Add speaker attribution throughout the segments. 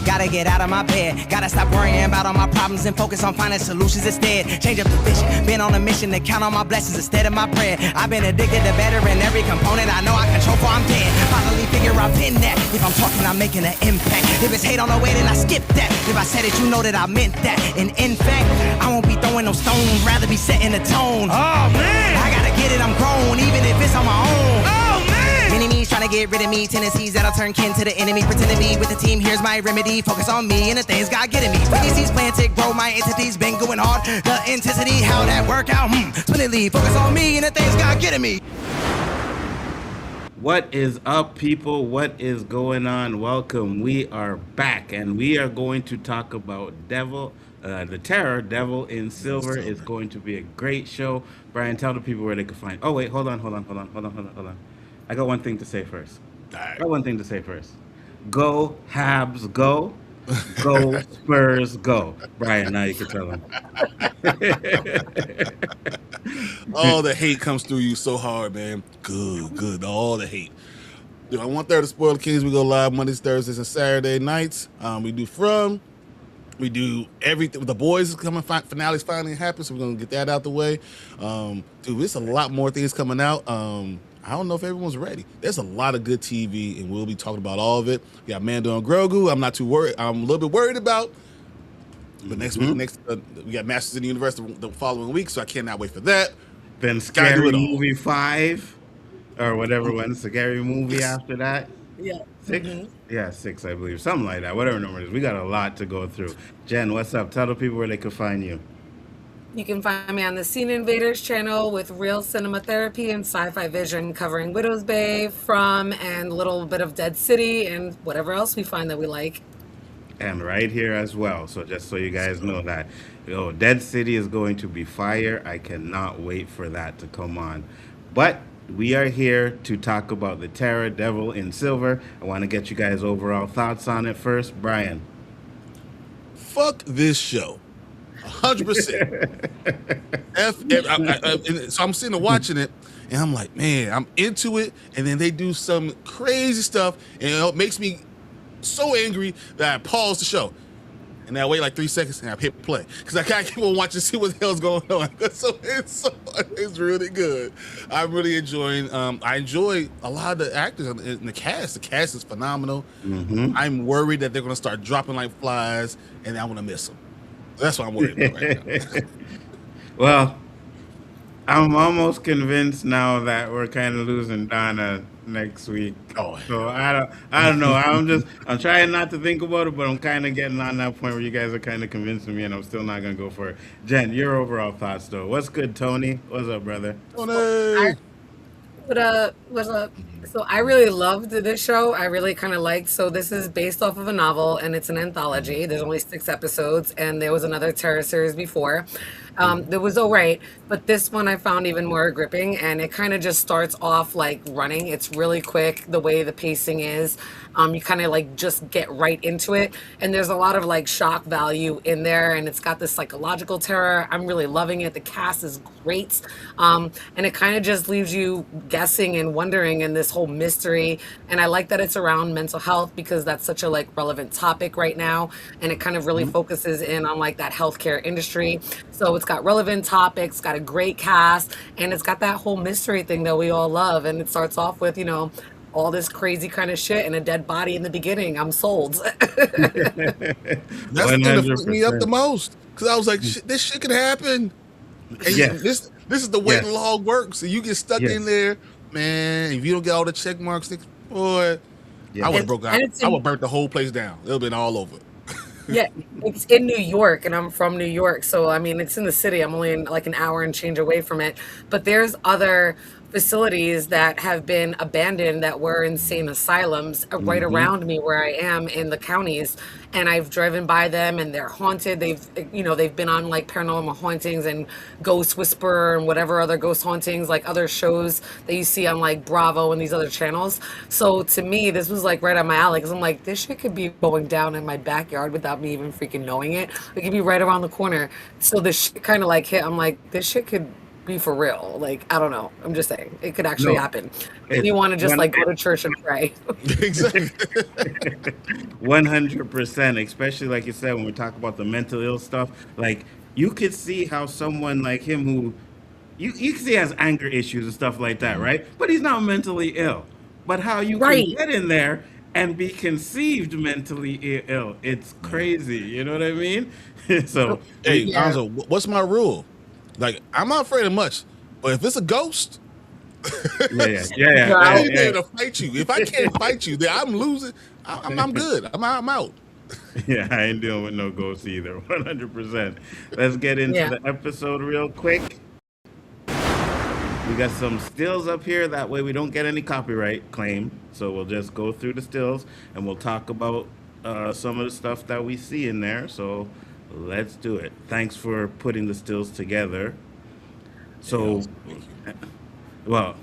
Speaker 1: Gotta get out of my bed. Gotta stop worrying about all my problems and focus on finding solutions instead. Change up the vision. Been on a mission to count on my blessings instead of my bread. I've been addicted to better in every component I know I control before I'm dead. Finally figure I've been that. If I'm talking, I'm making an impact. If it's hate on the way, then I skip that. If I said it, you know that I meant that. And in fact, I won't be throwing no stones. Rather be setting the tone.
Speaker 2: Oh, man.
Speaker 1: I gotta get it, I'm grown, even if it's on my own.
Speaker 2: Oh, man.
Speaker 1: Enemies trying to get rid of me. Tendencies that'll turn kin to the enemy. Pretend to be with the team, here's my remedy. Focus on me and the things God getting me. Seeds planted, grow my entities. Been going hard, the intensity. How that work out? Splendidly. Focus on me and the things God getting me.
Speaker 3: What is up, people? What is going on? Welcome. We are back, and we are going to talk about the Terror, Devil in Silver. Is going to be a great show. Brian, tell the people where they can find. Oh wait, hold on. I got one thing to say first. Go Habs, go. Go Spurs, go. Brian, now you can tell them.
Speaker 4: All the hate comes through you so hard, man. Good. All the hate. I want there to spoil the Kings. We go live Mondays, Thursdays, and Saturday nights. We do everything. The boys is coming. Finales finally happened, so we're gonna get that out the way. Dude, there's a lot more things coming out. I don't know if everyone's ready. There's a lot of good TV, and we'll be talking about all of it. We got Mando and Grogu. I'm not too worried. I'm a little bit worried about. But next week, we got Masters in the Universe the following week, so I cannot wait for that.
Speaker 3: Then Scary Movie 5, or whatever one, Scary Movie after that.
Speaker 5: Yeah.
Speaker 3: 6? Yeah, 6, I believe. Something like that, whatever number it is. We got a lot to go through. Jen, what's up? Tell the people where they can find you.
Speaker 5: You can find me on the Scene Invaders channel with Real Cinema Therapy and Sci-Fi Vision covering Widow's Bay, From, and a little bit of Dead City and whatever else we find that we like.
Speaker 3: And right here as well. So just so you guys know that. Dead City is going to be fire. I cannot wait for that to come on. But we are here to talk about the Terror, Devil in Silver. I want to get you guys' overall thoughts on it first. Brian.
Speaker 4: Fuck this show. 100%. So I'm sitting there watching it, and I'm like, man, I'm into it. And then they do some crazy stuff, and it makes me so angry that I pause the show. And I wait like 3 seconds, and I hit play. Because I can't keep on watching to see what the hell's going on. So it's really good. I'm really enjoying. I enjoy a lot of the actors in the cast. The cast is phenomenal. Mm-hmm. I'm worried that they're going to start dropping like flies, and I'm going to miss them. That's what I'm worried about right now.
Speaker 3: Well, I'm almost convinced now that we're kind of losing Donna next week. So I don't know. I'm trying not to think about it, but I'm kind of getting on that point where you guys are kind of convincing me, and I'm still not gonna go for it. Jen, your overall thoughts though. What's good, Tony? What's up, brother?
Speaker 4: Tony.
Speaker 5: What's up? So I really loved this show. I really kind of liked. So this is based off of a novel, and it's an anthology. There's only 6 episodes, and there was another Terror series before. That was all right, but this one I found even more gripping, and it kind of just starts off like running. It's really quick the way the pacing is. You kind of like just get right into it, and there's a lot of like shock value in there, and it's got this psychological terror. I'm really loving it. The cast is great, and it kind of just leaves you guessing and wondering in this whole mystery. And I like that it's around mental health because that's such a like relevant topic right now, and it kind of really focuses in on like that healthcare industry. So it's got relevant topics, got a great cast, and it's got that whole mystery thing that we all love. And it starts off with, all this crazy kind of shit and a dead body in the beginning. I'm sold.
Speaker 4: That's the thing that freaked me up the most. Because I was like, this shit could happen. And this is the way the law works. And you get stuck in there, man. If you don't get all the check marks, boy, I would have broke out. I would have burnt the whole place down. It would have been all over.
Speaker 5: Yeah, it's in New York, and I'm from New York. So, I mean, it's in the city. I'm only like an hour and change away from it. But there's other facilities that have been abandoned that were insane asylums right around me where I am in the counties, and I've driven by them and they're haunted. They've been on like Paranormal Hauntings and Ghost Whisperer and whatever other ghost hauntings, like other shows that you see on like Bravo and these other channels. So to me, this was like right on my alley, because I'm like, this shit could be going down in my backyard without me even freaking knowing it. It could be right around the corner. So this shit kind of like hit. I'm like, this shit could be for real. Like, I don't know. I'm just saying it could actually
Speaker 3: No,
Speaker 5: happen. And
Speaker 3: it's
Speaker 5: you want to just
Speaker 3: one
Speaker 5: like go to church and pray.
Speaker 4: Exactly.
Speaker 3: 100%, especially like you said when we talk about the mental ill stuff. Like you could see how someone like him who you can see has anger issues and stuff like that, right? But he's not mentally ill. But how you can
Speaker 5: Right.
Speaker 3: get in there and be conceived mentally ill, it's crazy. You know what I mean? So
Speaker 4: Hey,
Speaker 3: we
Speaker 5: Yeah.
Speaker 4: Lonzo, what's my rule? Like, I'm not afraid of much, but if it's a ghost,
Speaker 5: Wow.
Speaker 4: I'm there to fight you. If I can't fight you, then I'm losing. I'm good. I'm out.
Speaker 3: Yeah, I ain't dealing with no ghosts either. 100%. Let's get into
Speaker 5: Yeah.
Speaker 3: the episode real quick. We got some stills up here. That way we don't get any copyright claim. So we'll just go through the stills and we'll talk about some of the stuff that we see in there. So let's do it. Thanks for putting the stills together. So, well,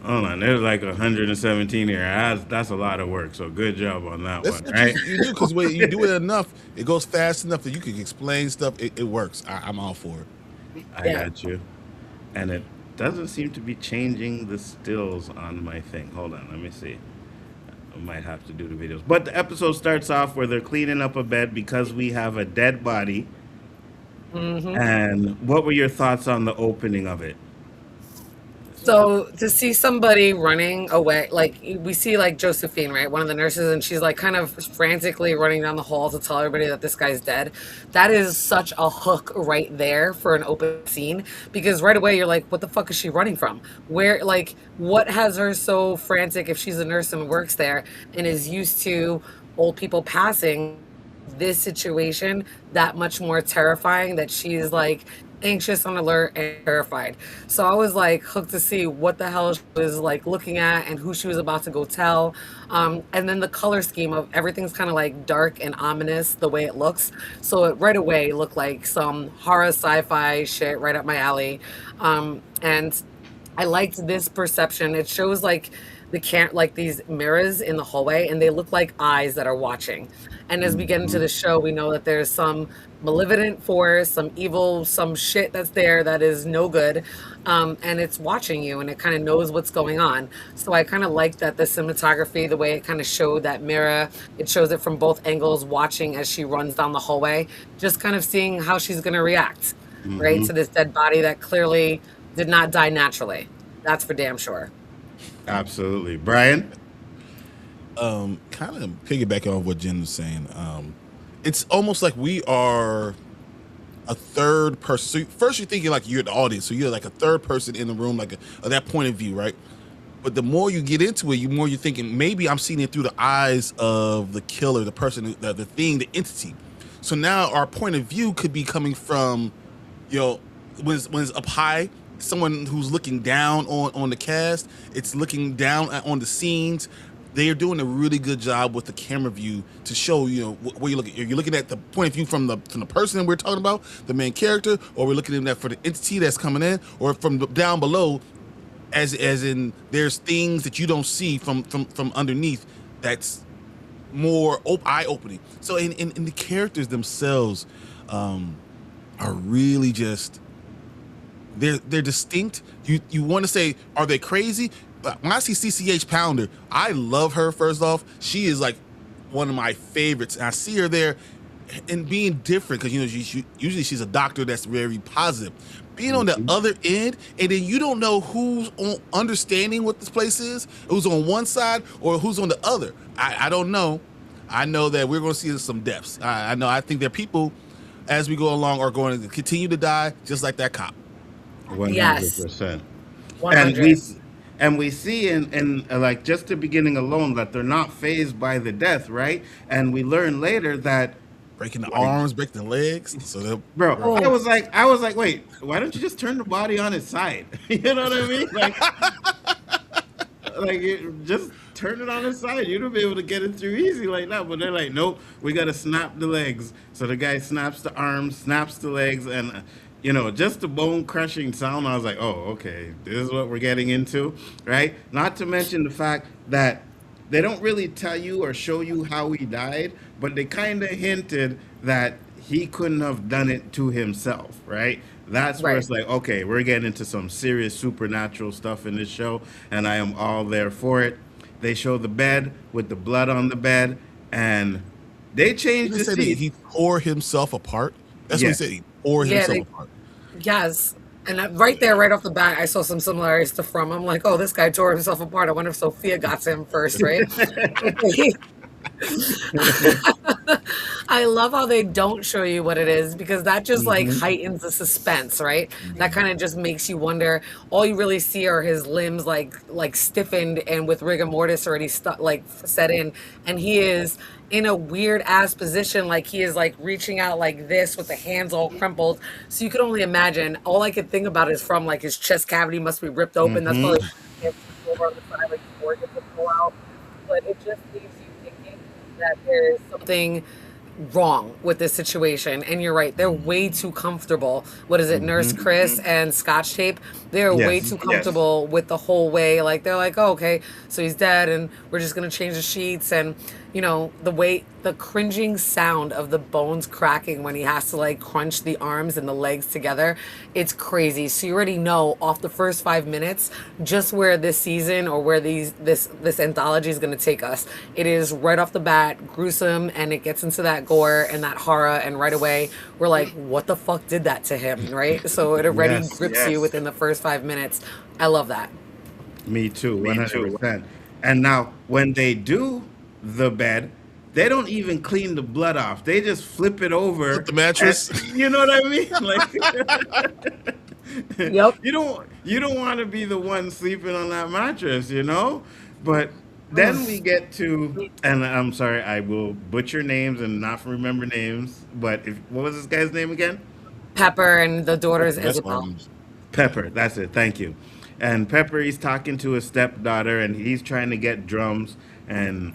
Speaker 3: hold on. There's like 117 here. That's a lot of work. So good job on that
Speaker 4: That's
Speaker 3: one,
Speaker 4: what
Speaker 3: right?
Speaker 4: you do, because when you do it enough, it goes fast enough that you can explain stuff. It works. I'm all for it.
Speaker 3: I
Speaker 5: Yeah.
Speaker 3: got you. And it doesn't seem to be changing the stills on my thing. Hold on, let me see. I might have to do the videos. But the episode starts off where they're cleaning up a bed because we have a dead body. And what were your thoughts on the opening of it?
Speaker 5: So to see somebody running away, like we see like Josephine, right? One of the nurses, and she's like kind of frantically running down the hall to tell everybody that this guy's dead. That is such a hook right there for an open scene because right away you're like, what the fuck is she running from? Where, like, what has her so frantic if she's a nurse and works there and is used to old people passing? This situation that much more terrifying that she's like anxious on alert and terrified. So I was like hooked to see what the hell she was like looking at and who she was about to go tell. And then the color scheme of everything's kind of like dark and ominous the way it looks. So it right away looked like some horror sci-fi shit right up my alley. And I liked this perception. It shows like the can't like these mirrors in the hallway and they look like eyes that are watching. And as we get into the show, we know that there's some malevolent force, some evil, some shit that's there that is no good. And it's watching you and it kind of knows what's going on. So I kind of like that the cinematography, the way it kind of showed that mirror, it shows it from both angles, watching as she runs down the hallway, just kind of seeing how she's going to react, right, to this dead body that clearly did not die naturally. That's for damn sure.
Speaker 3: Absolutely. Brian?
Speaker 4: Kind of piggybacking on what Jen was saying. It's almost like we are a third person. First, you're thinking like you're the audience, so you're like a third person in the room, like that point of view, right? But the more you get into it, you're thinking maybe I'm seeing it through the eyes of the killer, the person, the thing, the entity. So now our point of view could be coming from, when it's up high, someone who's looking down on the cast. It's looking down on the scenes. They are doing a really good job with the camera view to show, where you're looking. You're looking at the point of view from the person we're talking about, the main character, or we're looking at that for the entity that's coming in, or from down below, as in there's things that you don't see from underneath that's more eye-opening. So in the characters themselves are really just they're distinct. You want to say, are they crazy? When I see CCH Pounder, I love her. First off, she is like one of my favorites. And I see her there and being different because usually she's a doctor that's very positive. Being on the other end, and then you don't know who's understanding what this place is, who's on one side or who's on the other. I don't know. I know that we're going to see some depths. I know. I think that people, as we go along, are going to continue to die just like that cop.
Speaker 3: 100%.
Speaker 5: 100.
Speaker 3: And we see in like just the beginning alone that they're not phased by the death, right? And we learn later that
Speaker 4: Breaking the arms, breaking the legs. So
Speaker 3: bro,
Speaker 5: Oh.
Speaker 3: I was like, wait, why don't you just turn the body on its side? You know what I mean? Just turn it on its side. You'd be able to get it through easy like that. But they're like, nope, we gotta snap the legs. So the guy snaps the arms, snaps the legs, and just the bone crushing sound. I was like, oh, okay, this is what we're getting into, right? Not to mention the fact that they don't really tell you or show you how he died, but they kind of hinted that he couldn't have done it to himself, right? That's where
Speaker 5: Right.
Speaker 3: it's like, okay, we're getting into some serious supernatural stuff in this show, and I am all there for it. They show the bed with the blood on the bed, and they
Speaker 4: Did
Speaker 3: changed
Speaker 4: they
Speaker 3: the
Speaker 4: say that he
Speaker 3: sheets.
Speaker 4: tore himself apart? That's what he said.
Speaker 3: Yes.
Speaker 4: He tore
Speaker 5: Yeah,
Speaker 4: himself
Speaker 5: they,
Speaker 4: apart.
Speaker 5: yes. And right there, right off the bat, I saw some similarities to From. I'm like, oh, this guy tore himself apart. I wonder if Sophia got to him first, right? I love how they don't show you what it is because that just like
Speaker 3: Hmm.
Speaker 5: heightens the suspense, right? That kind of just makes you wonder. All you really see are his limbs like stiffened and with rigor mortis already stuck like set in, and he is in a weird ass position, like he is like reaching out like this with the hands all crumpled. So you could only imagine. All I could think about is From like his chest cavity must be ripped open. That's
Speaker 3: Hmm.
Speaker 5: probably over on the side like his organs would pull out. But it just leaves you thinking that there's something wrong with this situation. And you're right, they're way too comfortable. What is it, Nurse
Speaker 3: Hmm.
Speaker 5: Chris and Scotch Tape? They're way
Speaker 3: Yes.
Speaker 5: too comfortable with the whole way. Like they're like, oh, okay, so he's dead and we're just gonna change the sheets. And the way the cringing sound of the bones cracking when he has to like crunch the arms and the legs together, it's crazy. So you already know off the first 5 minutes just where this season or where this anthology is going to take us. It is right off the bat gruesome, and it gets into that gore and that horror, and right away we're like, what the fuck did that to him, right? So it already
Speaker 3: Yes.
Speaker 5: grips you within the first 5 minutes. I love that.
Speaker 3: Me too, 100%. And now, when they do the bed, they don't even clean the blood off. They just flip it
Speaker 4: Flip
Speaker 3: over.
Speaker 4: the
Speaker 3: And,
Speaker 4: mattress.
Speaker 3: you know what I mean? Like,
Speaker 5: Yep.
Speaker 3: you don't want to be the one sleeping on that mattress, you know? But then we get to, and I'm sorry, I will butcher names and not remember names. But what was this guy's name again?
Speaker 5: Pepper and the daughters
Speaker 4: That's
Speaker 5: Isabel.
Speaker 3: Pepper, that's it. Thank you. And Pepper, he's talking to his stepdaughter, and he's trying to get drums, and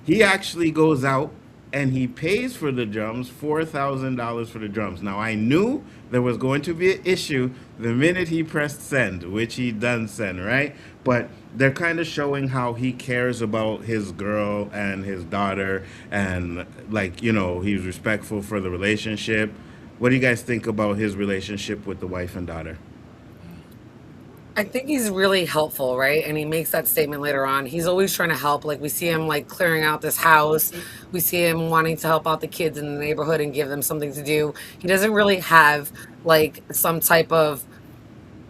Speaker 3: he actually goes out and he pays for the drums, $4,000 for the drums. Now I knew there was going to be an issue the minute he pressed send, which he done send, right? But they're kind of showing how he cares about his girl and his daughter, and like he's respectful for the relationship. What do you guys think about his relationship with the wife and daughter?
Speaker 5: I think he's really helpful, right? And he makes that statement later on. He's always trying to help. Like we see him like clearing out this house. We see him wanting to help out the kids in the neighborhood and give them something to do. He doesn't really have like some type of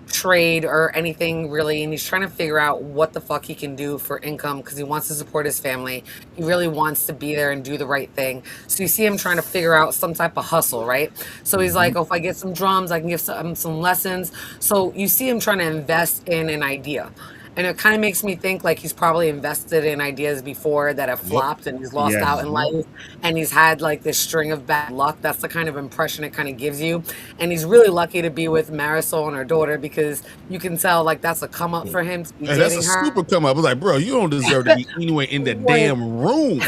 Speaker 5: trade or anything really, and he's trying to figure out what the fuck he can do for income because he wants to support his family. He really wants to be there and do the right thing. So you see him trying to figure out some type of hustle, right? So he's like, oh, if I get some drums, I can give some lessons. So you see him trying to invest in an idea. And it kind of makes me think like he's probably invested in ideas before that have
Speaker 4: Yep.
Speaker 5: flopped and he's lost out
Speaker 3: Yes.
Speaker 5: in life, and he's had like this string of bad luck. That's the kind of impression it kind of gives you. And he's really lucky to be with Marisol and her daughter because you can tell like that's a come up for him to be
Speaker 4: Hey, that's a
Speaker 5: dating her.
Speaker 4: super come up. I was like, bro, you don't deserve to be anywhere in that
Speaker 5: Right.
Speaker 4: damn room.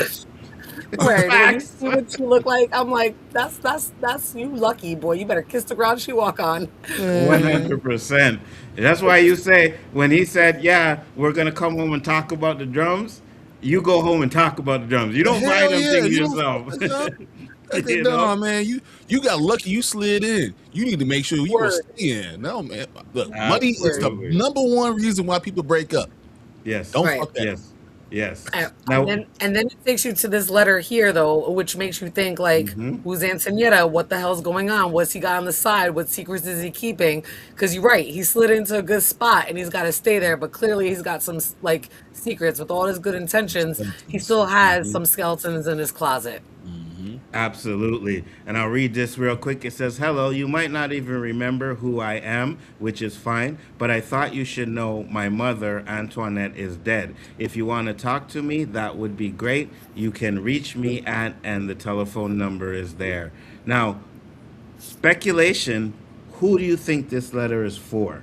Speaker 5: Word. When you
Speaker 3: Facts.
Speaker 5: see what you look like, I'm like, that's you lucky boy. You better kiss the ground you walk on.
Speaker 3: 100%. That's why you say when he said, "Yeah, we're gonna come home and talk about the drums," you go home and talk about the drums. You don't buy
Speaker 4: Hell
Speaker 3: them
Speaker 4: yeah,
Speaker 3: things
Speaker 4: you don't
Speaker 3: yourself.
Speaker 4: fuck this up. I said,
Speaker 3: you
Speaker 4: no,
Speaker 3: know?
Speaker 4: man, you got lucky. You slid in. You need to make sure you were
Speaker 5: Word.
Speaker 4: staying. No, man. Look, money is the
Speaker 3: Absolutely.
Speaker 4: number one reason why people break up.
Speaker 3: Yes.
Speaker 4: Don't
Speaker 5: Right.
Speaker 4: fuck that.
Speaker 3: Yes. Yes.
Speaker 5: And
Speaker 3: Now.
Speaker 5: then it takes you to this letter here though, which makes you think like,
Speaker 3: Mhm.
Speaker 5: who's Antonietta? What the hell's going on? What's he got on the side? What secrets is he keeping? Because you're right, he slid into a good spot and he's got to stay there. But clearly he's got some like secrets. With all his good intentions, he still has some skeletons in his closet.
Speaker 3: Absolutely. And I'll read this real quick. It says, "Hello, you might not even remember who I am, which is fine, but I thought you should know my mother, Antoinette, is dead. If you want to talk to me, that would be great. You can reach me at," and the telephone number is there. Now, speculation, who do you think this letter is for?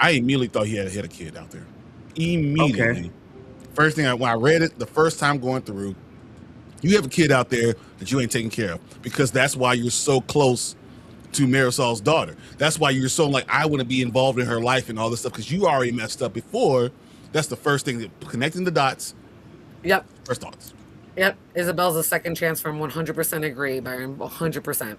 Speaker 4: I immediately thought he had a kid out there. Immediately.
Speaker 3: Okay.
Speaker 4: First thing when I read it, the first time going through, you have a kid out there that you ain't taking care of because that's why you're so close to Marisol's daughter. That's why you're so like, I want to be involved in her life and all this stuff because you already messed up before. That's the first thing, connecting the dots.
Speaker 5: Yep.
Speaker 4: First thoughts.
Speaker 5: Yep. Isabel's a second chance from 100% agree, Byron. 100%.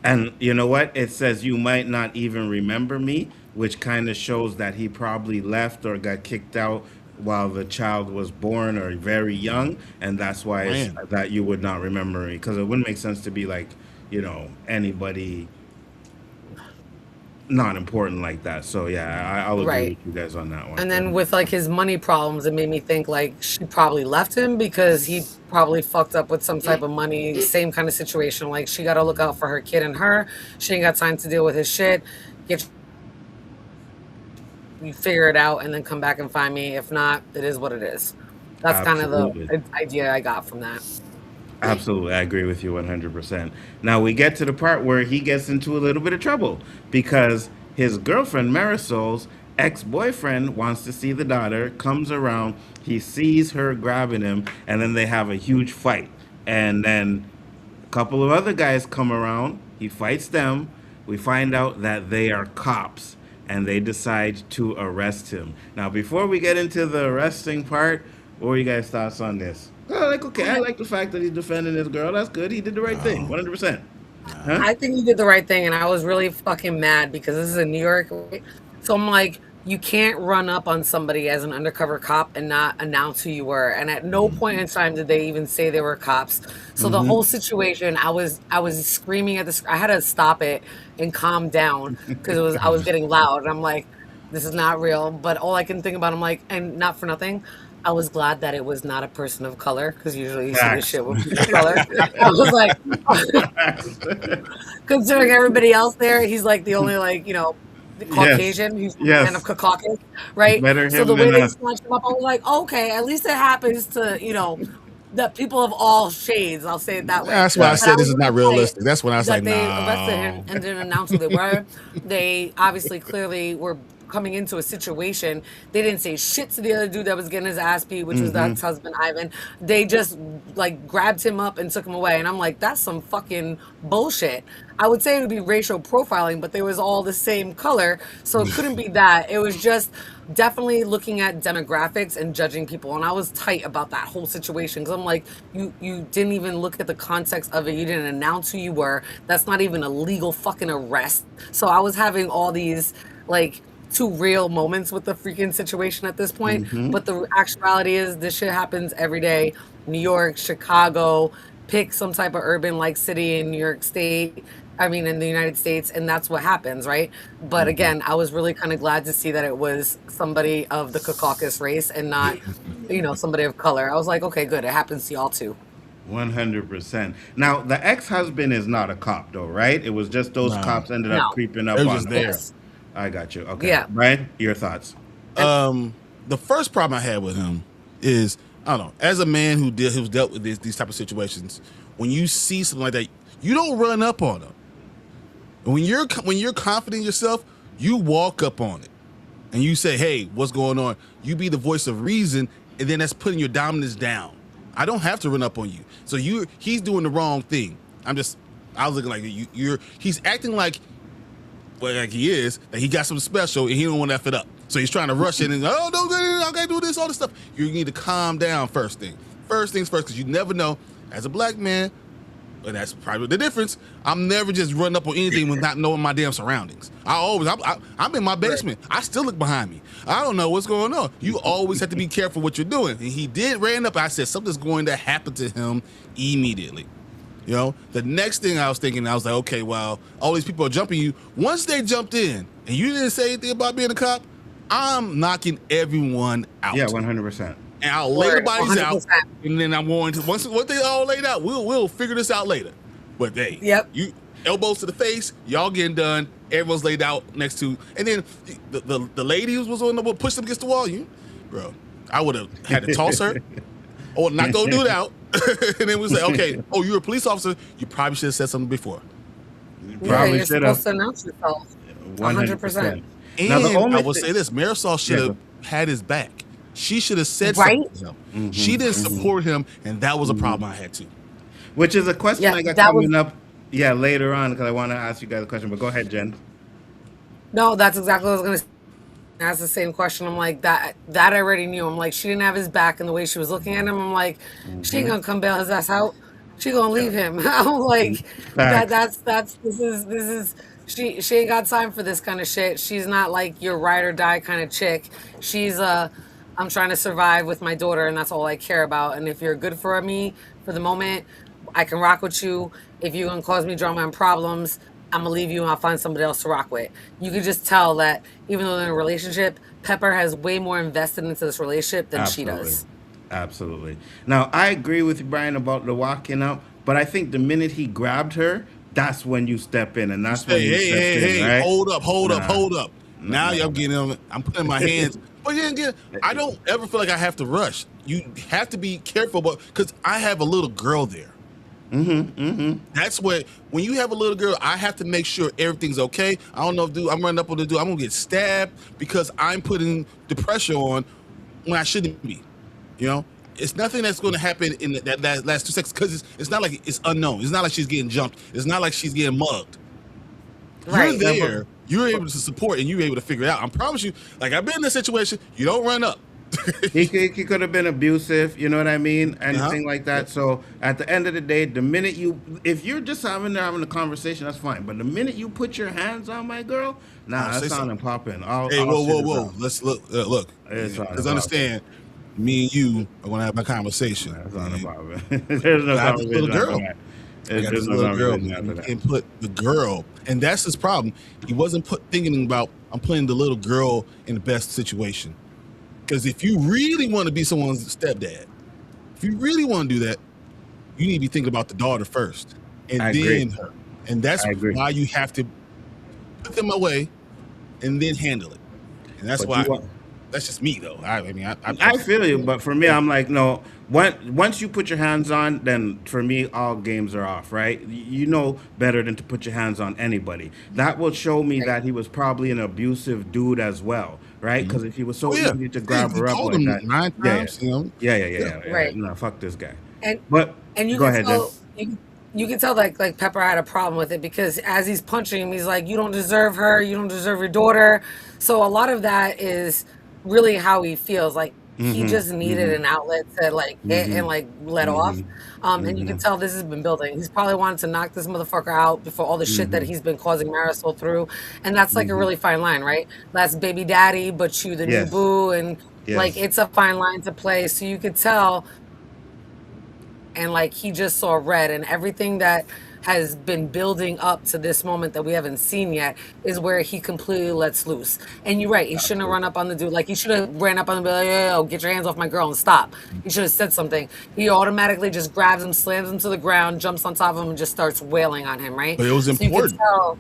Speaker 3: And you know what? It says you might not even remember me, which kind of shows that he probably left or got kicked out while the child was born or very young, and that's why it's
Speaker 4: Man,
Speaker 3: that you would not remember me because it wouldn't make sense to be like, anybody not important like that. So yeah, I'll agree
Speaker 5: Right.
Speaker 3: with you guys on that one.
Speaker 5: And then with like his money problems, it made me think like she probably left him because he probably fucked up with some type of money, same kind of situation. Like she got to look out for her kid and her. She ain't got time to deal with his shit. Get you figure it out and then come back and find me. If not, it is what it is. That's kind of
Speaker 3: Absolutely.
Speaker 5: the idea I got from that.
Speaker 3: Absolutely, I agree with you 100%. Now we get to the part where he gets into a little bit of trouble because his girlfriend Marisol's ex-boyfriend wants to see the daughter, comes around, he sees her grabbing him, and then they have a huge fight. And then a couple of other guys come around, he fights them. We find out that they are cops and they decide to arrest him. Now, before we get into the arresting part, what are you guys' thoughts on this? Okay, I like the fact that he's defending his girl. That's good. He did the right thing,
Speaker 4: no,
Speaker 3: 100%.
Speaker 4: no.
Speaker 3: Huh?
Speaker 5: I think you did the right thing, and I was really fucking mad because this is in New York. Right? So I'm like, you can't run up on somebody as an undercover cop and not announce who you were. And at no point in time did they even say they were cops. So the
Speaker 3: Mm-hmm.
Speaker 5: whole situation, I was screaming at this. I had to stop it and calm down because I was getting loud. And I'm like, this is not real. But all I can think about, I'm like, and not for nothing. I was glad that it was not a person of color because usually you see this
Speaker 3: Facts.
Speaker 5: shit with people of color. I was like, considering everybody else there, he's like the only like the
Speaker 3: Yes.
Speaker 5: Caucasian. He's kind of
Speaker 3: Yes.
Speaker 5: Caucasian, right?
Speaker 3: Better
Speaker 5: So
Speaker 3: him
Speaker 5: the way
Speaker 3: than
Speaker 5: they
Speaker 3: us.
Speaker 5: snatched him up, I was like, okay, at least it happens to the people of all shades. I'll say it that way.
Speaker 4: That's why I
Speaker 5: But I
Speaker 4: said this
Speaker 5: was
Speaker 4: is not
Speaker 5: really tight
Speaker 4: realistic. That's when I was like,
Speaker 5: that they arrested him
Speaker 4: no.
Speaker 5: and didn't announce who they were. They obviously clearly were coming into a situation. They didn't say shit to the other dude that was getting his ass beat, which was the
Speaker 3: Mm-hmm.
Speaker 5: ex-husband Ivan. They just like grabbed him up and took him away. And I'm like, that's some fucking bullshit. I would say it would be racial profiling, but they was all the same color. So it couldn't be that. It was just definitely looking at demographics and judging people. And I was tight about that whole situation because I'm like, you didn't even look at the context of it. You didn't announce who you were. That's not even a legal fucking arrest. So I was having all these like too real moments with the freaking situation at this point.
Speaker 3: Mm-hmm.
Speaker 5: But the actuality is this shit happens every day. New York, Chicago, pick some type of urban like city in New York State. I mean, in the United States, and that's what happens, right? But
Speaker 3: Mm-hmm.
Speaker 5: again, I was really kind of glad to see that it was somebody of the Caucasus race and not, somebody of color. I was like, okay, good. It happens to y'all too.
Speaker 3: 100%. Now, the ex-husband is not a cop though, right? It was just those
Speaker 4: No.
Speaker 3: cops ended up
Speaker 5: No.
Speaker 3: creeping
Speaker 4: They
Speaker 3: up
Speaker 4: were
Speaker 3: on
Speaker 4: just
Speaker 3: him.
Speaker 4: there.
Speaker 5: Yes.
Speaker 3: I got you. Okay.
Speaker 5: Yeah.
Speaker 3: Brian, your thoughts?
Speaker 5: And
Speaker 4: The first problem I had with him is I don't know. As a man who's dealt with these type of situations, when you see something like that, you don't run up on them. When you're confident in yourself, you walk up on it and you say, "Hey, what's going on?" You be the voice of reason, and then that's putting your dominance down. I don't have to run up on you. So he's doing the wrong thing. I was looking like he's acting like like he is, that he got something special and he don't want to F it up. So he's trying to rush in and, oh, no, I gotta do this, all this stuff. You need to calm down first thing. First things first, because you never know, as a black man, and that's probably the difference, I'm never just running up on anything with not knowing my damn surroundings. I'm in my basement. I still look behind me. I don't know what's going on. You always have to be careful what you're doing. And he ran up, I said, something's going to happen to him immediately. The next thing I was thinking, I was like, okay, well, all these people are jumping you. Once they jumped in and you didn't say anything about being a cop, I'm knocking everyone
Speaker 3: Yeah,
Speaker 4: out.
Speaker 3: 100%.
Speaker 4: And I'll lay the
Speaker 5: Word,
Speaker 4: bodies out,
Speaker 5: 100%.
Speaker 4: and then I'm going to once they all laid out, we'll figure this out later. But hey,
Speaker 5: Yep.
Speaker 4: you elbows to the face, y'all getting done. Everyone's laid out next to, and then the lady who was on the push them against the wall. Bro, I would have had to toss her. Or not go do it out. And then we say, okay, oh, you're a police officer. You probably should have said something before.
Speaker 5: Yeah,
Speaker 3: Probably
Speaker 5: you're
Speaker 3: should
Speaker 5: supposed
Speaker 3: have.
Speaker 5: to announce yourself.
Speaker 3: 100%.
Speaker 5: 100%.
Speaker 3: Now, the
Speaker 4: And I
Speaker 3: only
Speaker 4: will say this: Marisol should
Speaker 3: Yeah,
Speaker 4: have had his back. She should have said
Speaker 5: Right?
Speaker 4: something to him. She didn't support him, and that was a problem I had too.
Speaker 3: which is a question
Speaker 5: Yeah,
Speaker 3: I got
Speaker 5: that was
Speaker 3: coming up, later on, because I want to ask you guys a question. But go ahead, Jen.
Speaker 5: no, that's exactly what I was gonna ask the same question. I'm like, that I already knew. I'm like, she didn't have his back and the way she was looking at him, I'm like, she ain't gonna come bail his ass out. she gonna leave him. I'm like,
Speaker 3: Facts.
Speaker 5: this is she ain't got time for this kind of shit. She's not like your ride or die kind of chick. She's I'm trying to survive with my daughter, and that's all I care about. And if you're good for me for the moment, I can rock with you. If you're gonna cause me drama and problems, I'm gonna leave you and I'll find somebody else to rock with. You can just tell that even though they're in a relationship, Pepper has way more invested into this relationship than she
Speaker 3: Absolutely.
Speaker 5: does.
Speaker 3: Absolutely. Now, I agree with you, Brian, about the walking up, but I think the minute he grabbed her, that's when you step in, and
Speaker 4: You
Speaker 3: that's when
Speaker 4: say,
Speaker 3: you
Speaker 4: hey,
Speaker 3: stepped
Speaker 4: hey,
Speaker 3: in,
Speaker 4: hey,
Speaker 3: right?
Speaker 4: hold up, hold up,
Speaker 3: Nah,
Speaker 4: hold up.
Speaker 3: no,
Speaker 4: Now
Speaker 3: no,
Speaker 4: y'all
Speaker 3: no.
Speaker 4: getting on. I'm putting my hands. But yeah, again, I don't ever feel like I have to rush. You have to be careful, but because I have a little girl there. That's what when you have a little girl, I have to make sure everything's okay. I don't know if dude, I'm running up on the dude, I'm gonna get stabbed because I'm putting the pressure on when I shouldn't be. You know, it's nothing that's going to happen in that last 2 seconds because it's not like it's unknown. It's not like she's getting jumped. It's not like she's getting mugged. You're
Speaker 5: Right.
Speaker 3: Yeah,
Speaker 4: there. You're able to support and you're able to figure it out. I promise you. Like I've been in this situation. You don't run up.
Speaker 3: he could have been abusive, you know what I mean?
Speaker 4: Uh-huh.
Speaker 3: Anything like
Speaker 4: Yep.
Speaker 3: that. So at the end of the day, the minute if you're just having a conversation, that's fine. But the minute you put your hands on my girl, nah,
Speaker 4: Say
Speaker 3: that's on
Speaker 4: something.
Speaker 3: and popping.
Speaker 4: Hey,
Speaker 3: All
Speaker 4: whoa,
Speaker 3: shit
Speaker 4: whoa,
Speaker 3: is
Speaker 4: whoa.
Speaker 3: off.
Speaker 4: Let's look.
Speaker 3: It's on
Speaker 4: Let's
Speaker 3: and popping.
Speaker 4: understand. Me and you are gonna have a conversation.
Speaker 3: That's on and
Speaker 4: And
Speaker 3: popping. There's no
Speaker 4: I got this little
Speaker 3: conversation after
Speaker 4: girl.
Speaker 3: that.
Speaker 4: I got
Speaker 3: There's
Speaker 4: this
Speaker 3: no
Speaker 4: little girl,
Speaker 3: conversation
Speaker 4: man.
Speaker 3: after
Speaker 4: You
Speaker 3: that.
Speaker 4: can't put the girl, and that's his problem. He wasn't thinking about I'm putting the little girl in the best situation. Because if you really want to be someone's stepdad, if you really want to do that, you need to be thinking about the daughter first, and
Speaker 3: I agree.
Speaker 4: then her. And that's
Speaker 3: I agree.
Speaker 4: why you have to put them away and then handle it. And that's
Speaker 3: But you
Speaker 4: why.
Speaker 3: want.
Speaker 4: That's just me, though. I mean,
Speaker 3: I feel you, but for me, I'm like, no. Once you put your hands on, then for me, all games are off, right? You know better than to put your hands on anybody. That will show me
Speaker 5: Right.
Speaker 3: that he was probably an abusive dude as well, right? Because if he was
Speaker 4: Oh
Speaker 3: so
Speaker 4: yeah,
Speaker 3: easy to
Speaker 4: yeah.
Speaker 3: grab
Speaker 4: You
Speaker 3: her up
Speaker 4: told
Speaker 3: like
Speaker 4: him
Speaker 3: that,
Speaker 4: nine
Speaker 3: yeah, yeah,
Speaker 4: times. You know. Yeah.
Speaker 3: yeah.
Speaker 5: Right.
Speaker 3: No, fuck this guy.
Speaker 5: And
Speaker 3: But
Speaker 5: and you
Speaker 3: go
Speaker 5: can
Speaker 3: ahead, then.
Speaker 5: tell you can tell like Pepper had a problem with it because as he's punching him, he's like, "You don't deserve her. You don't deserve your daughter." So a lot of that is really how he feels. Like he
Speaker 3: Mm-hmm.
Speaker 5: just needed
Speaker 3: Mm-hmm.
Speaker 5: an outlet to like hit and
Speaker 3: Mm-hmm.
Speaker 5: like let off.
Speaker 3: Mm-hmm.
Speaker 5: And you can
Speaker 3: Mm-hmm.
Speaker 5: tell this has been building. He's probably wanted to knock this motherfucker out before all the shit that
Speaker 3: Mm-hmm.
Speaker 5: he's been causing Marisol through. And that's like a
Speaker 3: Mm-hmm.
Speaker 5: really fine line, right? That's baby daddy, but you the new
Speaker 3: Yes.
Speaker 5: boo, and like
Speaker 3: Yes.
Speaker 5: it's a fine line to play. So you could tell and like he just saw red and everything that has been building up to this moment that we haven't seen yet is where he completely lets loose. And you're right, he shouldn't have run
Speaker 3: Absolutely.
Speaker 5: up on the dude. Like he should have ran up on him and be like, yo, get your hands off my girl and stop. He should have said something. He automatically just grabs him, slams him to the ground, jumps on top of him and just starts wailing on him, right?
Speaker 4: But it was
Speaker 5: So you could
Speaker 4: important.
Speaker 5: tell,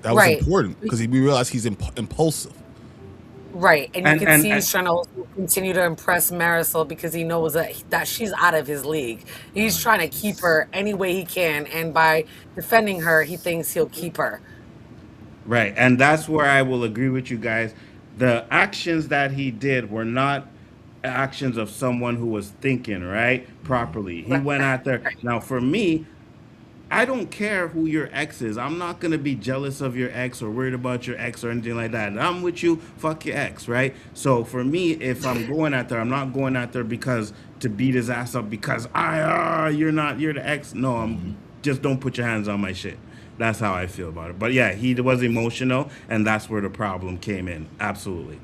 Speaker 4: That was
Speaker 5: right.
Speaker 4: important because we realized he's impulsive.
Speaker 5: Right, and you
Speaker 3: And
Speaker 5: can
Speaker 3: and,
Speaker 5: see
Speaker 3: and
Speaker 5: he's trying to also continue to impress Marisol because he knows that she's out of his league. He's trying to keep her any way he can, and by defending her, he thinks he'll keep her.
Speaker 3: right, and that's where I will agree with you guys. The actions that he did were not actions of someone who was thinking right properly. He went out there. Now, for me, I don't care who your ex is. I'm not gonna be jealous of your ex or worried about your ex or anything like that. I'm with you. Fuck your ex, right? So for me, if I'm going out there, I'm not going out there because to beat his ass up because you're the ex. No, I'm just don't put your hands on my shit. That's how I feel about it. But yeah, he was emotional, and that's where the problem came in. Absolutely.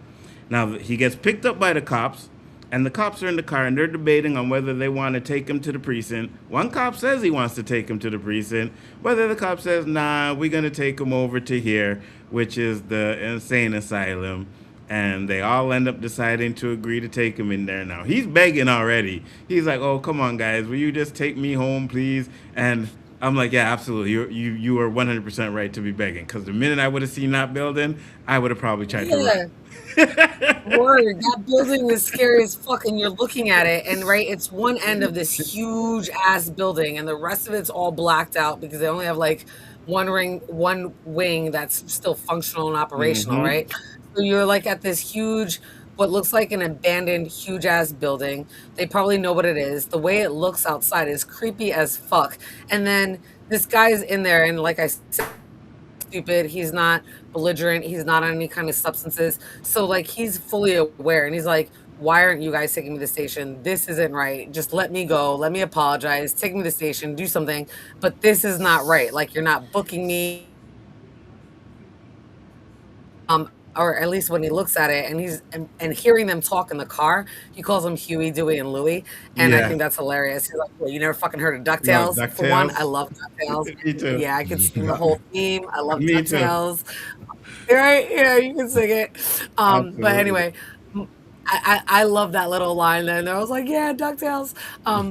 Speaker 3: Now he gets picked up by the cops, and the cops are in the car and they're debating on whether they want to take him to the precinct. One cop says he wants to take him to the precinct, whether the cop says, nah, we're going to take him over to here, which is the insane asylum. And they all end up deciding to agree to take him in there now. He's begging already. He's like, oh, come on, guys. Will you just take me home, please? And I'm like, yeah, absolutely. You are 100% right to be begging. Because the minute I would have seen that building, I would have probably tried to run.
Speaker 5: Yeah. Word, that building is scary as fuck, and you're looking at it, and right, it's one end of this huge ass building, and the rest of it's all blacked out because they only have like one wing that's still functional and operational,
Speaker 3: Mm-hmm.
Speaker 5: right? So you're like at this huge, what looks like an abandoned huge ass building. They probably know what it is. The way it looks outside is creepy as fuck, and then this guy's in there, and like I said stupid. He's not belligerent. He's not on any kind of substances. So like he's fully aware and he's like, why aren't you guys taking me to the station? This isn't right. Just let me go. Let me apologize. Take me to the station. Do something. But this is not right. Like, you're not booking me. Or at least when he looks at it and and hearing them talk in the car, he calls them Huey, Dewey, and Louie. And I
Speaker 3: Yeah.
Speaker 5: think that's hilarious. He's like, well, you never fucking heard of
Speaker 3: No,
Speaker 5: DuckTales? For one, I
Speaker 3: DuckTales.
Speaker 5: love DuckTales.
Speaker 3: Me too.
Speaker 5: Yeah, I could sing the whole theme. I love
Speaker 3: Me too.
Speaker 5: DuckTales. Right? Yeah, you can sing it. But
Speaker 3: Absolutely.
Speaker 5: anyway, I love that little line there. And I was like, yeah, DuckTales.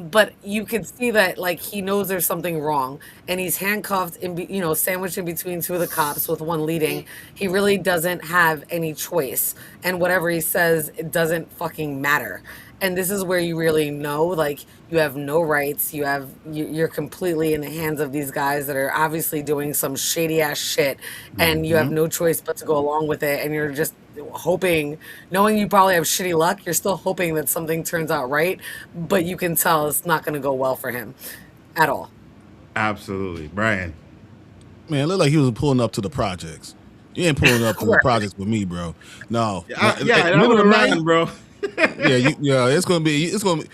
Speaker 5: But you can see that like he knows there's something wrong, and he's handcuffed sandwiched in between two of the cops with one leading. He really doesn't have any choice, and whatever he says, it doesn't fucking matter. And this is where you really know, like, you have no rights. You're completely in the hands of these guys that are obviously doing some shady ass shit, and you have no choice but to go along with it. And you're just hoping, knowing you probably have shitty luck, you're still hoping that something turns out right, but you can tell it's not going to go well for him at all.
Speaker 3: Absolutely. Brian.
Speaker 4: Man, it looked like he was pulling up to the projects. You ain't pulling up to the
Speaker 5: Right.
Speaker 4: projects with me, bro. No.
Speaker 3: Yeah, that
Speaker 4: Middle
Speaker 3: would
Speaker 4: of the
Speaker 3: have
Speaker 4: night,
Speaker 3: ran, bro.
Speaker 4: it's gonna be.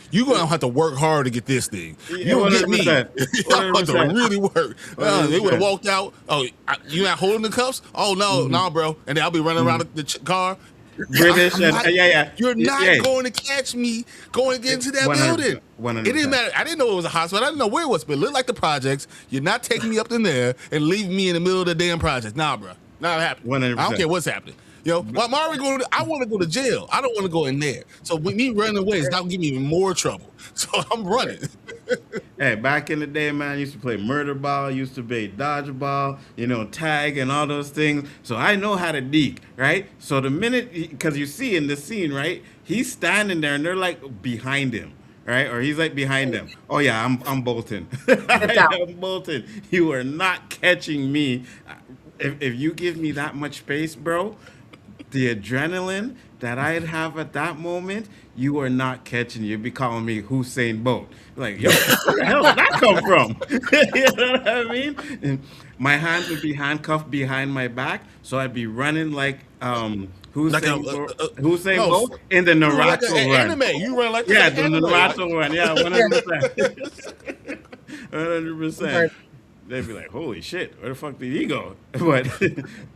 Speaker 4: You're gonna have to work hard to get this thing. You don't get me.
Speaker 3: 100%.
Speaker 4: You have to
Speaker 3: 100%.
Speaker 4: really work. They would have
Speaker 3: 100%.
Speaker 4: walked out. Oh, you not holding the cuffs? Oh no, bro. And then I'll be running around the car.
Speaker 3: British
Speaker 4: I'm
Speaker 3: and
Speaker 4: not-
Speaker 3: yeah.
Speaker 4: You're not
Speaker 3: Yeah.
Speaker 4: going to catch me going into that
Speaker 3: 100%,
Speaker 4: building.
Speaker 3: 100%.
Speaker 4: It didn't matter. I didn't know it was a hospital. I didn't know where it was, but it looked like the projects. You're not taking me up in there and leaving me in the middle of the damn project. Nah, bro. Not happening.
Speaker 3: 100%.
Speaker 4: I don't care what's happening. I'm already going. I want to go to jail. I don't want to go in there. So with me running away, it's not gonna give me even more trouble. So I'm running.
Speaker 3: Hey, back in the day, man, I used to play murder ball, used to play dodgeball, tag and all those things. So I know how to deke, right? So the minute, because you see in the scene, right, he's standing there and they're like behind him, right? Or he's like behind them. Oh yeah, I'm bolting. I'm bolting. You are not catching me. If you give me that much space, bro, the adrenaline that I'd have at that moment, you are not catching. You'd be calling me Hussein Bolt. Like, yo, where the hell did that come from? You know what I mean? And my hands would be handcuffed behind my back, so I'd be running like Hussein Bolt in the Naruto
Speaker 4: like
Speaker 3: run.
Speaker 4: anime. You run like
Speaker 3: Yeah,
Speaker 4: that
Speaker 3: the
Speaker 4: anime.
Speaker 3: Naruto run. Yeah, 100%. 100%. They'd be like, holy shit, where the fuck did he go? But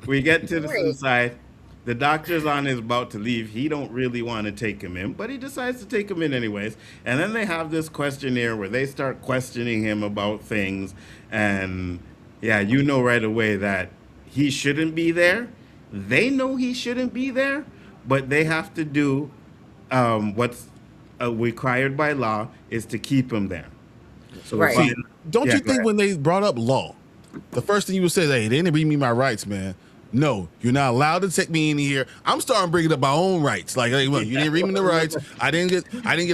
Speaker 3: we get to the inside. The doctor's on his about to leave. He don't really want to take him in, but he decides to take him in anyways. And then they have this questionnaire where they start questioning him about things. And yeah, you know right away that he shouldn't be there. They know he shouldn't be there, but they have to do what's required by law is to keep him there. So
Speaker 5: Right.
Speaker 4: See, don't
Speaker 3: Yeah,
Speaker 4: you
Speaker 3: go
Speaker 4: think
Speaker 3: ahead.
Speaker 4: when they brought up law, the first thing you would say is, hey, they didn't read me my rights, man. No, you're not allowed to take me in here. I'm starting bringing up my own rights. Like, hey, look, you didn't read me the rights. I didn't get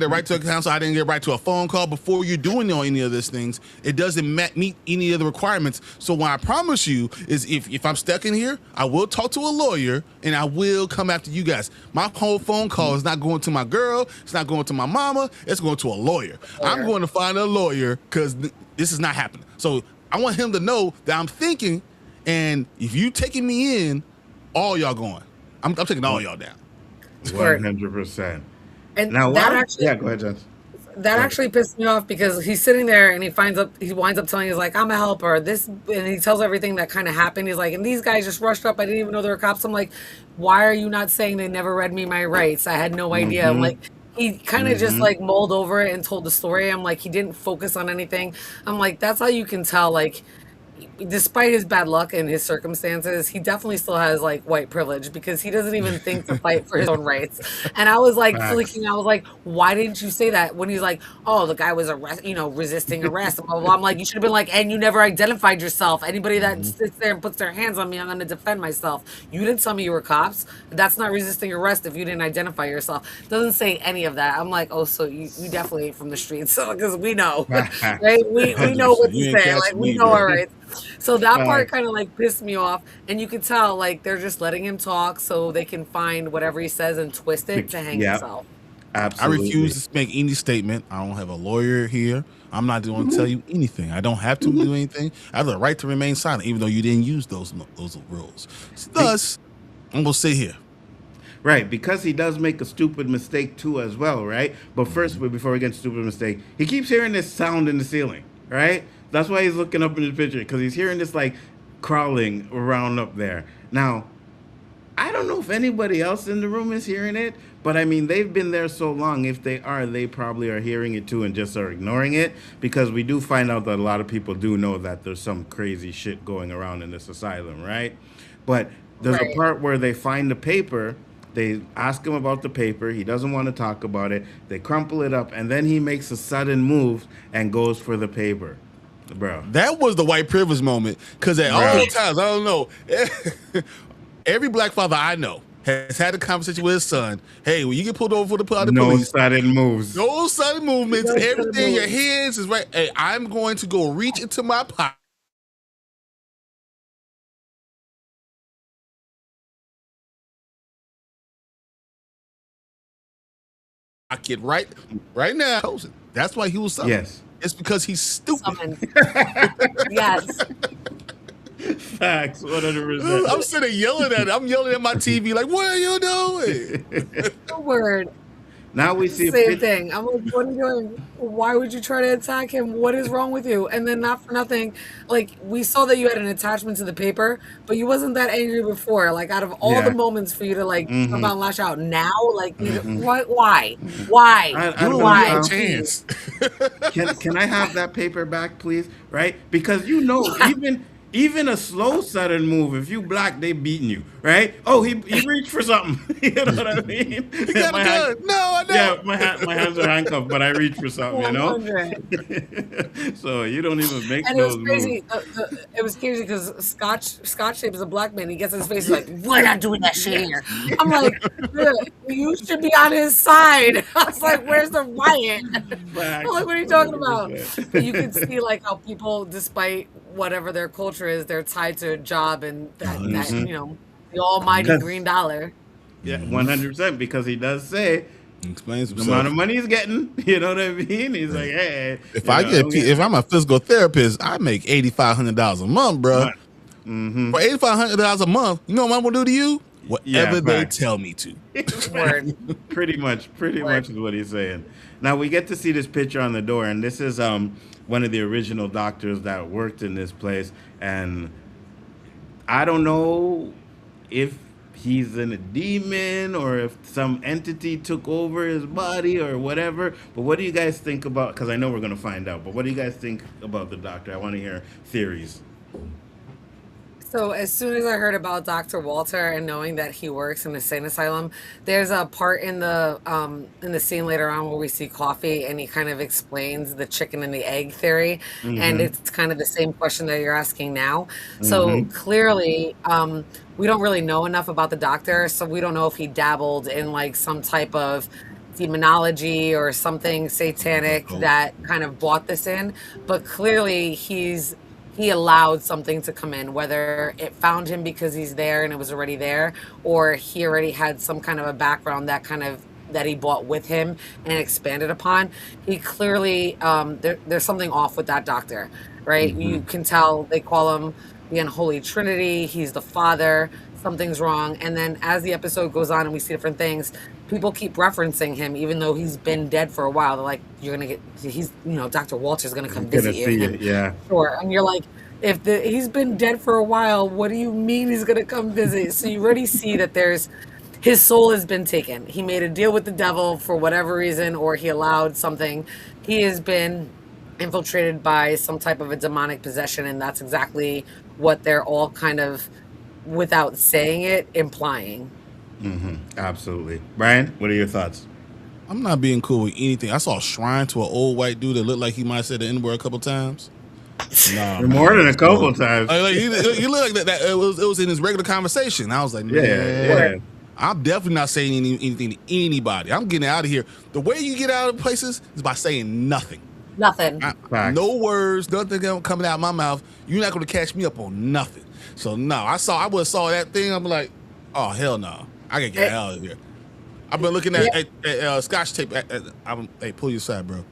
Speaker 4: a right to a counsel. I didn't get a right to a phone call before you're doing any of these things. It doesn't meet any of the requirements. So what I promise you is if I'm stuck in here, I will talk to a lawyer and I will come after you guys. My whole phone call is not going to my girl. It's not going to my mama. It's going to a lawyer. I'm going to find a lawyer because this is not happening. So I want him to know that I'm thinking. And if you taking me in, all y'all going. I'm taking all y'all down.
Speaker 3: 100%.
Speaker 5: And
Speaker 3: Now,
Speaker 5: that
Speaker 3: why?
Speaker 5: actually,
Speaker 3: Yeah, go ahead, Jen.
Speaker 5: that actually pissed me off because he's sitting there and he winds up telling, he's like, I'm a helper. This, and he tells everything that kind of happened. He's like, and these guys just rushed up. I didn't even know they were cops. I'm like, why are you not saying they never read me my rights? I had no idea. I'm like, he kind of just like mulled over it and told the story. I'm like, he didn't focus on anything. I'm like, that's how you can tell, like, despite his bad luck and his circumstances, he definitely still has like white privilege because he doesn't even think to fight for his own rights. And I was like flicking. I was like, why didn't you say that? When he's like, oh, the guy was resisting arrest. Blah, blah, blah. I'm like, you should have been like, and you never identified yourself. Anybody that sits there and puts their hands on me, I'm going to defend myself. You didn't tell me you were cops. That's not resisting arrest if you didn't identify yourself. Doesn't say any of that. I'm like, oh, so you definitely ain't from the streets. So because we know, right? We know what to
Speaker 4: You ain't
Speaker 5: say.
Speaker 4: catch
Speaker 5: Like we
Speaker 4: me,
Speaker 5: know
Speaker 4: bro.
Speaker 5: our rights. So that part kind of like pissed me off, and you could tell like they're just letting him talk so they can find whatever he says and twist it to hang
Speaker 3: Yeah.
Speaker 5: himself.
Speaker 4: I
Speaker 3: Absolutely.
Speaker 4: refuse to make any statement. I don't have a lawyer here. I'm not going to tell you anything. I don't have to do anything. I have the right to remain silent, even though you didn't use those rules. Thus, I'm going to sit here.
Speaker 3: Right, because he does make a stupid mistake too as well, right? But first, before we get to stupid mistake, he keeps hearing this sound in the ceiling, right? That's why he's looking up in his picture, because he's hearing this like crawling around up there. Now, I don't know if anybody else in the room is hearing it, but I mean, they've been there so long. If they are, they probably are hearing it too and just are ignoring it, because we do find out that a lot of people do know that there's some crazy shit going around in this asylum, right? But there's a
Speaker 5: Right.
Speaker 3: part where they find the paper. They ask him about the paper. He doesn't want to talk about it. They crumple it up, and then he makes a sudden move and goes for the paper. Bro.
Speaker 4: That was the white privilege moment. Because at all
Speaker 3: Right.
Speaker 4: times, I don't know, every black father I know has had a conversation with his son. Hey, when you get pulled over for the
Speaker 3: No
Speaker 4: police,
Speaker 3: sudden moves.
Speaker 4: no sudden movements.
Speaker 5: No sudden
Speaker 4: Everything in your
Speaker 5: moves.
Speaker 4: hands is right. Hey, I'm going to go reach into my pocket. Right now. That's why he was summoned.
Speaker 3: Yes.
Speaker 4: It's because he's stupid.
Speaker 5: Summoned. Yes.
Speaker 3: Facts, 100%.
Speaker 4: I'm sitting there yelling at it. I'm yelling at my TV like, what are you doing?
Speaker 5: The word.
Speaker 3: Now we see a
Speaker 5: Same
Speaker 3: pic-
Speaker 5: thing. I'm like, what are you doing? Why would you try to attack him? What is wrong with you? And then not for nothing, like we saw that you had an attachment to the paper, but you wasn't that angry before. Like out of all
Speaker 3: Yeah.
Speaker 5: the moments for you to like come out and lash out now, like
Speaker 3: Mm-hmm.
Speaker 5: what? Why? Why?
Speaker 3: I
Speaker 4: You
Speaker 3: don't
Speaker 5: Why?
Speaker 3: know.
Speaker 4: a chance.
Speaker 3: Can I have that paper back, please? Right? Because even a slow sudden move, if you black, they beating you, right? Oh, he reached for something. You know what I mean?
Speaker 4: You got a gun. No, I don't.
Speaker 3: Yeah, my hands are handcuffed, but I reach for something, you know?
Speaker 5: 100.
Speaker 3: So you don't even make
Speaker 5: And it was
Speaker 3: those
Speaker 5: crazy.
Speaker 3: moves.
Speaker 5: It was crazy because Scotch Shape is a black man. He gets in his face, he's like, "We're not doing that shit here." I'm like, "Dude, you should be on his side." I was like, "Where's the riot?" I'm like, "What are you talking about?"
Speaker 3: 100%.
Speaker 5: But you can see like how people, despite whatever their culture is, they're tied to a job and that the almighty
Speaker 3: Because-
Speaker 5: green dollar.
Speaker 3: Yeah, 100%, because he does say
Speaker 4: Explains
Speaker 3: the amount
Speaker 4: himself.
Speaker 3: of money he's getting. You know what I mean? He's like, hey,
Speaker 4: If I'm a physical therapist, I make $8,500 a month, bro.
Speaker 3: Mm-hmm.
Speaker 4: For $8,500 a month, you know what I'm gonna do to you? Whatever they
Speaker 3: facts.
Speaker 4: tell me to.
Speaker 5: Word.
Speaker 3: pretty much is what he's saying. Now we get to see this picture on the door, and this is one of the original doctors that worked in this place, and I don't know if he's in a demon or if some entity took over his body or whatever. But what do you guys think about? Because I know we're gonna find out. But what do you guys think about the doctor? I want to hear theories.
Speaker 5: So as soon as I heard about Dr. Walter and knowing that he works in the insane asylum, there's a part in the scene later on where we see Coffee and he kind of explains the chicken and the egg theory, and it's kind of the same question that you're asking now. So clearly, we don't really know enough about the doctor, so we don't know if he dabbled in like some type of demonology or something satanic that kind of brought this in, but clearly he allowed something to come in, whether it found him because he's there and it was already there, or he already had some kind of a background that he brought with him and expanded upon. He clearly, there's something off with that doctor, right? You can tell they call him the unholy trinity. He's the father. Something's wrong. And then as the episode goes on and we see different things, people keep referencing him, even though he's been dead for a while. They're like, Dr. Walter's going to come
Speaker 3: Gonna
Speaker 5: visit you.
Speaker 3: see
Speaker 5: And
Speaker 3: it, yeah.
Speaker 5: sure. And you're like, he's been dead for a while, what do you mean he's going to come visit? So you already see that his soul has been taken. He made a deal with the devil for whatever reason, or he allowed something. He has been infiltrated by some type of a demonic possession, and that's exactly what they're all kind of, without saying it, implying.
Speaker 3: Absolutely. Brian, what are your thoughts?
Speaker 4: I'm not being cool with anything. I saw a shrine to an old white dude that looked like he might have said the N-word a couple times. Nah,
Speaker 3: More than a couple times.
Speaker 4: he looked like that. It was in his regular conversation. I was like,
Speaker 3: Yeah,
Speaker 4: man,
Speaker 3: yeah.
Speaker 4: I'm definitely not saying anything to anybody. I'm getting out of here. The way you get out of places is by saying nothing.
Speaker 5: Nothing.
Speaker 3: Facts.
Speaker 4: No words, nothing coming out of my mouth. You're not going to catch me up on nothing. So no, I would have saw that thing. I'm like, oh hell no, I gotta get out of here. I've been looking at Scotch tape. Hey, pull your side, bro.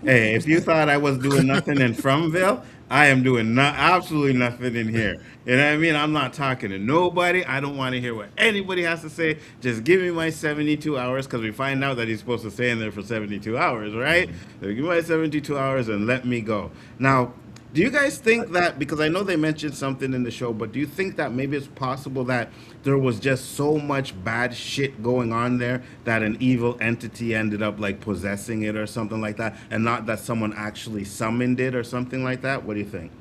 Speaker 3: Hey, if you thought I was doing nothing in Fromville, I am doing absolutely nothing in here. You know what I mean? I'm not talking to nobody. I don't want to hear what anybody has to say. Just give me my 72 hours because we find out that he's supposed to stay in there for 72 hours, right? So give me my 72 hours and let me go. Now, do you guys think that, because I know they mentioned something in the show, but do you think that maybe it's possible that there was just so much bad shit going on there that an evil entity ended up like possessing it or something like that, and not that someone actually summoned it or something like that? What do you think?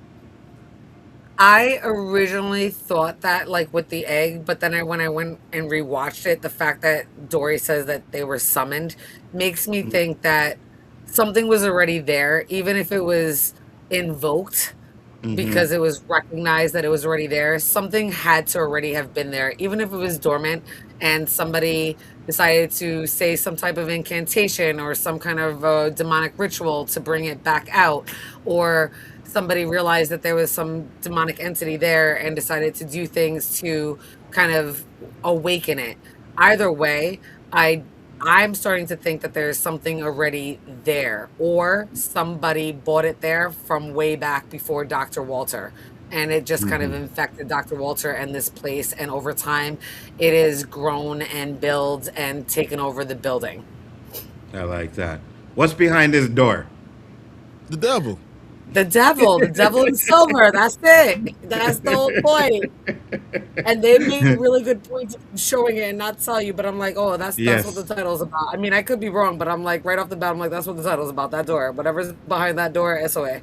Speaker 5: I originally thought that, like with the egg, but then when I went and rewatched it, the fact that Dory says that they were summoned makes me think that something was already there, even if it was invoked
Speaker 3: Mm-hmm.
Speaker 5: because it was recognized that it was already there. Something had to already have been there, even if it was dormant and somebody decided to say some type of incantation or some kind of demonic ritual to bring it back out, or somebody realized that there was some demonic entity there and decided to do things to kind of awaken it. Either way, I I'm starting to think that there's something already there, or somebody bought it there from way back before Dr. Walter. And it just kind of
Speaker 3: Mm-hmm.
Speaker 5: infected Dr. Walter and this place. And over time, it has grown and built and taken over the building.
Speaker 3: I like that. What's behind this door?
Speaker 4: The devil.
Speaker 5: The devil in silver. That's it. That's the whole point. And they made really good points of showing it and not tell you, but I'm like, oh, that's what the
Speaker 3: Yes,
Speaker 5: title's about. I mean, I could be wrong, but I'm like right off the bat, I'm like, that's what the title's about. That door, whatever's behind that door, SOA.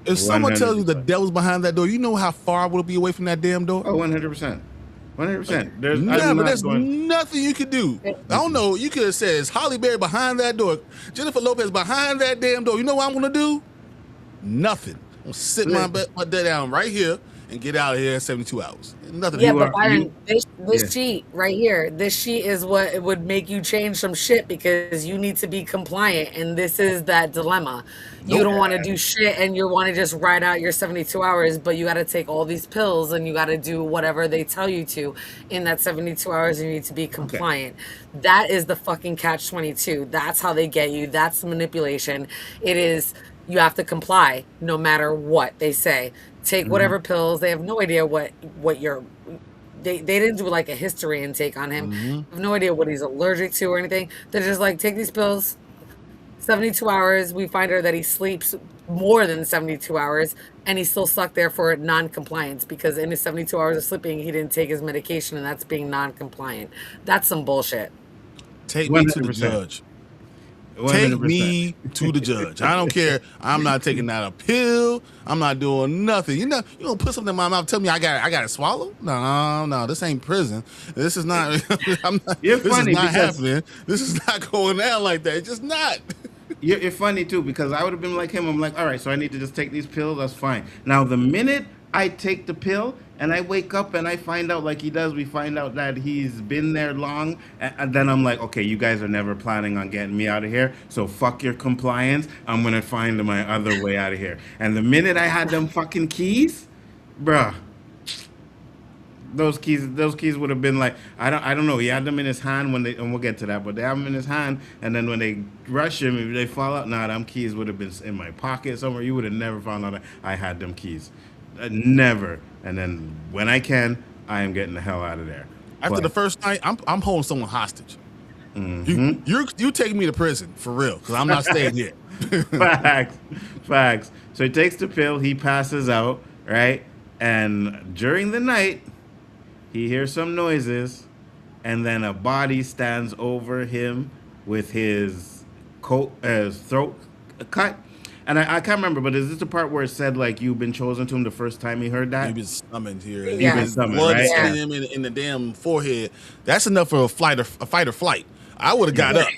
Speaker 4: If someone tells you the
Speaker 3: 100%.
Speaker 4: devil's behind that door, you know how far we'll be away from that damn door?
Speaker 3: Oh, 100%. 100%. There's
Speaker 4: Yeah,
Speaker 3: I'm
Speaker 4: but
Speaker 3: not
Speaker 4: there's
Speaker 3: going.
Speaker 4: nothing you can do. I don't know. You could have said, is Holly Berry behind that door? Jennifer Lopez behind that damn door. You know what I'm going to do? Nothing. I'm going to sit my day down right here and get out of here in 72 hours. Nothing to
Speaker 5: Yeah,
Speaker 3: You
Speaker 4: do.
Speaker 5: but
Speaker 3: are
Speaker 5: Byron,
Speaker 3: you.
Speaker 5: this
Speaker 3: Yeah.
Speaker 5: sheet right here, this sheet is what it would make you change some shit because you need to be compliant, and this is that dilemma. You
Speaker 4: Nope.
Speaker 5: don't want to do shit, and you want to just ride out your 72 hours, but you got to take all these pills, and you got to do whatever they tell you to in that 72 hours. You need to be
Speaker 3: Okay.
Speaker 5: compliant. That is the fucking catch 22. That's how they get you. That's the manipulation. It is. You have to comply no matter what they say. Take
Speaker 3: Hmm.
Speaker 5: whatever pills. They have no idea what you're. They didn't do like a history intake on him.
Speaker 4: Hmm.
Speaker 5: Have no idea what he's allergic to or anything. They're just like, take these pills. 72 hours. We find her that he sleeps more than 72 hours, and he's still stuck there for non-compliance because in his 72 hours of sleeping, he didn't take his medication, and that's being non-compliant. That's some bullshit.
Speaker 4: Take me to the
Speaker 3: 100%.
Speaker 4: judge. Take
Speaker 3: 100%.
Speaker 4: me to the judge. I don't care. I'm not taking out a pill. I'm not doing nothing. You know, you gonna put something in my mouth, tell me I got to swallow? No, no, this ain't prison. This is not.
Speaker 3: You're
Speaker 4: This is
Speaker 3: funny
Speaker 4: not
Speaker 3: because
Speaker 4: happening. This is not going down like that. It's just not.
Speaker 3: you're funny too because I would have been like him. I'm like, all right, so I need to just take these pills. That's fine. Now, the minute I take the pill and I wake up and I find out, like he does, we find out that he's been there long, and then I'm like, okay, you guys are never planning on getting me out of here, so fuck your compliance. I'm gonna find my other way out of here. And the minute I had them fucking keys, bruh, those keys would have been like, I don't know. He had them in his hand when they, and we'll get to that, but they have them in his hand, and then when they rush him, if they fall out, nah, them keys would have been in my pocket somewhere. You would have never found out that I had them keys, never. And then when I can, I am getting the hell out of there.
Speaker 4: After the
Speaker 3: But
Speaker 4: first night, I'm holding someone hostage.
Speaker 3: hmm,
Speaker 4: You taking me to prison for real? Because I'm not staying here.
Speaker 3: facts, facts. So he takes the pill, he passes out, right? And during the night, he hears some noises, and then a body stands over him with his his throat cut. And I can't remember, but is this the part where it said like you've been chosen to him the first time he heard
Speaker 4: You've
Speaker 3: that?
Speaker 4: been summoned here.
Speaker 3: You've been
Speaker 5: Yes.
Speaker 3: summoned,
Speaker 4: Blood is
Speaker 3: right?
Speaker 5: Yeah.
Speaker 4: hitting him in the damn forehead. That's enough for a fight or flight. I would have got
Speaker 3: Yeah.
Speaker 4: up.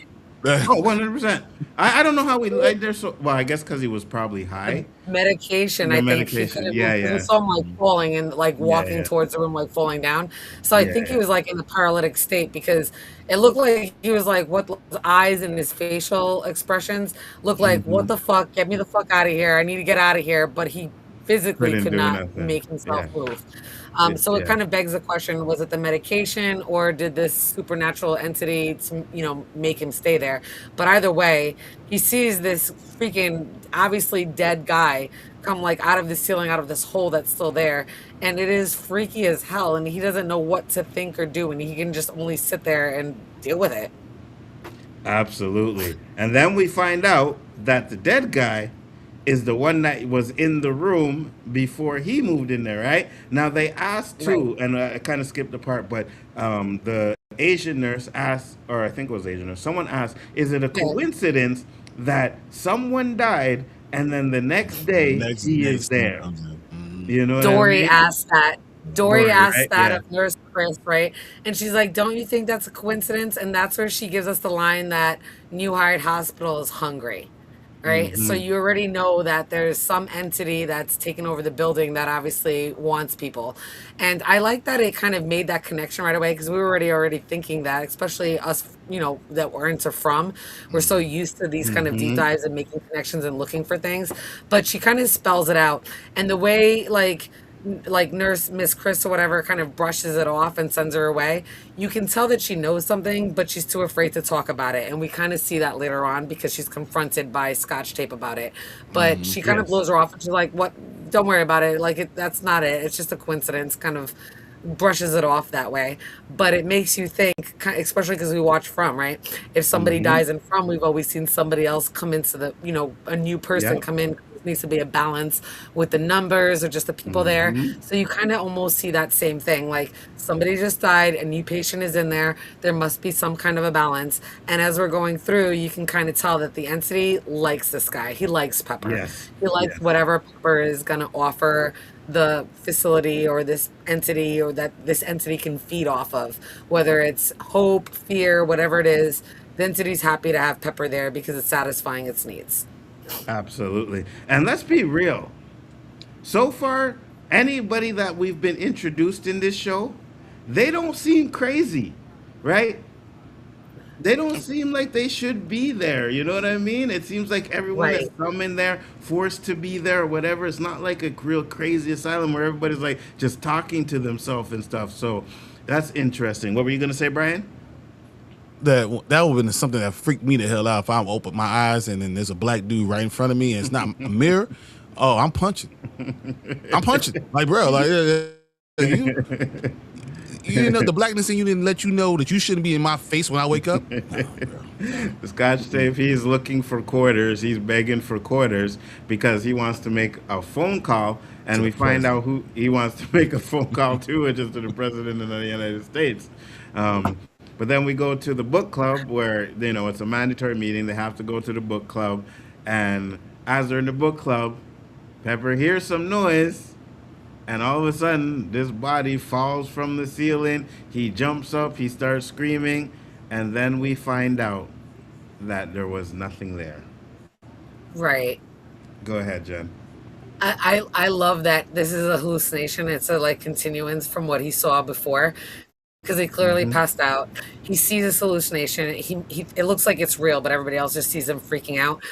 Speaker 3: Oh, 100%. I don't know how he like there so well. I guess because he was probably high.
Speaker 5: Medication,
Speaker 3: The
Speaker 5: I think he
Speaker 3: medication,
Speaker 5: couldn't
Speaker 3: yeah,
Speaker 5: move 'cause he
Speaker 3: yeah,
Speaker 5: saw him like falling and like
Speaker 3: yeah,
Speaker 5: walking
Speaker 3: yeah,
Speaker 5: towards the room, like falling down. So I think he
Speaker 3: yeah.
Speaker 5: was like in a paralytic state because it looked like he was like what his eyes and his facial expressions looked like, what
Speaker 3: Hmm.
Speaker 5: the fuck? Get me the fuck out of here. I need to get out of here. But he physically
Speaker 3: Couldn't
Speaker 5: could
Speaker 3: do
Speaker 5: not
Speaker 3: nothing.
Speaker 5: make himself
Speaker 3: Yeah.
Speaker 5: move. So it
Speaker 3: Yeah.
Speaker 5: kind of begs the question, was it the medication or did this supernatural entity, make him stay there? But either way, he sees this freaking obviously dead guy come like out of the ceiling, out of this hole that's still there. And it is freaky as hell. And he doesn't know what to think or do. And he can just only sit there and deal with it.
Speaker 3: Absolutely. And then we find out that the dead guy is the one that was in the room before he moved in there, right? Now they asked
Speaker 5: Right.
Speaker 3: too, and I kind of skipped the part, but the Asian nurse asked, or I think it was Asian nurse, someone asked, is it a
Speaker 5: Yeah.
Speaker 3: coincidence that someone died and then the next
Speaker 4: The
Speaker 3: day
Speaker 4: next
Speaker 3: he
Speaker 4: day
Speaker 3: is
Speaker 4: someone
Speaker 3: there?
Speaker 4: comes in. Mhm.
Speaker 3: You know what I
Speaker 5: Dory
Speaker 3: mean?
Speaker 5: asked that. Dory
Speaker 3: Dory,
Speaker 5: asked
Speaker 3: right?
Speaker 5: that
Speaker 3: Yeah.
Speaker 5: of Nurse Chris, right? And she's like, "Don't you think that's a coincidence?" And that's where she gives us the line that New Hired Hospital is hungry, right? So
Speaker 3: Hmm.
Speaker 5: you already know that there's some entity that's taken over the building that obviously wants people. And I like that it kind of made that connection right away because we were already thinking that, especially us, that we're into From. We're so used to these kind of deep
Speaker 3: Hmm.
Speaker 5: dives and making connections and looking for things. But she kind of spells it out. And the way like nurse Miss Chris or whatever kind of brushes it off and sends her away, you can tell that she knows something but she's too afraid to talk about it, and we kind of see that later on because she's confronted by Scotch Tape about it. But she kind of
Speaker 3: Yes.
Speaker 5: blows her off and she's like, what, don't worry about it, like that's not it, it's just a coincidence, kind of brushes it off that way. But it makes you think, especially because we watch From, right? If somebody
Speaker 3: Hmm.
Speaker 5: dies in From, we've always seen somebody else come into the, a new person
Speaker 3: Yep.
Speaker 5: come in. Needs to be a balance with the numbers or just the people there.
Speaker 3: Hmm.
Speaker 5: So you kind of almost see that same thing. Like somebody just died, a new patient is in there. There must be some kind of a balance. And as we're going through, you can kind of tell that the entity likes this guy. He likes Pepper.
Speaker 3: Yes.
Speaker 5: He likes
Speaker 3: Yes.
Speaker 5: whatever Pepper is going to offer the facility or this entity, or that this entity can feed off of, whether it's hope, fear, whatever it is. The entity's happy to have Pepper there because it's satisfying its needs.
Speaker 3: Absolutely. And let's be real. So far, anybody that we've been introduced in this show, they don't seem crazy, right? They don't seem like they should be there. You know what I mean? It seems like everyone is
Speaker 5: Right.
Speaker 3: summoned there, forced to be there, or whatever. It's not like a real crazy asylum where everybody's like just talking to themselves and stuff. So that's interesting. What were you going to say, Brian?
Speaker 4: That would have been something that freaked me the hell out if I open my eyes and then there's a black dude right in front of me and it's not a mirror. Oh, I'm punching. I'm punching. Like, bro, like you didn't know the blackness in you didn't let you know that you shouldn't be in my face when I wake up. Oh, bro.
Speaker 3: The Scotch Tape, he's looking for quarters. He's begging for quarters because he wants to make a phone call, and we find out who he wants to make a phone call to, which is to the President of the United States. But then we go to the book club where, it's a mandatory meeting. They have to go to the book club. And as they're in the book club, Pepper hears some noise. And all of a sudden, this body falls from the ceiling. He jumps up. He starts screaming. And then we find out that there was nothing there.
Speaker 5: Right.
Speaker 3: Go ahead, Jen.
Speaker 5: I love that this is a hallucination. It's a like continuance from what he saw before, because he clearly
Speaker 3: Hmm.
Speaker 5: passed out. He sees this hallucination. He it looks like it's real, but everybody else just sees him freaking out.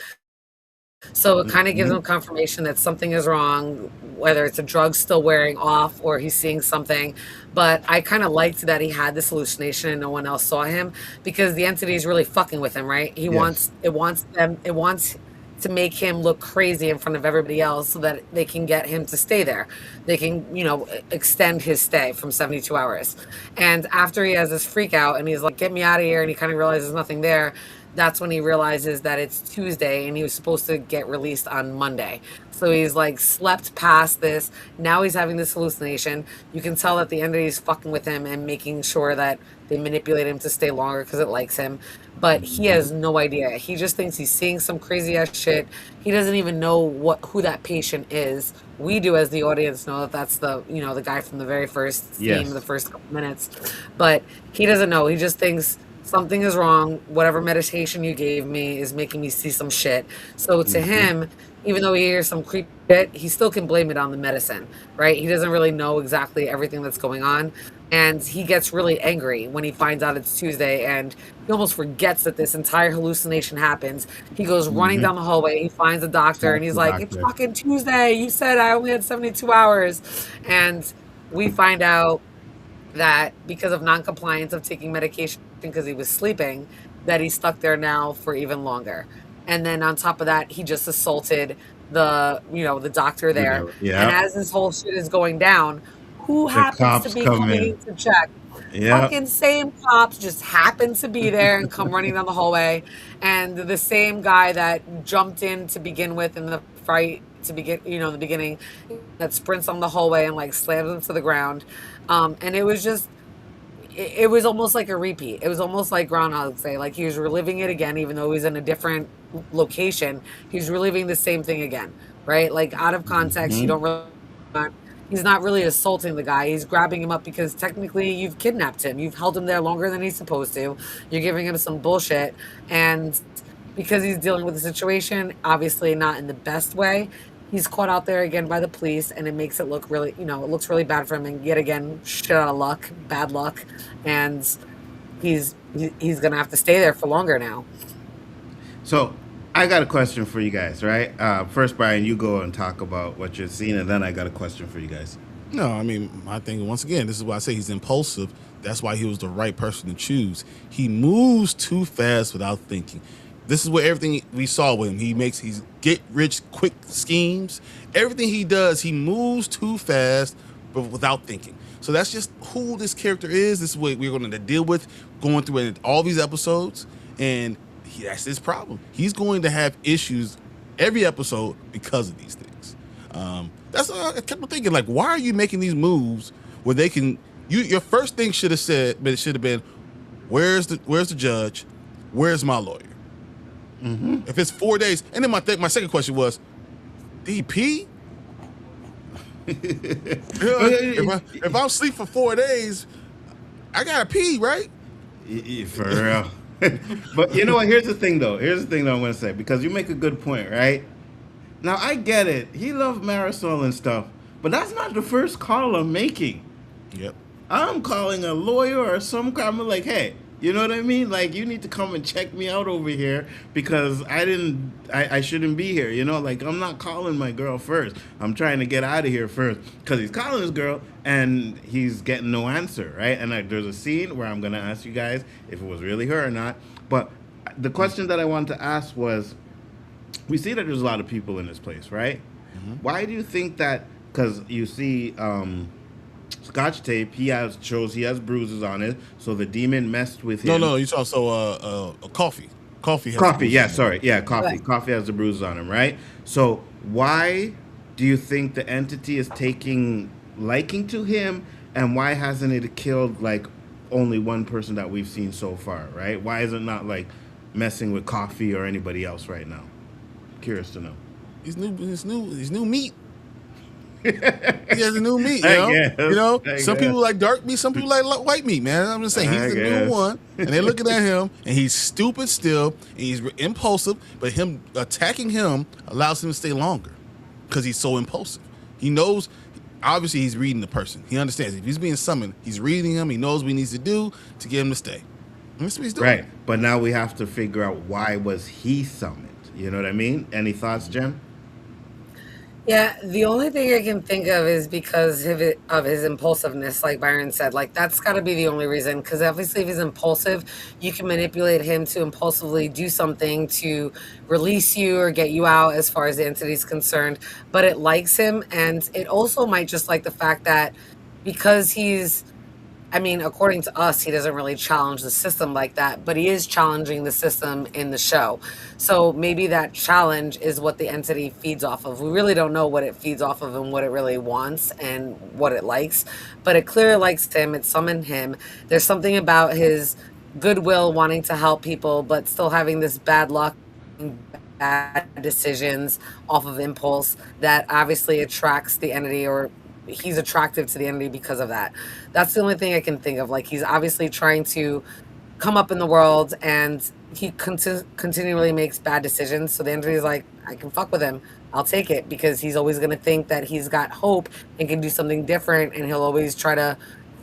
Speaker 5: So it kind of gives
Speaker 3: Hmm.
Speaker 5: him confirmation that something is wrong, whether it's a drug still wearing off or he's seeing something. But I kind of liked that he had this hallucination and no one else saw him, because the entity is really fucking with him, right?
Speaker 3: Yes.
Speaker 5: It wants to make him look crazy in front of everybody else so that they can get him to stay there. They can, extend his stay from 72 hours. And after he has this freak out and he's like, get me out of here, and he kind of realizes there's nothing there, that's when he realizes that it's Tuesday and he was supposed to get released on Monday. So he's like slept past this. Now he's having this hallucination. You can tell that the entity is fucking with him and making sure that they manipulate him to stay longer because it likes him. But he has no idea. He just thinks he's seeing some crazy ass shit. He doesn't even know who that patient is. We do, as the audience, know that that's the guy from the very first scene, the
Speaker 3: Yes.
Speaker 5: first couple minutes. But he doesn't know. He just thinks something is wrong. Whatever meditation you gave me is making me see some shit. So to
Speaker 3: Mm-hmm.
Speaker 5: him, even though he hears some creepy shit, he still can blame it on the medicine, right? He doesn't really know exactly everything that's going on. And he gets really angry when he finds out it's Tuesday, and he almost forgets that this entire hallucination happens. He goes running
Speaker 3: Mm-hmm.
Speaker 5: down the hallway, he finds the doctor, and
Speaker 3: That's
Speaker 5: he's
Speaker 3: the
Speaker 5: like, "It's
Speaker 3: doctor.
Speaker 5: fucking Tuesday. You said I only had 72 hours." And we find out that because of non-compliance of taking medication because he was sleeping, that he's stuck there now for even longer. And then on top of that, he just assaulted the doctor there. And
Speaker 3: Yeah.
Speaker 5: as this whole shit is going down, who
Speaker 3: The
Speaker 5: happens to
Speaker 3: cops
Speaker 5: be
Speaker 3: come
Speaker 5: coming
Speaker 3: in.
Speaker 5: in to check?
Speaker 3: Yeah.
Speaker 5: Fucking same cops just happen to be there and come running down the hallway. And the same guy that jumped in to begin with in the fight to begin, in the beginning, that sprints on the hallway and like slams him to the ground. And it was just, it was almost like a repeat. It was almost like Groundhog's Day. Like he was reliving it again, even though he's in a different location. He's reliving the same thing again, right? Like out of context, you
Speaker 3: Mm-hmm.
Speaker 5: don't really. He's not really assaulting the guy. He's grabbing him up because technically you've kidnapped him. You've held him there longer than he's supposed to. You're giving him some bullshit. And because he's dealing with the situation, obviously not in the best way, he's caught out there again by the police, and it makes it look really, it looks really bad for him. And yet again, shit out of luck, bad luck. And he's going to have to stay there for longer now.
Speaker 3: So I got a question for you guys, right? First, Brian, you go and talk about what you're seeing, and then I got a question for you guys.
Speaker 4: No, I mean, I think once again, this is why I say he's impulsive. That's why he was the right person to choose. He moves too fast without thinking. This is where everything we saw with him. He's get rich quick schemes. Everything he does, he moves too fast, but without thinking. So that's just who this character is. This is what we're going to deal with going through in all these episodes, and that's his problem. He's going to have issues every episode because of these things. That's I kept thinking, like, why are you making these moves where they can? Your first thing should have been, where's the judge? Where's my lawyer?
Speaker 3: Mm-hmm.
Speaker 4: If it's 4 days, and then my second question was, DP. If I'm asleep for 4 days, I gotta pee, right?
Speaker 3: For real. But you know what? Here's the thing, though. I'm going to say, because you make a good point, right? Now, I get it. He loved Marisol and stuff, but that's not the first call I'm making.
Speaker 4: Yep.
Speaker 3: I'm calling a lawyer or some kind. I'm like, hey, you know what I mean? Like, you need to come and check me out over here because I shouldn't be here. You know, like, I'm not calling my girl first. I'm trying to get out of here first because he's calling his girl and he's getting no answer, right? And there's a scene where I'm going to ask you guys if it was really her or not. But the question that I wanted to ask was, we see that there's a lot of people in this place, right?
Speaker 4: Mm-hmm.
Speaker 3: Why do you think that? Because you see Scotch tape, shows he has bruises on it, so the demon messed with him.
Speaker 4: No, you saw coffee. Coffee has
Speaker 3: Coffee,
Speaker 4: bruises
Speaker 3: yeah,
Speaker 4: on
Speaker 3: sorry. Yeah, coffee.
Speaker 5: Right.
Speaker 3: Coffee has the bruises on him, right? So why do you think the entity is taking liking to him, and why hasn't it killed, like, only one person that we've seen so far, right? Why is it not, like, messing with Coffee or anybody else right now? Curious to know.
Speaker 4: His new meat. He has a new meat,
Speaker 3: I guess.
Speaker 4: Some people like dark meat, some people like white meat, man. I'm just saying, he's the new one, and they're looking at him, and he's stupid still, and he's impulsive, but him attacking him allows him to stay longer because he's so impulsive. He knows, obviously, he's reading the person. He understands if he's being summoned, he's reading him. He knows what he needs to do to get him to stay. And that's what he's doing.
Speaker 3: Right, but now we have to figure out why was he summoned. You know what I mean? Any thoughts, Jen?
Speaker 5: Yeah, the only thing I can think of is because of his impulsiveness, like Byron said. Like, that's got to be the only reason. Because obviously, if he's impulsive, you can manipulate him to impulsively do something to release you or get you out as far as the entity's concerned. But it likes him. And it also might just like the fact that because according to us, he doesn't really challenge the system like that, but he is challenging the system in the show. So maybe that challenge is what the entity feeds off of. We really don't know what it feeds off of and what it really wants and what it likes, but it clearly likes him. It summoned him. There's something about his goodwill, wanting to help people, but still having this bad luck, bad decisions off of impulse that obviously attracts the entity, or he's attractive to the entity because of that. That's the only thing I can think of. Like, he's obviously trying to come up in the world, and he continually makes bad decisions. So the entity is like, I can fuck with him. I'll take it because he's always going to think that he's got hope and can do something different, and he'll always try to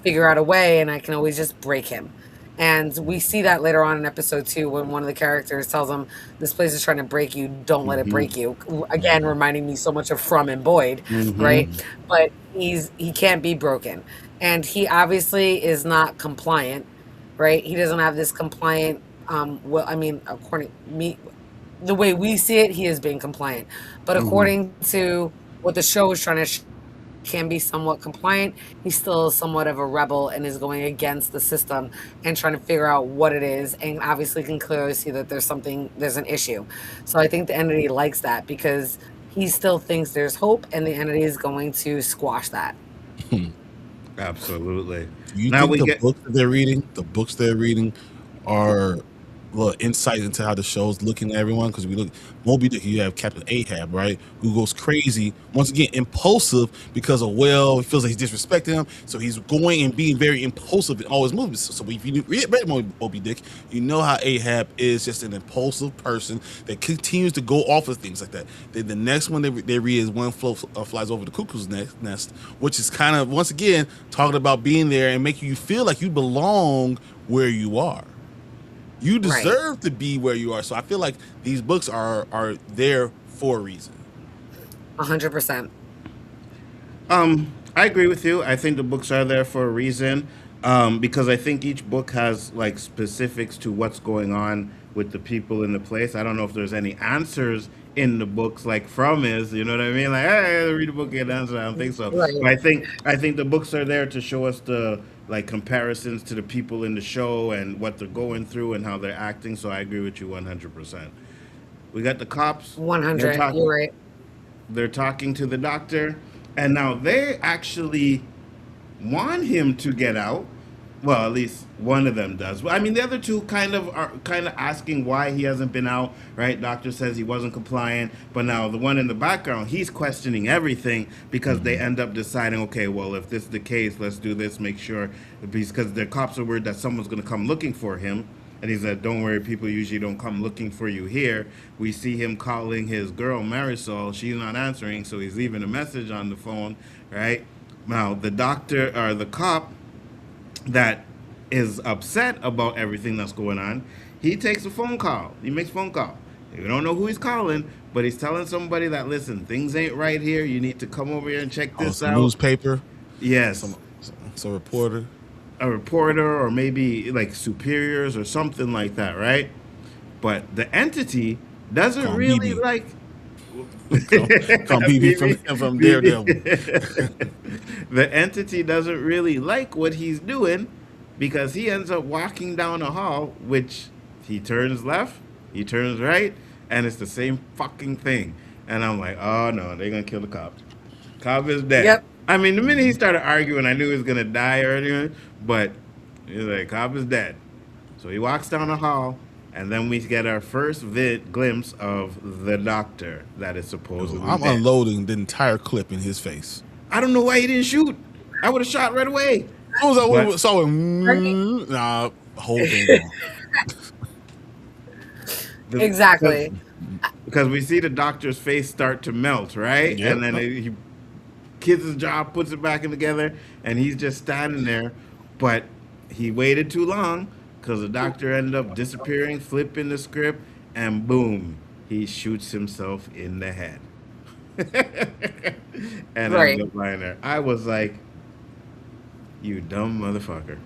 Speaker 5: figure out a way, and I can always just break him. And we see that later on in episode 2 when one of the characters tells him, "This place is trying to break you. Don't let it break you." Again, reminding me so much of From and Boyd, right? But he can't be broken, and he obviously is not compliant, right? He doesn't have this compliant. Well, I mean, according to me, the way we see it, he is being compliant, but according to what the show is trying to can be somewhat compliant, he's still somewhat of a rebel and is going against the system and trying to figure out what it is, and obviously can clearly see that there's an issue. So I think the entity likes that because he still thinks there's hope, and the entity is going to squash that.
Speaker 3: Absolutely.
Speaker 4: Do you
Speaker 3: Now
Speaker 4: think
Speaker 3: we
Speaker 4: the
Speaker 3: get
Speaker 4: books they're reading are little insight into how the show's looking at everyone? Because we look, Moby Dick, you have Captain Ahab, right, who goes crazy, once again impulsive because of he feels like he's disrespecting him, so he's going and being very impulsive in all his movements. So if you read Moby Dick, you know how Ahab is just an impulsive person that continues to go off of things like that. Then the next one they read is One Flies Over the Cuckoo's Nest, which is kind of once again talking about being there and making you feel like you belong where you are. You deserve to be where you are. So I feel like these books are there for a reason.
Speaker 5: 100%.
Speaker 3: I agree with you. I think the books are there for a reason, because I think each book has like specifics to what's going on with the people in the place. I don't know if there's any answers in the books like From is, you know what I mean? Like, hey, read a book, get an answer. I don't think so.
Speaker 5: Right.
Speaker 3: But I think the books are there to show us the like comparisons to the people in the show and what they're going through and how they're acting. So I agree with you 100%. We got the cops.
Speaker 5: 100. You're right.
Speaker 3: They're talking to the doctor, and now they actually want him to get out. Well, at least one of them does. I mean, the other two kind of are asking why he hasn't been out, right? Doctor says he wasn't compliant, but now the one in the background, he's questioning everything because they end up deciding, okay, well, if this is the case, let's do this, make sure, because the cops are worried that someone's going to come looking for him. And he said, don't worry, people usually don't come looking for you here. We see him calling his girl, Marisol. She's not answering, so he's leaving a message on the phone, right? Now, the doctor, or the cop that is upset about everything that's going on, he takes a phone call. He makes a phone call. You don't know who he's calling, but he's telling somebody that, listen, things ain't right here. You need to come over here and check this out.
Speaker 4: Newspaper?
Speaker 3: Yes.
Speaker 4: Some reporter?
Speaker 3: A reporter, or maybe like superiors or something like that, right? But the entity doesn't
Speaker 4: Call
Speaker 3: really
Speaker 4: BB.
Speaker 3: like.
Speaker 4: Call BB from Daredevil.
Speaker 3: The entity doesn't really like what he's doing because he ends up walking down a hall, which he turns left, he turns right, and it's the same fucking thing. And I'm like, oh no, they're gonna kill the cop. Cop is dead.
Speaker 5: Yep.
Speaker 3: I mean, the minute he started arguing, I knew he was gonna die or anything, but he's like, cop is dead. So he walks down the hall, and then we get our first glimpse of the doctor that is supposedly
Speaker 4: I'm
Speaker 3: dead.
Speaker 4: unloading the entire clip in his face.
Speaker 3: I don't know why he didn't shoot. I would have shot right away.
Speaker 4: I was like,
Speaker 3: But-
Speaker 4: saw him. Nah, whole thing.
Speaker 5: Exactly.
Speaker 3: Because we see the doctor's face start to melt, right?
Speaker 4: Yep.
Speaker 3: And then he kids his job, puts it back in together, and he's just standing there. But he waited too long because the doctor ended up disappearing, flipping the script, and boom, he shoots himself in the head. And
Speaker 5: Right.
Speaker 3: ends up lying there. I was like, you dumb motherfucker.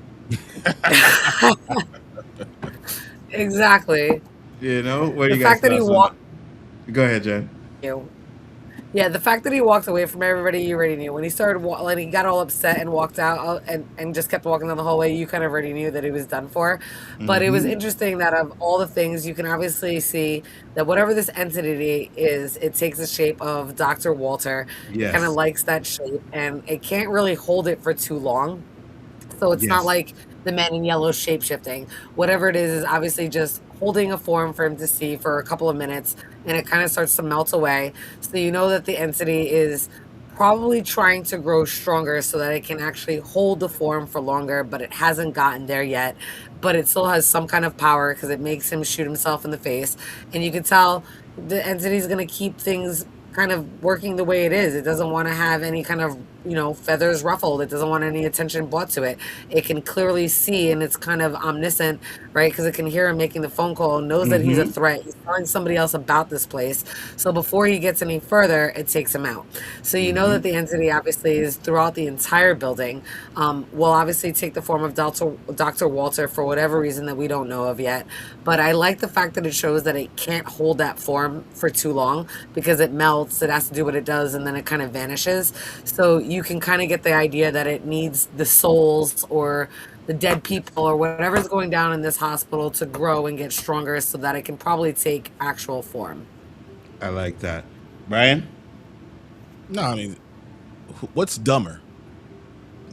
Speaker 5: Exactly.
Speaker 3: You know? What do
Speaker 5: The
Speaker 3: you guys
Speaker 5: fact that he
Speaker 3: thoughts on
Speaker 5: walked.
Speaker 3: that? Go ahead, Jen.
Speaker 5: Yeah, the fact that he walked away from everybody you already knew. When he started, like, he got all upset and walked out and just kept walking down the hallway, you kind of already knew that he was done for. But it was interesting that of all the things, you can obviously see that whatever this entity is, it takes the shape of Dr. Walter.
Speaker 3: Yes.
Speaker 5: Kind of likes that shape, and it can't really hold it for too long. So it's
Speaker 3: Yes.
Speaker 5: not like the Man in Yellow shape shifting. Whatever it is obviously just holding a form for him to see for a couple of minutes, and it kind of starts to melt away. So you know that the entity is probably trying to grow stronger so that it can actually hold the form for longer, but it hasn't gotten there yet. But it still has some kind of power because it makes him shoot himself in the face. And you can tell the entity is going to keep things kind of working the way it is. It doesn't want to have any kind of, feathers ruffled. It doesn't want any attention brought to it. It can clearly see, and it's kind of omniscient, right? Because it can hear him making the phone call, knows that he's a threat. He's telling somebody else about this place. So before he gets any further, it takes him out. So you know that the entity obviously is throughout the entire building. Will obviously take the form of Dr. Walter for whatever reason that we don't know of yet. But I like the fact that it shows that it can't hold that form for too long because it melts. It has to do what it does, and then it kind of vanishes. So you can kind of get the idea that it needs the souls or the dead people or whatever's going down in this hospital to grow and get stronger so that it can probably take actual form.
Speaker 3: I like that. Brian?
Speaker 4: No, I mean, what's dumber?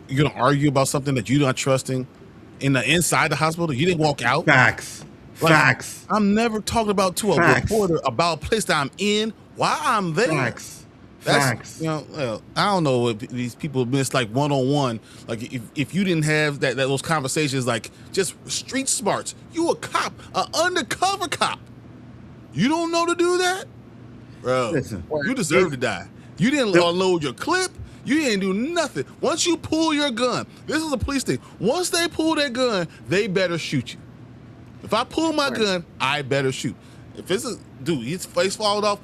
Speaker 4: You're gonna argue about something that you're not trusting inside the hospital? You didn't walk out.
Speaker 3: Facts.
Speaker 4: Like,
Speaker 3: Facts.
Speaker 4: I'm never talking about to a
Speaker 3: Facts.
Speaker 4: reporter about a place that I'm in while I'm there.
Speaker 3: Facts.
Speaker 4: That's,
Speaker 3: Facts.
Speaker 4: I don't know what these people miss, like one-on-one. Like if you didn't have those conversations, like just street smarts. You a cop, an undercover cop. You don't know to do that, bro.
Speaker 3: Listen,
Speaker 4: you deserve to die. You didn't unload your clip. You didn't do nothing. Once you pull your gun, this is a police thing. Once they pull their gun, they better shoot you. If I pull my gun, I better shoot. If it's his face falling off,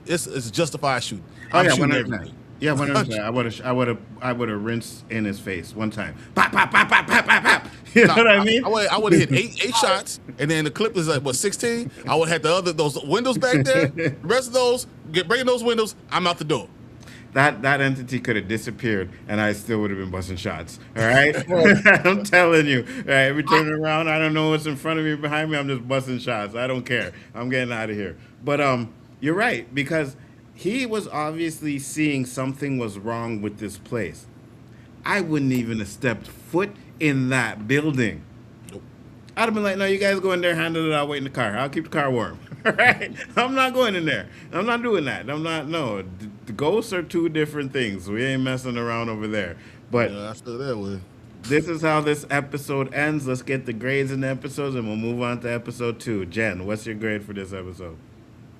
Speaker 4: it's justified shooting.
Speaker 3: Oh, yeah,
Speaker 4: shooting
Speaker 3: 100%.
Speaker 4: everybody.
Speaker 3: Yeah, 100%. I would have rinsed in his face one time. Pop, pop, pop, pop, pop, pop, pop. You know what I mean?
Speaker 4: I would have hit eight shots, and then the clip is like 16. I would have had those windows back there. The rest of those, breaking those windows. I'm out the door.
Speaker 3: That entity could have disappeared, and I still would have been busting shots. All right, I'm telling you. All right, every turn around, I don't know what's in front of me, behind me. I'm just busting shots. I don't care. I'm getting out of here. But you're right, because he was obviously seeing something was wrong with this place. I wouldn't even have stepped foot in that building.
Speaker 4: Nope.
Speaker 3: I'd have been like, no, you guys go in there, handle it, I'll wait in the car. I'll keep the car warm. All right? I'm not going in there. I'm not doing that. No. The ghosts are two different things. We ain't messing around over there. But
Speaker 4: I feel that way.
Speaker 3: this is how this episode ends. Let's get the grades in the episodes, and we'll move on to episode 2. Jen, what's your grade for this episode?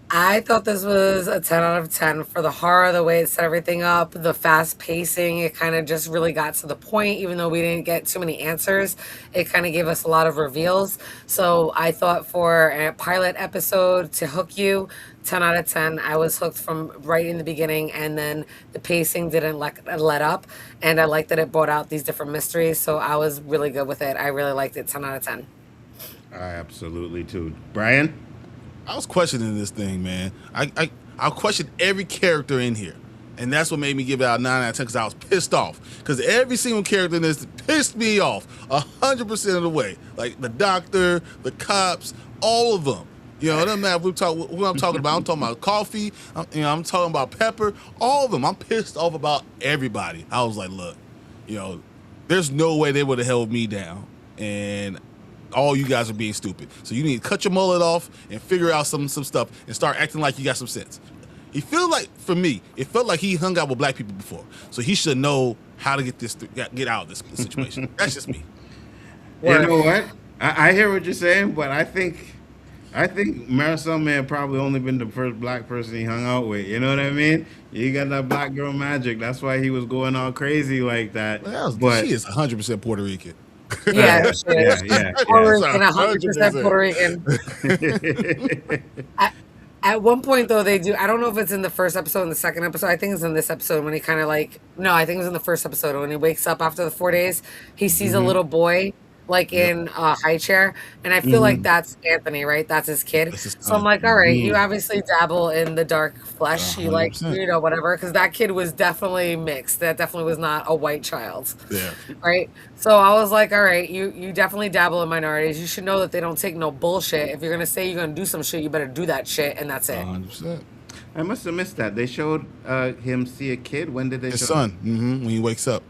Speaker 5: I thought this was a 10 out of 10 for the horror, the way it set everything up, the fast pacing. It kind of just really got to the point, even though we didn't get too many answers. It kind of gave us a lot of reveals. So I thought for a pilot episode to hook you, 10 out of 10. I was hooked from right in the beginning, and then the pacing didn't let up. And I liked that it brought out these different mysteries. So I was really good with it. I really liked it. 10 out of 10.
Speaker 3: I absolutely too. Brian?
Speaker 4: I was questioning this thing, man. I questioned every character in here. And that's what made me give it out 9 out of 10, because I was pissed off. Because every single character in this pissed me off 100% of the way. Like the doctor, the cops, all of them. You know, it doesn't matter who I'm talking about. I'm talking about Coffee. I'm talking about Pepper. All of them. I'm pissed off about everybody. I was like, look, there's no way they would have held me down. And all you guys are being stupid. So you need to cut your mullet off and figure out some stuff and start acting like you got some sense. He feel like, for me, it felt like he hung out with black people before. So he should know how to get out of this situation. That's just me.
Speaker 3: You know what? I hear what you're saying, but I think Marisol may have probably only been the first black person he hung out with. You know what I mean? You got that black girl magic. That's why he was going all crazy like that.
Speaker 4: But she is 100% Puerto Rican.
Speaker 5: Yeah,
Speaker 3: yeah.
Speaker 5: Puerto Rican, 100% Puerto Rican. At one point, though, they do. I don't know if it's in the first episode, in the second episode. I think it's in this episode when he kind of no, I think it was in the first episode when he wakes up after the 4 days. He sees a little boy in a high chair, and I feel like that's Anthony, right? That's his kid. So I'm like, all right, you obviously dabble in the dark flesh. You whatever, because that kid was definitely mixed. That definitely was not a white child. Yeah. Right. So I was like, all right, you definitely dabble in minorities. You should know that they don't take no bullshit. If you're gonna say you're gonna do some shit, you better do that shit, and that's it.
Speaker 4: 100%.
Speaker 3: I must have missed that. They showed him see a kid. When did they
Speaker 4: his
Speaker 3: show
Speaker 4: son? When he wakes up.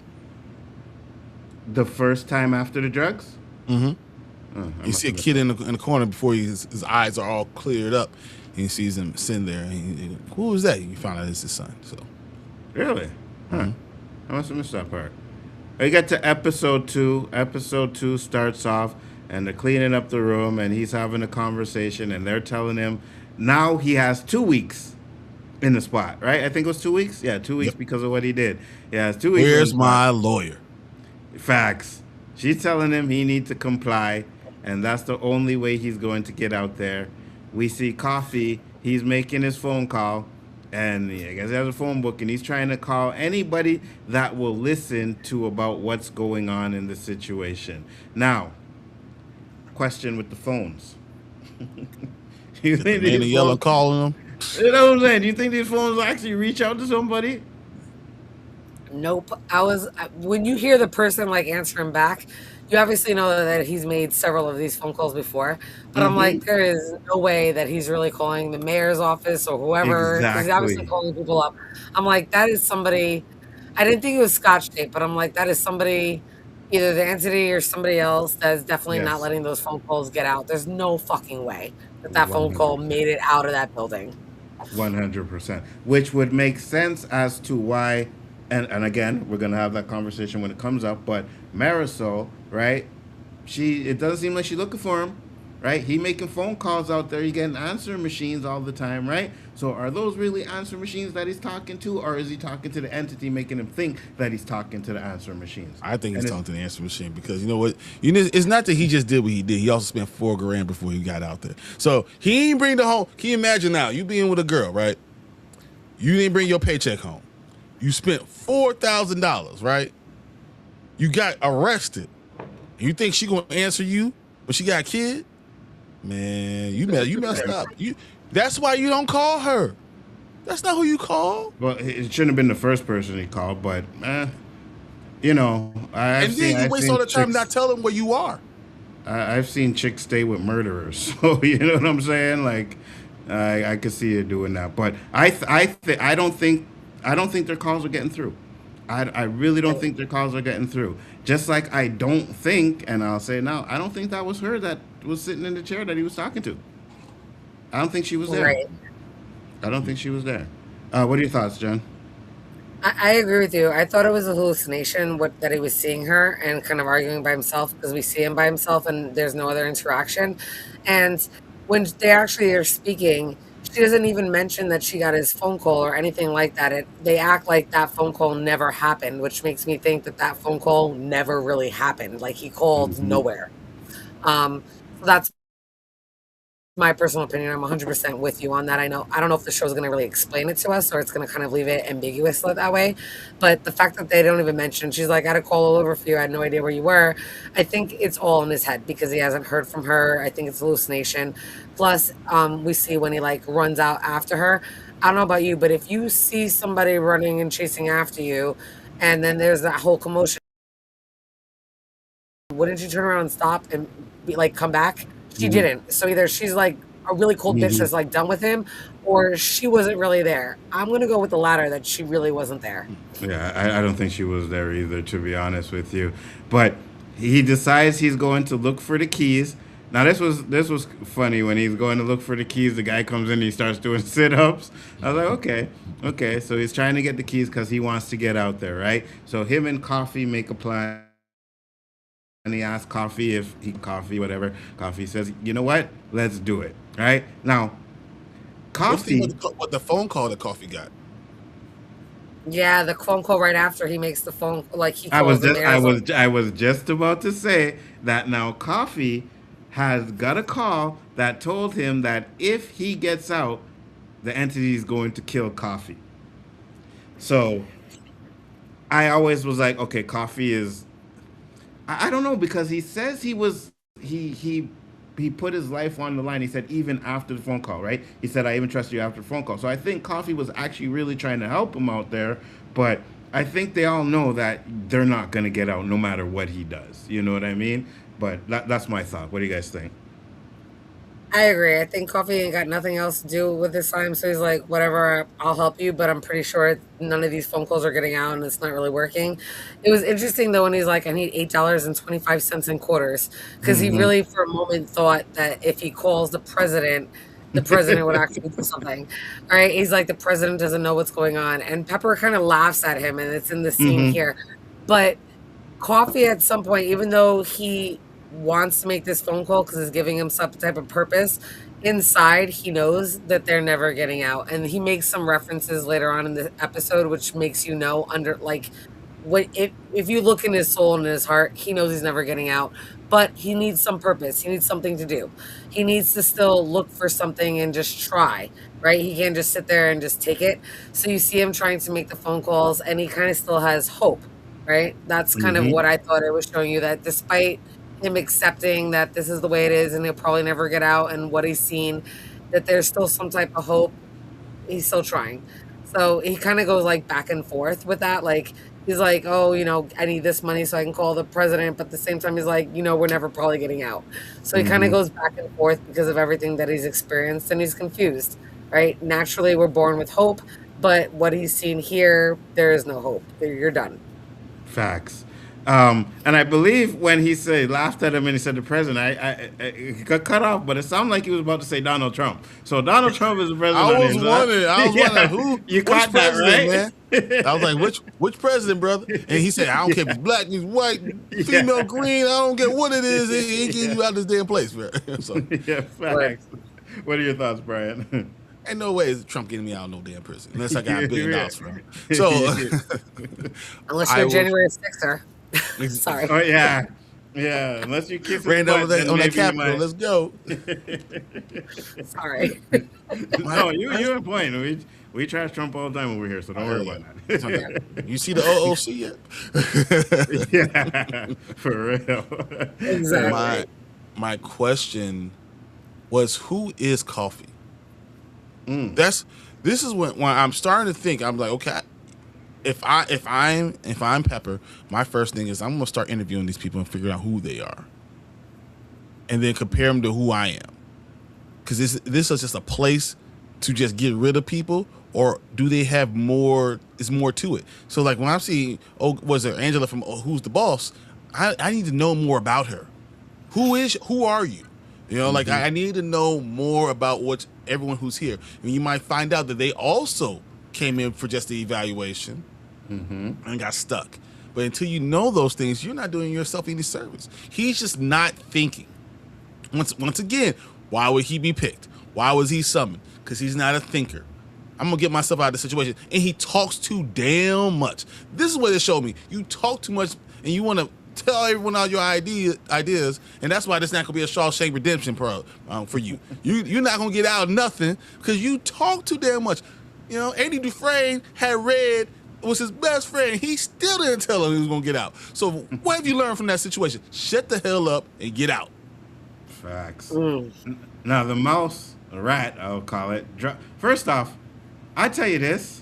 Speaker 3: The first time after the drugs?
Speaker 4: Mm-hmm. You see a kid in the corner before his eyes are all cleared up. And he sees him sitting there. And who is that? You find out it's his son. So,
Speaker 3: really? Huh. I must have missed that part. We get to episode 2. Episode 2 starts off, and they're cleaning up the room, and he's having a conversation, and they're telling him now he has 2 weeks in the spot, right? I think it was 2 weeks. Yeah, 2 weeks
Speaker 4: Yep.
Speaker 3: because of what he did. Yeah, it's 2 weeks.
Speaker 4: Where's my lawyer?
Speaker 3: Facts. She's telling him he needs to comply, and that's the only way he's going to get out there. We see Coffee. He's making his phone call, and I guess he has a phone book, and he's trying to call anybody that will listen to about what's going on in the situation. Now, question with the phones. You think
Speaker 4: Man in
Speaker 3: these
Speaker 4: yellow
Speaker 3: phones,
Speaker 4: calling him.
Speaker 3: you know what I'm saying? Do you think these phones will actually reach out to somebody?
Speaker 5: Nope. When you hear the person like answering back, you obviously know that he's made several of these phone calls before. But I'm like, there is no way that he's really calling the mayor's office or whoever. He's obviously
Speaker 3: Exactly.
Speaker 5: calling people up. I'm like, that is somebody. I didn't think it was Scotch tape, but I'm like, that is somebody, either the entity or somebody else that is definitely not
Speaker 3: Yes.
Speaker 5: letting those phone calls get out. There's no fucking way that phone call
Speaker 3: 100%.
Speaker 5: made it out of that building.
Speaker 3: 100%. Which would make sense as to why, and again, we're gonna have that conversation when it comes up. But Marisol, right? It doesn't seem like she's looking for him, right? He making phone calls out there. He getting answering machines all the time, right? So are those really answer machines that he's talking to, or is he talking to the entity making him think that he's talking to the answer machines?
Speaker 4: I think
Speaker 3: And
Speaker 4: he's talking to the answer machine because you know what? You know, it's not that he just did what he did. He also spent $4,000 before he got out there. So he ain't bring the home. Can you imagine now? You being with a girl, right? You didn't bring your paycheck home. You spent $4,000, right? You got arrested. You think she gonna answer you when she got a kid? Man, you messed up. That's why you don't call her. That's not who you call.
Speaker 3: Well, it shouldn't have been the first person he called, but you know,
Speaker 4: And then you waste all the time not telling where you are.
Speaker 3: I've seen chicks stay with murderers, so you know what I'm saying. Like, I could see it doing that, but I don't think their calls are getting through. I really don't think their calls are getting through. Just like I don't think, and I'll say it now, I don't think that was her that was sitting in the chair that he was talking to. I don't think she was there.
Speaker 5: Right.
Speaker 3: I don't think she was there. What are your thoughts, Jen?
Speaker 5: I agree with you. I thought it was a hallucination that he was seeing her and kind of arguing by himself because we see him by himself and there's no other interaction. And when they actually are speaking, she doesn't even mention that she got his phone call or anything like that. They act like that phone call never happened, which makes me think that phone call never really happened. Like he called nowhere. So that's my personal opinion. I'm 100% with you on that. I don't know if the show's going to really explain it to us or it's going to kind of leave it ambiguous that way. But the fact that they don't even mention, she's like, I had a call all over for you. I had no idea where you were. I think it's all in his head because he hasn't heard from her. I think it's hallucination. Plus, we see when he like runs out after her. I don't know about you, but if you see somebody running and chasing after you, and then there's that whole commotion, wouldn't you turn around and stop and be like, come back? She didn't. So either she's like a really cold bitch that's like done with him, or she wasn't really there. I'm gonna go with the latter, that she really wasn't there.
Speaker 3: Yeah, I don't think she was there either, to be honest with you. But he decides he's going to look for the keys. Now this was funny when he's going to look for the keys. The guy comes in, and he starts doing sit-ups. I was like, okay. So he's trying to get the keys because he wants to get out there, right? So him and Coffee make a plan. And he asks Coffee if whatever. Coffee says, you know what? Let's do it. Right? Now, Coffee.
Speaker 4: What the phone call that Coffee got?
Speaker 5: Yeah, the phone call right after he makes the phone, like he
Speaker 3: I was
Speaker 5: calls
Speaker 3: I was just about to say that now Coffee has got a call that told him that if he gets out, the entity is going to kill Coffee. So I always was like, okay, Coffee is. I don't know because he says he put his life on the line. He said even after the phone call, right? He said I even trust you after the phone call. So I think Coffee was actually really trying to help him out there, but I think they all know that they're not gonna get out no matter what he does. You know what I mean? But that's my thought. What do you guys think?
Speaker 5: I agree. I think Coffee ain't got nothing else to do with this time, so he's like, whatever, I'll help you, but I'm pretty sure none of these phone calls are getting out and it's not really working. It was interesting though when he's like, I need $8.25 in quarters, because he really for a moment thought that if he calls the president, the president would actually do something. All right. He's like, the president doesn't know what's going on. And Pepper kind of laughs at him, and it's in the scene here. But Coffee at some point, even though he wants to make this phone call because it's giving him some type of purpose, inside he knows that they're never getting out. And he makes some references later on in the episode, which makes you know what if you look in his soul and in his heart, he knows he's never getting out. But he needs some purpose. He needs something to do. He needs to still look for something and just try, right? He can't just sit there and just take it. So you see him trying to make the phone calls, and he kind of still has hope, right? That's kind of what I thought it was showing you, that despite him accepting that this is the way it is and he'll probably never get out, and what he's seen, that there's still some type of hope. He's still trying. So he kind of goes like back and forth with that. Like, he's like, oh, I need this money so I can call the president. But at the same time, he's like, we're never probably getting out. So he kind of goes back and forth because of everything that he's experienced, and he's confused, right? Naturally, we're born with hope, but what he's seen here, there is no hope. You're done.
Speaker 3: Facts. And I believe when he laughed at him and he said the president, I got cut off, but it sounded like he was about to say Donald Trump. So Donald Trump is the president.
Speaker 4: I was wondering who
Speaker 3: you caught that, right?
Speaker 4: Man? I was like, which president, brother? And he said, I don't care if he's black, he's white, female, green. I don't care what it is. He get you out of this damn place, man. So,
Speaker 3: yeah, facts. What are your thoughts, Brian?
Speaker 4: Ain't no way is Trump getting me out of no damn prison unless I got $1 billion from him. So,
Speaker 5: unless you're a January 6er. Sorry.
Speaker 3: Oh yeah, unless you kiss
Speaker 4: ran over there on that Capitol. Let's go.
Speaker 5: Sorry.
Speaker 3: No, you in point. We trash Trump all the time over here, so don't worry about that.
Speaker 4: You see the OOC
Speaker 3: yet? Yeah, for real.
Speaker 5: Exactly.
Speaker 4: My question was, who is Coffee? This is when I'm starting to think. I'm like, okay, if I'm Pepper, my first thing is I'm gonna start interviewing these people and figure out who they are, and then compare them to who I am. Because this is just a place to just get rid of people, or do they have more? Is more to it? So like when I see, was there Angela from Who's the Boss? I need to know more about her. Who are you? Like I need to know more about everyone who's here. And you might find out that they also came in for just the evaluation and got stuck. But until you know those things, you're not doing yourself any service. He's just not thinking. Once again, why would he be picked? Why was he summoned? Because he's not a thinker. I'm going to get myself out of the situation. And he talks too damn much. This is what it showed me. You talk too much and you want to tell everyone all your ideas, and that's why this not going to be a Shawshank Redemption for you. You're not going to get out of nothing because you talk too damn much. Andy Dufresne had Red was his best friend. He still didn't tell him he was going to get out. So what have you learned from that situation? Shut the hell up and get out.
Speaker 3: Facts. Now, the mouse, the rat, I'll call it. First off, I tell you this,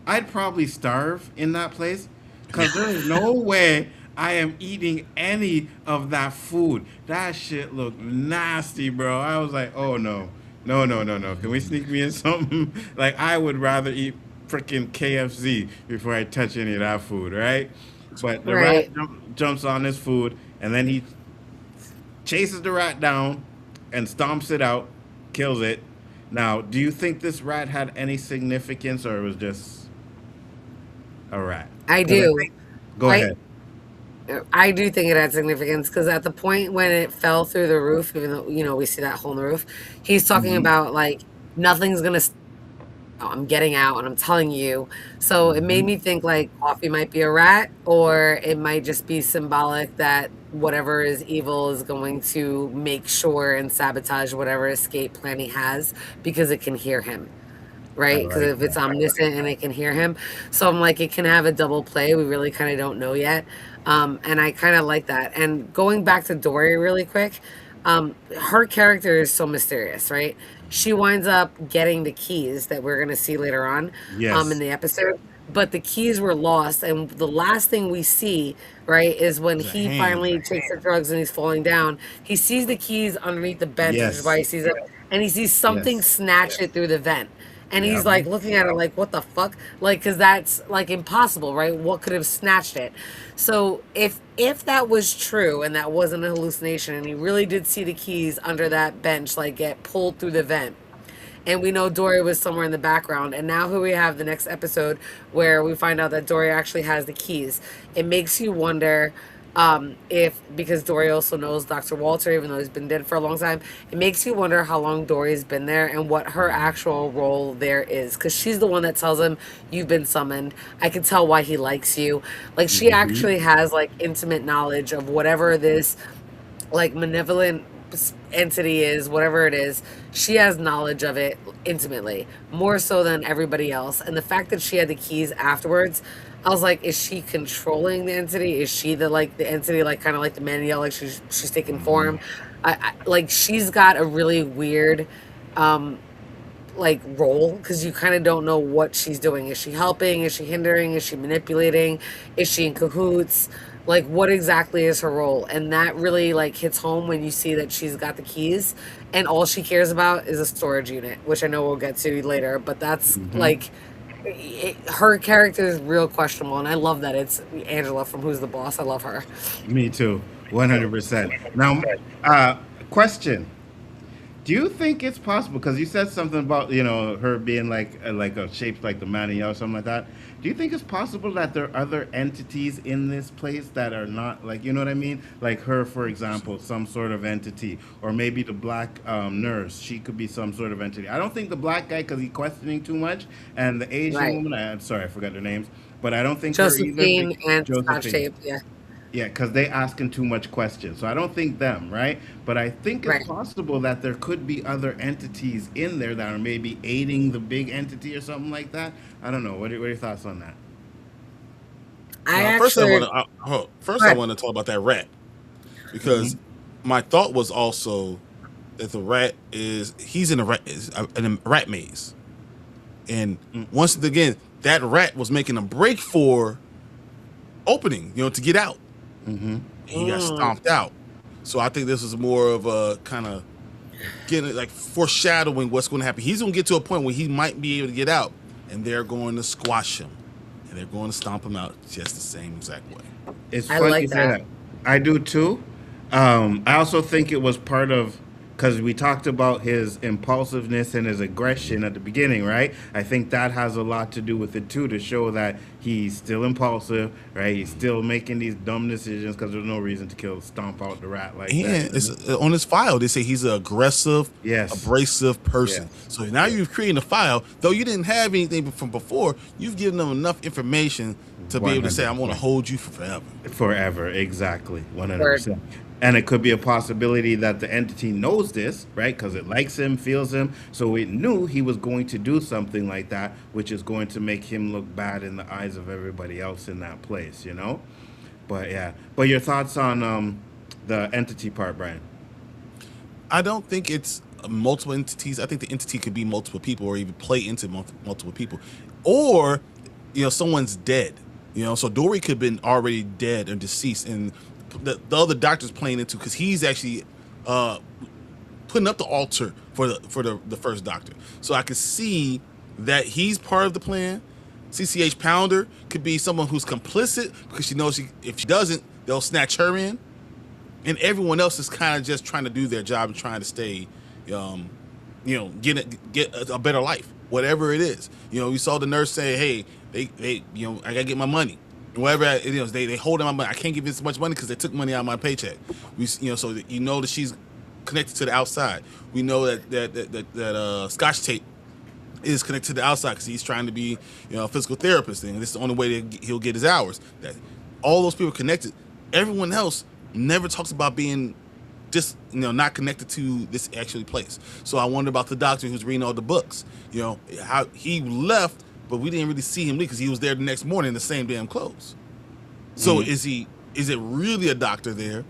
Speaker 3: I'd probably starve in that place because there's no way I am eating any of that food. That shit looked nasty, bro. I was like, oh no. Can we sneak me in something? Like, I would rather eat freaking KFC before I touch any of that food, right? But the rat jumps on this food, and then he chases the rat down and stomps it out, kills it. Now, do you think this rat had any significance, or it was just a rat?
Speaker 5: I do.
Speaker 3: Go ahead.
Speaker 5: I do think it had significance because at the point when it fell through the roof, even though, we see that hole in the roof, he's talking about like, nothing's going to, I'm getting out and I'm telling you. So it made me think like Coffee might be a rat, or it might just be symbolic that whatever is evil is going to make sure and sabotage whatever escape plan he has because it can hear him. Right? Because if it's omniscient and it can hear him. So I'm like, it can have a double play. We really kind of don't know yet. And I kind of like that. And going back to Dory really quick, her character is so mysterious, right? She winds up getting the keys that we're going to see later on in the episode. But the keys were lost. And the last thing we see, right, is when he finally takes the drugs and he's falling down. He sees the keys underneath the bench, which is why he sees it. And he sees something snatch it through the vent. And he's like looking at it like, what the fuck? Like, because that's like impossible, right? What could have snatched it? So if that was true and that wasn't a hallucination and he really did see the keys under that bench, like get pulled through the vent, and we know Dory was somewhere in the background. And now here we have the next episode where we find out that Dory actually has the keys. It makes you wonder if, because Dory also knows Dr. Walter, even though he's been dead for a long time, it makes you wonder how long Dory's been there and what her actual role there is. Because she's the one that tells him, "You've been summoned. I can tell why he likes you." Like, she actually has like intimate knowledge of whatever this like malevolent entity is, whatever it is. She has knowledge of it intimately, more so than everybody else. And the fact that she had the keys afterwards, I was like, is she controlling the entity? Is she the like the entity, like kind of like the Maniel, like she's taking form? I like she's got a really weird like role, because you kind of don't know what she's doing. Is she helping? Is she hindering? Is she manipulating? Is she in cahoots? Like, what exactly is her role? And that really like hits home when you see that she's got the keys and all she cares about is a storage unit, which I know we'll get to later. But that's like her character is real questionable, and I love that it's Angela from Who's the Boss. I love her.
Speaker 3: Me too, 100%. Now, question: do you think it's possible? Because you said something about her being like a shape like the man or something like that. Do you think it's possible that there are other entities in this place that are not like what I mean? Like her, for example, some sort of entity, or maybe the black nurse. She could be some sort of entity. I don't think the black guy because he's questioning too much, and the Asian
Speaker 5: Right.
Speaker 3: woman. I'm sorry, I forgot their names, but I don't think her either.
Speaker 5: Josephine and Scotch
Speaker 3: Josephine.
Speaker 5: Tape. Yeah.
Speaker 3: Yeah, because they asking too much questions. So I don't think them, right? But I think it's
Speaker 5: Right.
Speaker 3: possible that there could be other entities in there that are maybe aiding the big entity or something like that. I don't know. What are your thoughts on that?
Speaker 5: I
Speaker 4: First, I want
Speaker 5: actually.
Speaker 4: to
Speaker 5: Go
Speaker 4: first I
Speaker 5: ahead.
Speaker 4: want to talk about that rat, because
Speaker 3: Hmm.
Speaker 4: my thought was also that the rat he's in a rat maze, and once again that rat was making a break for opening, to get out.
Speaker 3: Hmm.
Speaker 4: He got
Speaker 5: Mm.
Speaker 4: stomped out. So I think this is more of a kind of getting like foreshadowing what's going to happen. He's going to get to a point where he might be able to get out, and they're going to squash him, and they're going to stomp him out just the same exact way.
Speaker 3: It's
Speaker 5: I
Speaker 3: funny you
Speaker 5: like
Speaker 3: say
Speaker 5: that.
Speaker 3: that. I do too. I also think it was part of because we talked about his impulsiveness and his aggression at the beginning, right? I think that has a lot to do with it too, to show that he's still impulsive, right? He's still making these dumb decisions because there's no reason to stomp out the rat like that.
Speaker 4: And it's on his file. They say he's an aggressive,
Speaker 3: Yes,
Speaker 4: abrasive person.
Speaker 3: yes,
Speaker 4: So now
Speaker 3: yes.
Speaker 4: you've created a file, though you didn't have anything from before. You've given them enough information to be
Speaker 3: One
Speaker 4: able to say,
Speaker 3: hundred
Speaker 4: "I'm going to
Speaker 3: percent.
Speaker 4: hold you for forever."
Speaker 3: Forever, exactly, one hundred
Speaker 5: Word.
Speaker 3: percent. And it could be a possibility that the entity knows this, right? Because it likes him, feels him, so it knew he was going to do something like that, which is going to make him look bad in the eyes of everybody else in that place. But yeah, but your thoughts on the entity part, Brian?
Speaker 4: I don't think it's multiple entities. I think the entity could be multiple people, or even play into multiple people, or someone's dead. So Dory could have been already dead or deceased, and the other doctor's playing into, because he's actually uh, putting up the altar for the first doctor. So I could see that he's part of the plan. CCH Pounder could be someone who's complicit because she knows if she doesn't, they'll snatch her in, and everyone else is kind of just trying to do their job and trying to stay, get a better life, whatever it is. You saw the nurse say, "Hey, I gotta get my money." And whatever they hold my money. I can't give this much money because they took money out of my paycheck. So that that she's connected to the outside. We know that Scotch Tape is connected to the outside because he's trying to be a physical therapist, and this is the only way that he'll get his hours. That all those people are connected. Everyone else never talks about being just not connected to this actually place. So I wonder about the doctor who's reading all the books. How he left, but we didn't really see him leave because he was there the next morning in the same damn clothes. So
Speaker 3: Mhm.
Speaker 4: is it really a doctor there?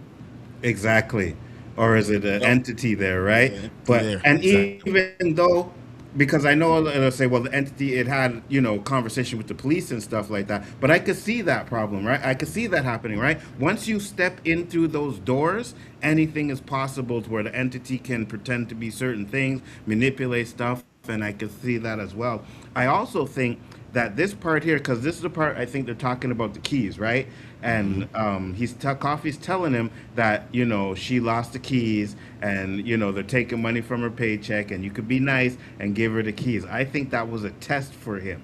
Speaker 3: Exactly. Or is it an
Speaker 4: Yep.
Speaker 3: entity there, right?
Speaker 4: Yeah,
Speaker 3: But
Speaker 4: there.
Speaker 3: and
Speaker 4: Exactly.
Speaker 3: even though because I know they'll say, well, the entity it had, conversation with the police and stuff like that. But I could see that problem, right? I could see that happening, right? Once you step in through those doors, anything is possible to where the entity can pretend to be certain things, manipulate stuff, and I could see that as well. I also think that this part here, because this is the part I think they're talking about the keys, right? And Coffee's telling him that she lost the keys, and they're taking money from her paycheck, and you could be nice and give her the keys. I think that was a test for him.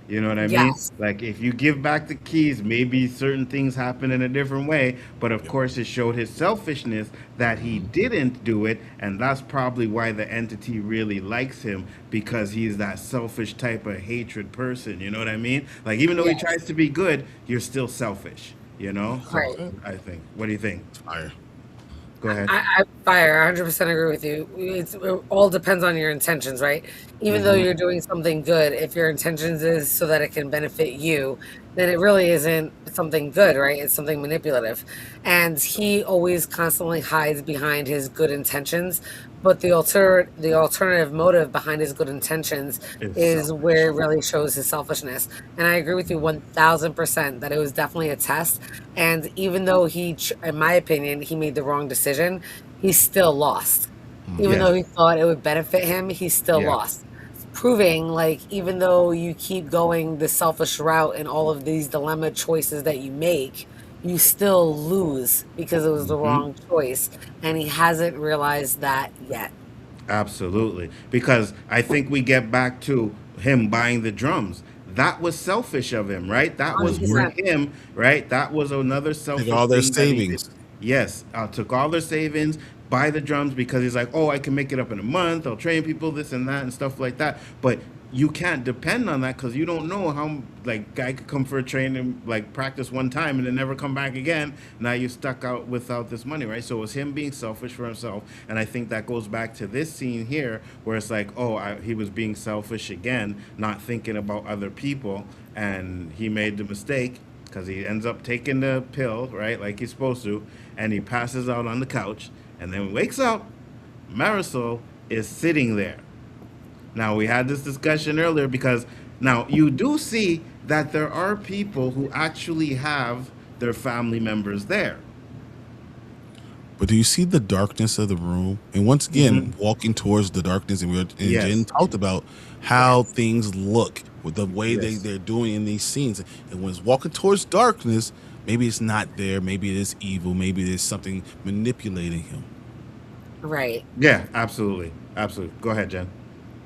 Speaker 3: You know what I mean?
Speaker 5: Yes.
Speaker 3: Like if you give back the keys, maybe certain things happen in a different way. But of course, it showed his selfishness that he didn't do it, and that's probably why the entity really likes him, because he's that selfish type of hatred person. You know what I mean? Like even though he
Speaker 5: Yes.
Speaker 3: tries to be good, you're still selfish. You know?
Speaker 5: Right.
Speaker 3: So I think. What do you think?
Speaker 4: Fire.
Speaker 3: Go ahead.
Speaker 5: I fire 100% agree with you. It all depends on your intentions, right? Even though
Speaker 3: Mm-hmm.
Speaker 5: you're doing something good, if your intentions is so that it can benefit you, then it really isn't something good, right? It's something manipulative. And he always constantly hides behind his good intentions, but the alternative motive behind his good intentions
Speaker 3: It's
Speaker 5: is
Speaker 3: selfish.
Speaker 5: where it really shows his selfishness. And I agree with you 1000% that it was definitely a test. And even though in my opinion, he made the wrong decision, he still lost. Even
Speaker 3: Yes.
Speaker 5: though he thought it would benefit him, he still
Speaker 3: Yeah.
Speaker 5: lost. Proving like even though you keep going the selfish route and all of these dilemma choices that you make, you still lose because it was the
Speaker 3: Mm-hmm.
Speaker 5: wrong choice. And he hasn't realized that yet.
Speaker 3: Absolutely. Because I think we get back to him buying the drums. That was selfish of him, right? That was for
Speaker 5: 100%.
Speaker 3: him, right? That was another
Speaker 4: Take
Speaker 3: selfish
Speaker 4: all their
Speaker 3: thing that he did.
Speaker 4: savings.
Speaker 3: Yes, took all their savings, buy the drums because he's like, oh, I can make it up in a month. I'll train people, this and that, and stuff like that. But you can't depend on that because you don't know how, like, guy could come for a training, like, practice one time and then never come back again. Now you're stuck out without this money, right? So it was him being selfish for himself. And I think that goes back to this scene here where it's like, oh, he was being selfish again, not thinking about other people. And he made the mistake because he ends up taking the pill, right, like he's supposed to, and he passes out on the couch, and then wakes up. Marisol is sitting there. Now we had this discussion earlier because now you do see that there are people who actually have their family members there.
Speaker 4: But do you see the darkness of the room? And once again, walking towards the darkness, and
Speaker 3: Yes.
Speaker 4: Jen talked about how things look with the way
Speaker 3: Yes.
Speaker 4: they're doing in these scenes. And when it's walking towards darkness, maybe it's not there. Maybe it is evil. Maybe there's something manipulating him.
Speaker 5: Right.
Speaker 3: Yeah, absolutely, absolutely. Go ahead, Jen.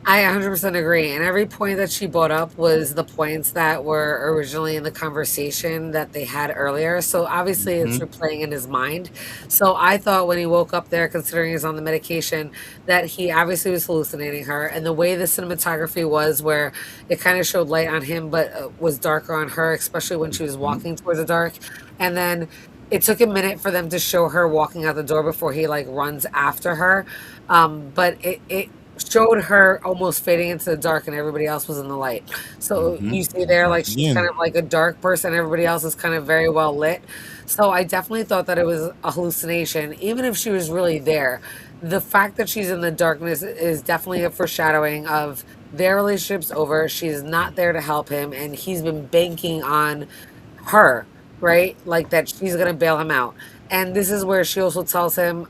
Speaker 5: I 100% agree. And every point that she brought up was the points that were originally in the conversation that they had earlier. So obviously it's
Speaker 3: Hmm.
Speaker 5: replaying in his mind. So I thought when he woke up there, considering he's on the medication, that he obviously was hallucinating her. And the way the cinematography was, where it kind of showed light on him, but was darker on her, especially when she was walking towards the dark. And then it took a minute for them to show her walking out the door before he like runs after her. But it showed her almost fading into the dark and everybody else was in the light. So
Speaker 3: Hmm.
Speaker 5: you see there, like she's kind
Speaker 4: Again,
Speaker 5: of like a dark person, everybody else is kind of very well lit. So I definitely thought that it was a hallucination, even if she was really there. The fact that she's in the darkness is definitely a foreshadowing of their relationship's over. She's not there to help him, and he's been banking on her, right? Like that she's gonna bail him out. And this is where she also tells him,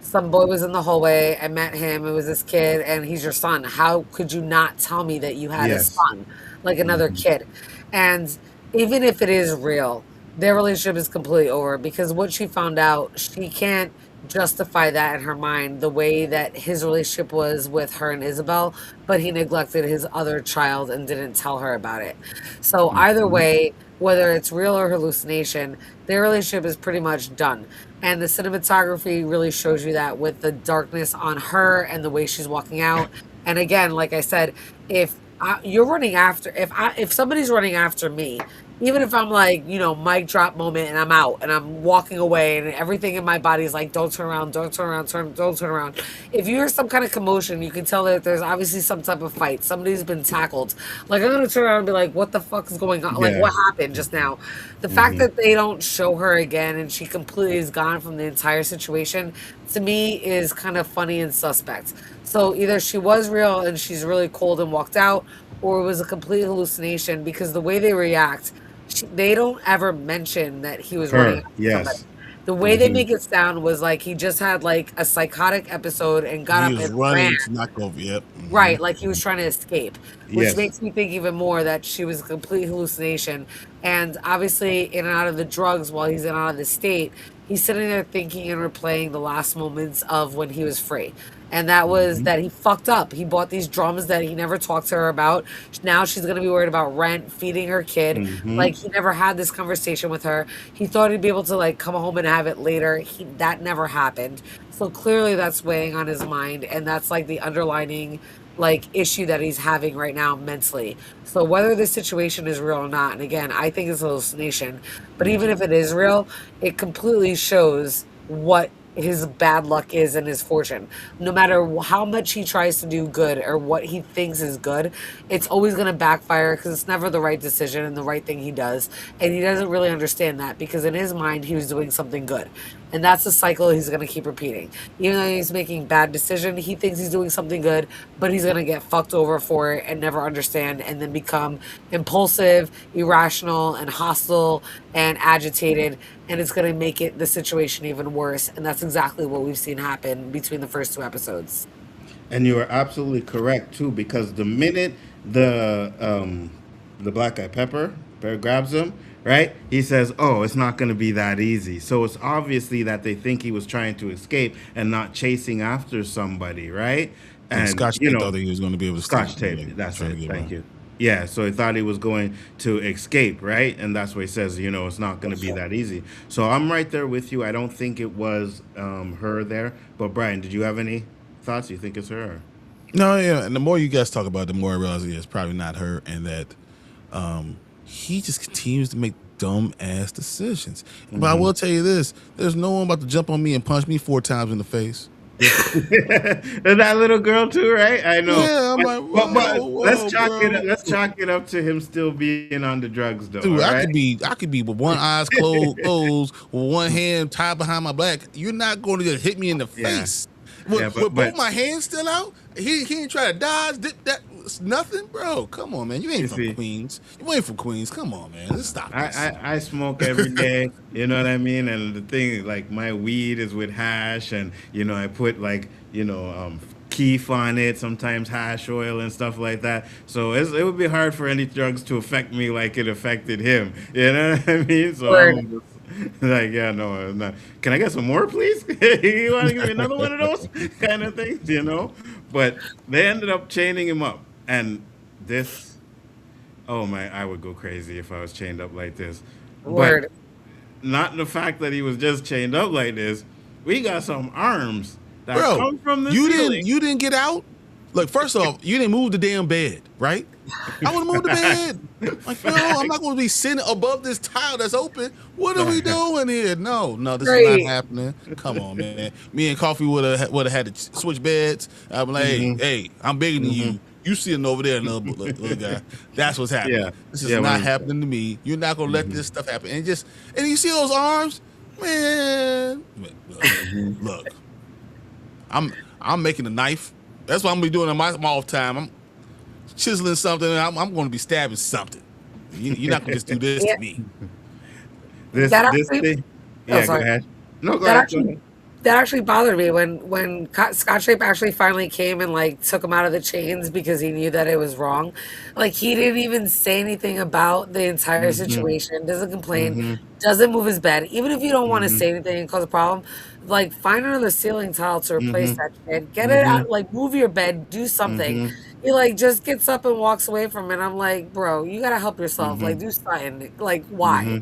Speaker 5: some boy was in the hallway. I met him. It was this kid, and he's your son. How could you not tell me that you had a
Speaker 3: Yes.
Speaker 5: son, like another kid? And even if it is real, their relationship is completely over because what she found out, she can't justify that in her mind the way that his relationship was with her and Isabel, but he neglected his other child and didn't tell her about it. So either way, whether it's real or hallucination, their relationship is pretty much done. And the cinematography really shows you that with the darkness on her and the way she's walking out. And again, like I said, you're running after, if somebody's running after me, even if I'm like, mic drop moment and I'm out and I'm walking away and everything in my body is like, don't turn around, don't turn around, don't turn around. If you hear some kind of commotion, you can tell that there's obviously some type of fight. Somebody's been tackled. Like, I'm going to turn around and be like, what the fuck is going on? Like,
Speaker 3: Yeah.
Speaker 5: what happened just now? The fact that they don't show her again and she completely is gone from the entire situation, to me, is kind of funny and suspect. So either she was real and she's really cold and walked out, or it was a complete hallucination because the way they react, they don't ever mention that he was running
Speaker 3: Her.
Speaker 5: after somebody.
Speaker 3: Yes.
Speaker 5: The way they make it sound was like he just had like a psychotic episode and got
Speaker 4: He
Speaker 5: up
Speaker 4: was
Speaker 5: and ran.
Speaker 4: running to knock over. Yep.
Speaker 5: Right, like he was trying to escape, which
Speaker 3: Yes.
Speaker 5: makes me think even more that she was a complete hallucination. And obviously, in and out of the drugs while he's in and out of the state, he's sitting there thinking and replaying the last moments of when he was free. And that was that he fucked up. He bought these drums that he never talked to her about. Now she's going to be worried about rent, feeding her kid. Like he never had this conversation with her. He thought he'd be able to like come home and have it later. That never happened. So clearly that's weighing on his mind, and that's like the underlining like issue that he's having right now mentally. So whether this situation is real or not, and again, I think it's a hallucination, but even if it is real, it completely shows what his bad luck is and his fortune. No matter how much he tries to do good or what he thinks is good, it's always going to backfire because it's never the right decision and the right thing he does. And he doesn't really understand that because in his mind, he was doing something good. And that's the cycle he's going to keep repeating. Even though he's making bad decision, he thinks he's doing something good, but he's going to get fucked over for it and never understand and then become impulsive, irrational, and hostile and agitated. And it's going to make it the situation even worse. And that's exactly what we've seen happen between the first two episodes.
Speaker 3: And you are absolutely correct too, because the minute the black eyed pepper bear grabs him, right? He says, "Oh, it's not going to be that easy." So it's obviously that they think he was trying to escape and not chasing after somebody, right?
Speaker 4: And
Speaker 3: And
Speaker 4: Scotch
Speaker 3: you
Speaker 4: tape
Speaker 3: know,
Speaker 4: thought that he was going to be able to
Speaker 3: Scotch
Speaker 4: stay,
Speaker 3: tape. That's
Speaker 4: trying to
Speaker 3: it.
Speaker 4: get
Speaker 3: Thank
Speaker 4: around.
Speaker 3: you. Yeah, so he thought he was going to escape, right? And that's why he says, it's not going to be that easy. So I'm right there with you. I don't think it was her there. But Brian, did you have any thoughts? You think it's her? Or?
Speaker 4: No, yeah. And the more you guys talk about it, the more I realize it's probably not her, and that he just continues to make dumb ass decisions. But I will tell you this: there's no one about to jump on me and punch me 4 times in the face.
Speaker 3: And that little girl too, right? I know.
Speaker 4: Yeah, I'm like,
Speaker 3: But
Speaker 4: whoa,
Speaker 3: let's chalk
Speaker 4: bro.
Speaker 3: it. Let's chalk it up to him still being on the drugs, though.
Speaker 4: Dude,
Speaker 3: all
Speaker 4: I
Speaker 3: right?
Speaker 4: could be with one eyes closed, with one hand tied behind my back. You're not going to just hit me in the
Speaker 3: Yeah.
Speaker 4: face.
Speaker 3: Yeah,
Speaker 4: With both my hands still out, he ain't try to dodge. That nothing, bro. Come on, man. You ain't
Speaker 3: You
Speaker 4: from
Speaker 3: see.
Speaker 4: Queens. You ain't from Queens. Come on, man. Let's stop this.
Speaker 3: I smoke every day, you know what I mean? And the thing, like, my weed is with hash, and, I put, like, keef on it, sometimes hash oil and stuff like that. So it would be hard for any drugs to affect me like it affected him. You know what I mean? So
Speaker 5: Word.
Speaker 3: I'm just like, yeah, no, no. Can I get some more, please? You want to give me another one of those kind of things? But they ended up chaining him up. And this, oh my, I would go crazy if I was chained up like this. But
Speaker 5: Word.
Speaker 3: not the fact that he was just chained up like this. We got some arms that
Speaker 4: Bro,
Speaker 3: come from the
Speaker 4: you
Speaker 3: ceiling.
Speaker 4: didn't get out. Look, first off, you didn't move the damn bed, right? I would have moved the bed. Like, no, I'm not going to be sitting above this tile that's open. What are we doing here? No, this is
Speaker 5: Right.
Speaker 4: not happening. Come on, man. Me and Coffee would have had to switch beds. I'm like, hey, I'm bigger than you. You sitting over there, little guy. That's what's happening.
Speaker 3: Yeah.
Speaker 4: This is
Speaker 3: Yeah,
Speaker 4: not
Speaker 3: 100%.
Speaker 4: happening to me. You're not going to let this stuff happen. And you see those arms, man. Look. I'm making a knife. That's what I'm gonna be doing in my off time. I'm chiseling something. And I'm going to be stabbing something. You're not gonna just do this
Speaker 5: Yeah.
Speaker 4: to me.
Speaker 3: This
Speaker 5: That
Speaker 3: this
Speaker 5: actually-
Speaker 3: thing.
Speaker 5: Oh,
Speaker 3: Yeah, go
Speaker 5: sorry.
Speaker 3: ahead. No, go
Speaker 5: That
Speaker 3: ahead.
Speaker 5: actually that actually bothered me when Scott Shape actually finally came and like took him out of the chains because he knew that it was wrong. Like he didn't even say anything about the entire situation. Doesn't complain. Doesn't move his bed. Even if you don't want to say anything and cause a problem, like find another ceiling tile to replace that shit. Get it out. Like move your bed. Do something. He like just gets up and walks away from it. I'm like, bro, you gotta help yourself. Like do something. Like why?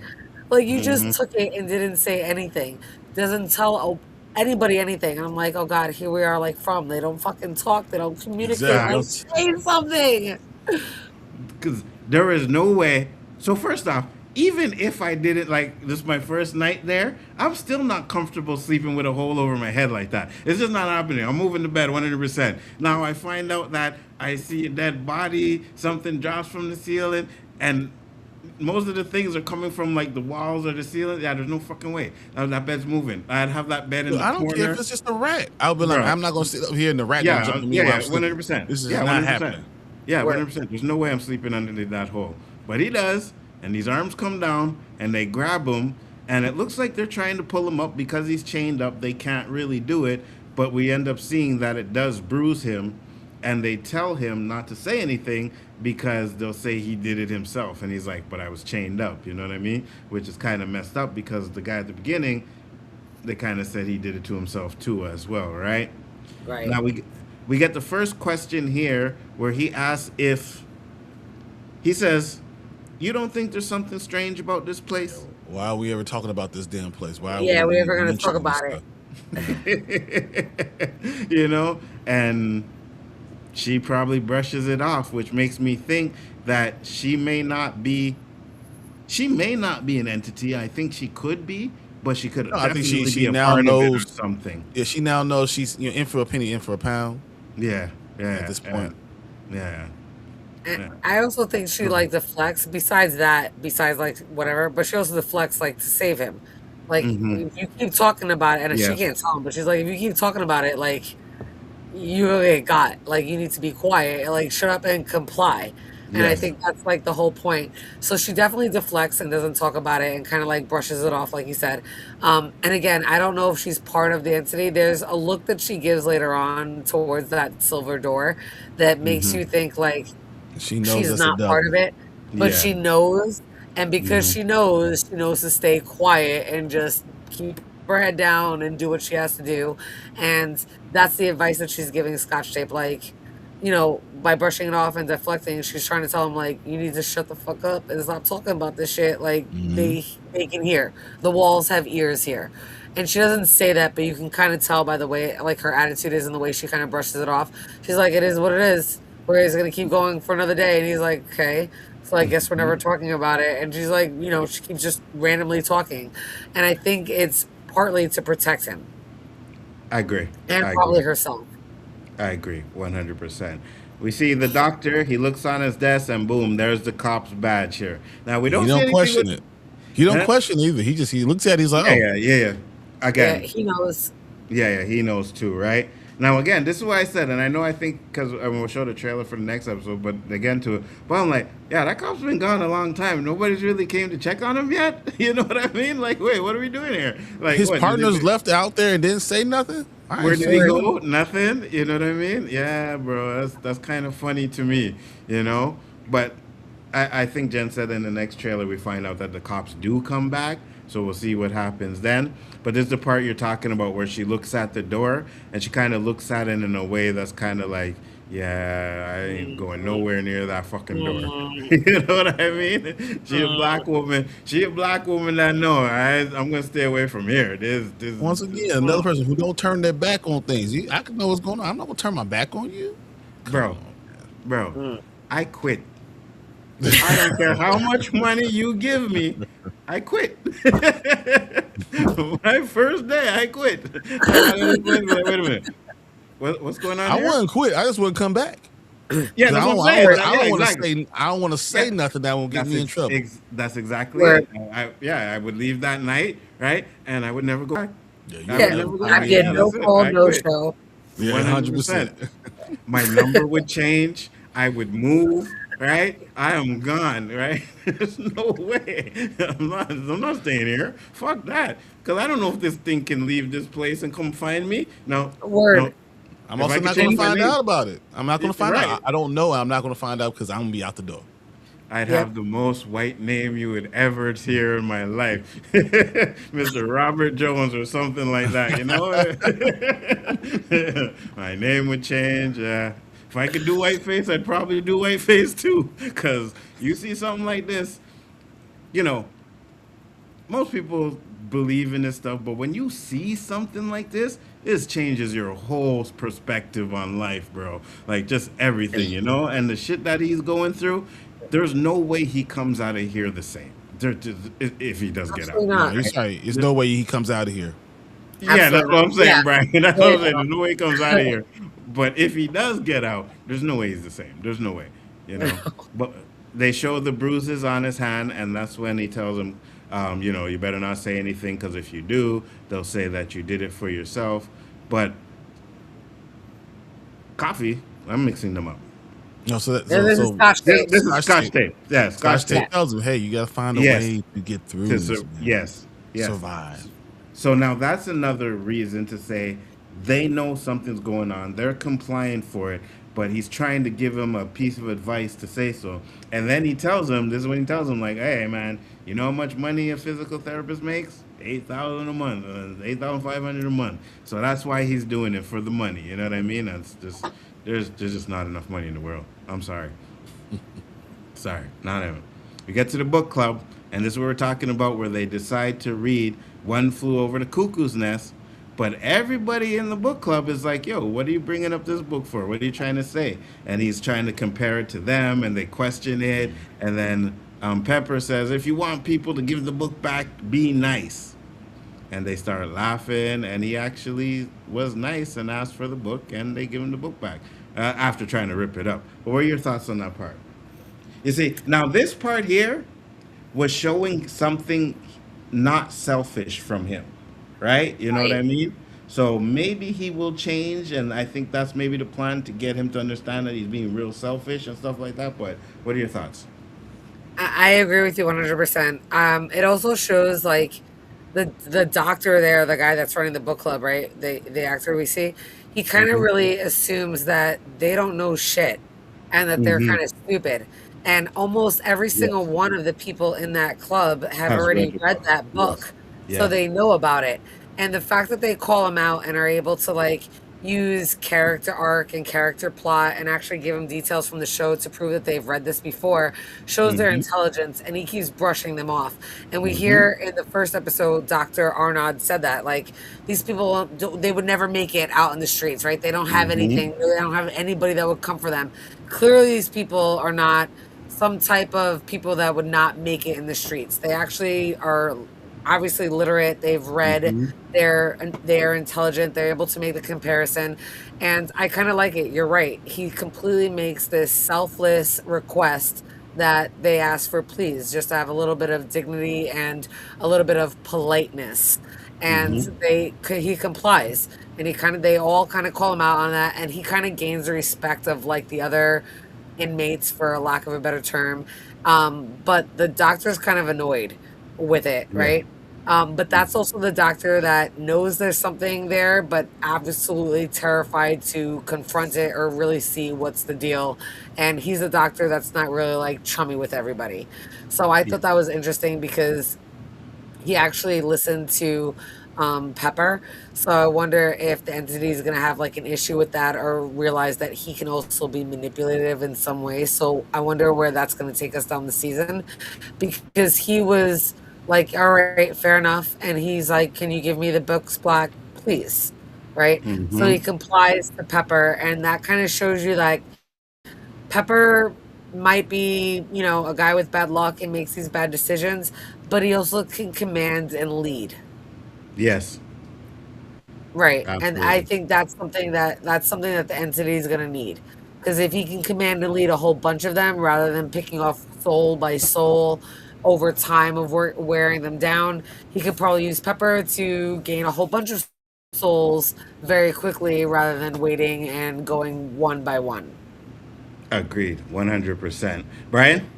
Speaker 5: Like you just took it and didn't say anything. Doesn't tell anybody anything. And I'm like, oh God, here we are like from. They don't fucking talk. They don't communicate.
Speaker 4: Exactly.
Speaker 5: Like say something.
Speaker 3: Because there is no way. So first off, even if I didn't, like, this is my first night there, I'm still not comfortable sleeping with a hole over my head like that. It's just not happening. I'm moving to bed 100%. Now I find out that I see a dead body, something drops from the ceiling, and most of the things are coming from like the walls or the ceiling. Yeah, there's no fucking way that bed's moving. I'd have that bed in the
Speaker 4: I don't
Speaker 3: corner.
Speaker 4: care if it's just a rat. I'll be like,
Speaker 3: Bro.
Speaker 4: I'm not gonna sit up here and the rat
Speaker 3: Yeah,
Speaker 4: gonna jump on me.
Speaker 3: yeah,
Speaker 4: while
Speaker 3: yeah,
Speaker 4: I'm sleeping.
Speaker 3: 100%.
Speaker 4: This is
Speaker 3: Yeah,
Speaker 4: not
Speaker 3: 100%.
Speaker 4: happening.
Speaker 3: Yeah,
Speaker 5: Word.
Speaker 3: 100%. There's no way I'm sleeping underneath that hole. But he does, and these arms come down, and they grab him, And it looks like they're trying to pull him up because he's chained up. They can't really do it, but we end up seeing that it does bruise him, and they tell him not to say anything because they'll say he did it himself. And he's like, but I was chained up, you know what I mean? Which is kind of messed up because the guy at the beginning, they kind of said he did it to himself too as well, right?
Speaker 5: Right.
Speaker 3: Now we get the first question here where he asks if, he says, you don't think there's something strange about this place?
Speaker 4: Why are we ever talking about this damn place? Why?
Speaker 5: Yeah,
Speaker 4: are
Speaker 5: we're ever going to
Speaker 4: mentioning
Speaker 5: talk
Speaker 4: this
Speaker 5: about it.
Speaker 4: stuff?
Speaker 3: You know, and she probably brushes it off, which makes me think that she may not be an entity. I think she could be, but she could
Speaker 4: No, I think
Speaker 3: definitely
Speaker 4: she
Speaker 3: be a
Speaker 4: now
Speaker 3: part of it or
Speaker 4: knows
Speaker 3: something.
Speaker 4: Yeah, she now knows she's in for a penny, in for a pound.
Speaker 3: Yeah,
Speaker 4: At this point,
Speaker 3: yeah.
Speaker 5: And I also think she like deflects. Besides like whatever, but she also deflects like to save him. Like if you keep talking about it, and she
Speaker 3: Yes.
Speaker 5: can't tell him, but she's like, if you keep talking about it, like you get got. Like you need to be quiet. Like shut up and comply. And I
Speaker 3: Yes.
Speaker 5: think that's like the whole point. So she definitely deflects and doesn't talk about it and kind of like brushes it off, like you said. And again, I don't know if she's part of the entity. There's a look that she gives later on towards that silver door that makes you think like
Speaker 4: she knows
Speaker 5: she's
Speaker 4: that's
Speaker 5: not
Speaker 4: a
Speaker 5: part of
Speaker 4: double.
Speaker 5: it, but
Speaker 3: Yeah.
Speaker 5: she knows. And because she knows to stay quiet and just keep her head down and do what she has to do. And that's the advice that she's giving Scotch Tape. Like, you know, by brushing it off and deflecting, she's trying to tell him, like, you need to shut the fuck up and stop talking about this shit. Like, they can hear. The walls have ears here. And she doesn't say that, but you can kind of tell by the way, like, her attitude is and the way she kind of brushes it off. She's like, it is what it is. We're just going to keep going for another day. And he's like, okay. So I guess we're never talking about it. And she's like, you know, she keeps just randomly talking. And I think it's partly to protect him.
Speaker 3: I agree.
Speaker 5: And
Speaker 3: I
Speaker 5: probably
Speaker 3: agree.
Speaker 5: herself.
Speaker 3: I agree, 100%. We see the doctor. He looks on his desk, and boom, there's the cop's badge here. Now we don't.
Speaker 4: You
Speaker 3: see
Speaker 4: don't
Speaker 3: anything
Speaker 4: question
Speaker 3: with-
Speaker 4: it. You don't
Speaker 3: Huh?
Speaker 4: question either. He looks at it. He's like, oh,
Speaker 3: Yeah. Again,
Speaker 5: Yeah, he knows.
Speaker 3: yeah, he knows too, right? Now, again, this is what I said, and I think because we'll show the trailer for the next episode, but again, but I'm like, yeah, that cop's been gone a long time. Nobody's really came to check on him yet. You know what I mean? Like, wait, what are we doing here? Like,
Speaker 4: his
Speaker 3: what,
Speaker 4: partners left out there and didn't say nothing.
Speaker 3: Where did he go? Nothing. You know what I mean? Yeah, bro. That's kind of funny to me, you know? But I think Jen said in the next trailer we find out that the cops do come back. So we'll see what happens then. But this is the part you're talking about where she looks at the door and she kind of looks at it in a way that's kind of like, yeah, I ain't going nowhere near that fucking door. You know what I mean? She a black woman. She a black woman that no, I'm gonna stay away from here. This
Speaker 4: Once again, another person who don't turn their back on things. I can know what's going on. I'm not gonna turn my back on you,
Speaker 3: bro. I quit. I don't care how much money you give me. I quit. My first day, I quit. Wait a minute. What's going on
Speaker 4: I
Speaker 3: here?
Speaker 4: wouldn't quit. I just wouldn't come back.
Speaker 3: Yeah, that's what I'm saying.
Speaker 4: I don't want to say nothing that won't get me in trouble.
Speaker 3: That's exactly it. I would leave that night, right? And I would never go back.
Speaker 5: I get no call, no show.
Speaker 4: Yeah,
Speaker 3: 100%. My number would change. I would move. Right? I am gone, right? There's no way. I'm not staying here. Fuck that. Because I don't know if this thing can leave this place and come find me. No.
Speaker 5: Word.
Speaker 3: No.
Speaker 4: I'm
Speaker 3: If
Speaker 4: also
Speaker 3: I
Speaker 4: not
Speaker 3: could
Speaker 4: going to
Speaker 3: change my
Speaker 4: find
Speaker 3: name-
Speaker 4: out about it. I'm not going to find
Speaker 3: Right.
Speaker 4: out. I don't know. I'm not going to find out because I'm going to be out the door.
Speaker 3: I'd have the most white name you would ever hear in my life. Mr. Robert Jones or something like that, you know? My name would change. If I could do whiteface, I'd probably do whiteface too. Because you see something like this, you know, most people believe in this stuff, but when you see something like this changes your whole perspective on life, bro. Like just everything, you know? And the shit that he's going through, there's no way he comes out of here the same. If he does get out.
Speaker 5: Absolutely not.
Speaker 4: No, you're right. There's no way he comes out of here.
Speaker 3: Yeah, that's what I'm saying,
Speaker 5: Yeah.
Speaker 3: Brian. That's what I'm saying. There's no way he comes out of here. But if he does get out, there's no way he's the same. There's no way, you know. But they show the bruises on his hand, and that's when he tells him, you know, you better not say anything because if you do, they'll say that you did it for yourself. But coffee, I'm mixing them up.
Speaker 4: No, so
Speaker 5: This is Scotch Tape.
Speaker 3: This is Scotch tape. Yeah,
Speaker 4: Scotch
Speaker 3: Scotch tape.
Speaker 4: tells him, hey, you got to find a
Speaker 3: Yes.
Speaker 4: way to get through
Speaker 3: To
Speaker 4: this.
Speaker 3: sur-
Speaker 4: man.
Speaker 3: yes.
Speaker 4: survive.
Speaker 3: So now that's another reason to say they know something's going on. They're compliant for it, but he's trying to give him a piece of advice to say so. And then he tells him, this is when he tells him, like, hey, man, you know how much money a physical therapist makes? 8,000 a month, 8,500 a month. So that's why he's doing it, for the money. You know what I mean? That's just, there's just not enough money in the world. I'm sorry. Sorry, not even. We get to the book club, and this is what we're talking about, where they decide to read One Flew Over the Cuckoo's Nest. But everybody in the book club is like, yo, what are you bringing up this book for? What are you trying to say? And he's trying to compare it to them, and they question it. And then Pepper says, if you want people to give the book back, be nice. And they start laughing, and he actually was nice and asked for the book, and they give him the book back after trying to rip it up. What were your thoughts on that part? You see, now this part here was showing something not selfish from him, right? You know what I
Speaker 5: Right.
Speaker 3: mean? So maybe he will change, and I think that's maybe the plan, to get him to understand that he's being real selfish and stuff like that. But what are your thoughts?
Speaker 5: I agree with you 100%. It also shows like the doctor there, the guy that's running the book club, right? The actor we see, he kind of
Speaker 3: Mm-hmm.
Speaker 5: really assumes that they don't know shit and that they're
Speaker 3: Mm-hmm.
Speaker 5: kind of stupid. And almost every single
Speaker 3: Yes.
Speaker 5: one of the people in that club have
Speaker 3: Has read
Speaker 5: already
Speaker 3: the
Speaker 5: read
Speaker 3: book.
Speaker 5: that
Speaker 3: Yes.
Speaker 5: book, so
Speaker 3: Yeah.
Speaker 5: they know about it. And the fact that they call him out and are able to like use character arc and character plot and actually give him details from the show to prove that they've read this before shows their
Speaker 3: Mm-hmm.
Speaker 5: intelligence, and he keeps brushing them off. And we
Speaker 3: Mm-hmm.
Speaker 5: hear in the first episode Dr. Arnaud said that like these people they would never make it out in the streets, right? They don't have
Speaker 3: Mm-hmm.
Speaker 5: anything, they don't have anybody that would come for them. Clearly these people are not some type of people that would not make it in the streets. They actually are obviously literate. They've read.
Speaker 3: Mm-hmm.
Speaker 5: They're intelligent. They're able to make the comparison, and I kind of like it. You're right. He completely makes this selfless request that they ask for, please, just to have a little bit of dignity and a little bit of politeness. And
Speaker 3: Mm-hmm.
Speaker 5: he complies, and they all kind of call him out on that, and he kind of gains the respect of like the other inmates, for a lack of a better term. But the doctor's kind of annoyed with it,
Speaker 3: Yeah.
Speaker 5: right? But that's also the doctor that knows there's something there, but absolutely terrified to confront it or really see what's the deal. And he's a doctor that's not really like chummy with everybody. So I
Speaker 3: Yeah.
Speaker 5: thought that was interesting because he actually listened to Pepper. So I wonder if the entity is going to have like an issue with that or realize that he can also be manipulative in some way. So I wonder where that's going to take us down the season, because he was like, all right, fair enough. And he's like, can you give me the books black, please? Right. So
Speaker 3: Mm-hmm.
Speaker 5: he complies to Pepper. And that kind of shows you that Pepper might be, a guy with bad luck and makes these bad decisions, but he also can command and lead.
Speaker 3: Yes.
Speaker 5: Right. And I
Speaker 3: Absolutely.
Speaker 5: think that's something that the entity is going to need. Because if he can command and lead a whole bunch of them rather than picking off soul by soul over time of wearing them down, he could probably use Pepper to gain a whole bunch of souls very quickly rather than waiting and going one by one.
Speaker 3: Agreed. 100%. Brian?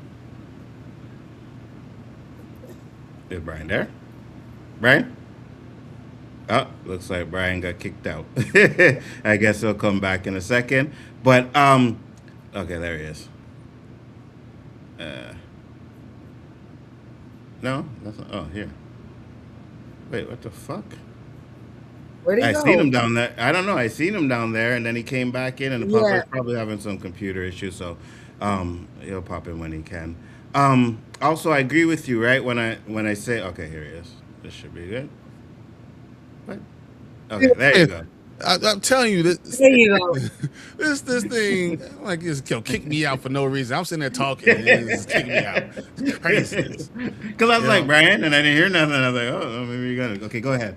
Speaker 3: Is Brian there? Brian? Oh, looks like Brian got kicked out. I guess he'll come back in a second. But okay, there he is. Uh no, that's not, oh, here. Wait, what the fuck?
Speaker 5: Where'd he
Speaker 3: I seen
Speaker 5: go?
Speaker 3: him down there. I don't know. I seen him down there, and then he came back in, and the
Speaker 5: Yeah.
Speaker 3: popper's probably having some computer issues, so he'll pop in when he can. Also, I agree with you, right? When I say, okay, here he is. This should be good. What? Okay, there you
Speaker 4: Hey,
Speaker 3: go.
Speaker 4: I'm telling you, this
Speaker 5: There you go.
Speaker 4: this thing like it's gonna kick me out for no reason. I'm sitting there talking and it's just kicking me out. It's craziness.
Speaker 3: Because I was
Speaker 4: You
Speaker 3: like,
Speaker 4: know,
Speaker 3: Brian, and I didn't hear nothing. I was like, oh, maybe you're gonna. Okay, go ahead.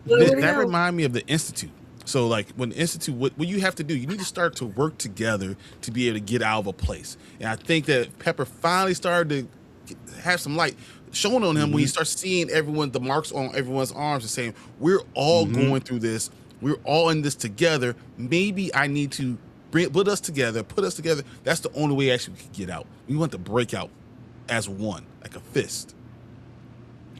Speaker 5: Where'd he
Speaker 4: that
Speaker 5: go?
Speaker 4: remind me of the institute. So like when the institute, what you have to do, you need to start to work together to be able to get out of a place. And I think that Pepper finally started to have some light shown on him when he
Speaker 3: Mm-hmm.
Speaker 4: starts seeing the marks on everyone's arms and saying, we're all
Speaker 3: Mm-hmm.
Speaker 4: going through this. We're all in this together. Maybe I need to put us together. That's the only way actually we can get out. We want to break out as one, like a fist.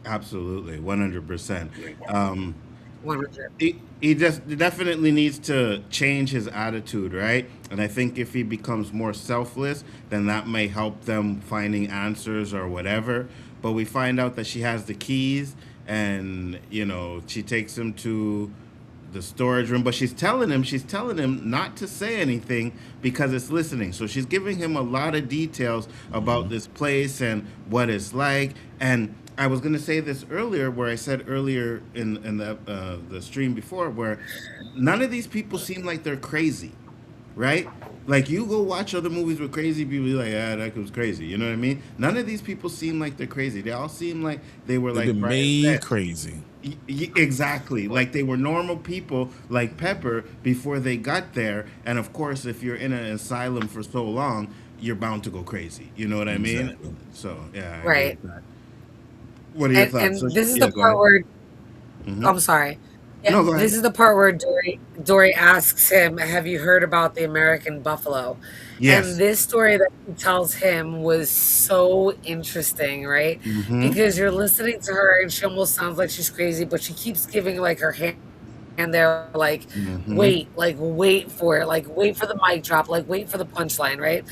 Speaker 3: Absolutely, 100%. Um,
Speaker 5: 100.
Speaker 3: he just definitely needs to change his attitude, right? And I think if he becomes more selfless, then that may help them finding answers or whatever. But we find out that she has the keys, and she takes him to the storage room, but she's telling him not to say anything because it's listening. So she's giving him a lot of details about this place and what it's like. And I was going to say this earlier, where I said earlier in the stream before, where none of these people seem like they're crazy, right? Like, you go watch other movies with crazy people, you're like, ah, that was crazy. You know what I mean? None of these people seem like they're crazy. They all seem like they were,
Speaker 4: They've
Speaker 3: like
Speaker 4: been
Speaker 3: Brian
Speaker 4: made
Speaker 3: said,
Speaker 4: crazy.
Speaker 3: exactly. Like, they were normal people like Pepper before they got there. And of course, if you're in an asylum for so long, you're bound to go crazy. You know what I mean?
Speaker 4: Exactly.
Speaker 3: So, yeah, I agree
Speaker 5: Right.
Speaker 3: with that. What are your thoughts? So,
Speaker 5: And this is
Speaker 3: yeah,
Speaker 5: the
Speaker 3: go
Speaker 5: part
Speaker 3: ahead.
Speaker 5: where
Speaker 3: Hmm.
Speaker 5: I'm sorry. Yeah,
Speaker 3: No, go
Speaker 5: this
Speaker 3: ahead.
Speaker 5: is the part where Dory asks him, "Have you heard about the American buffalo?" And
Speaker 3: Yes.
Speaker 5: this story that he tells him was so interesting, right?
Speaker 3: Hmm.
Speaker 5: Because you're listening to her and she almost sounds like she's crazy, but she keeps giving like her hand there,
Speaker 3: Hmm.
Speaker 5: like wait for it, like wait for the mic drop, like wait for the punchline, right?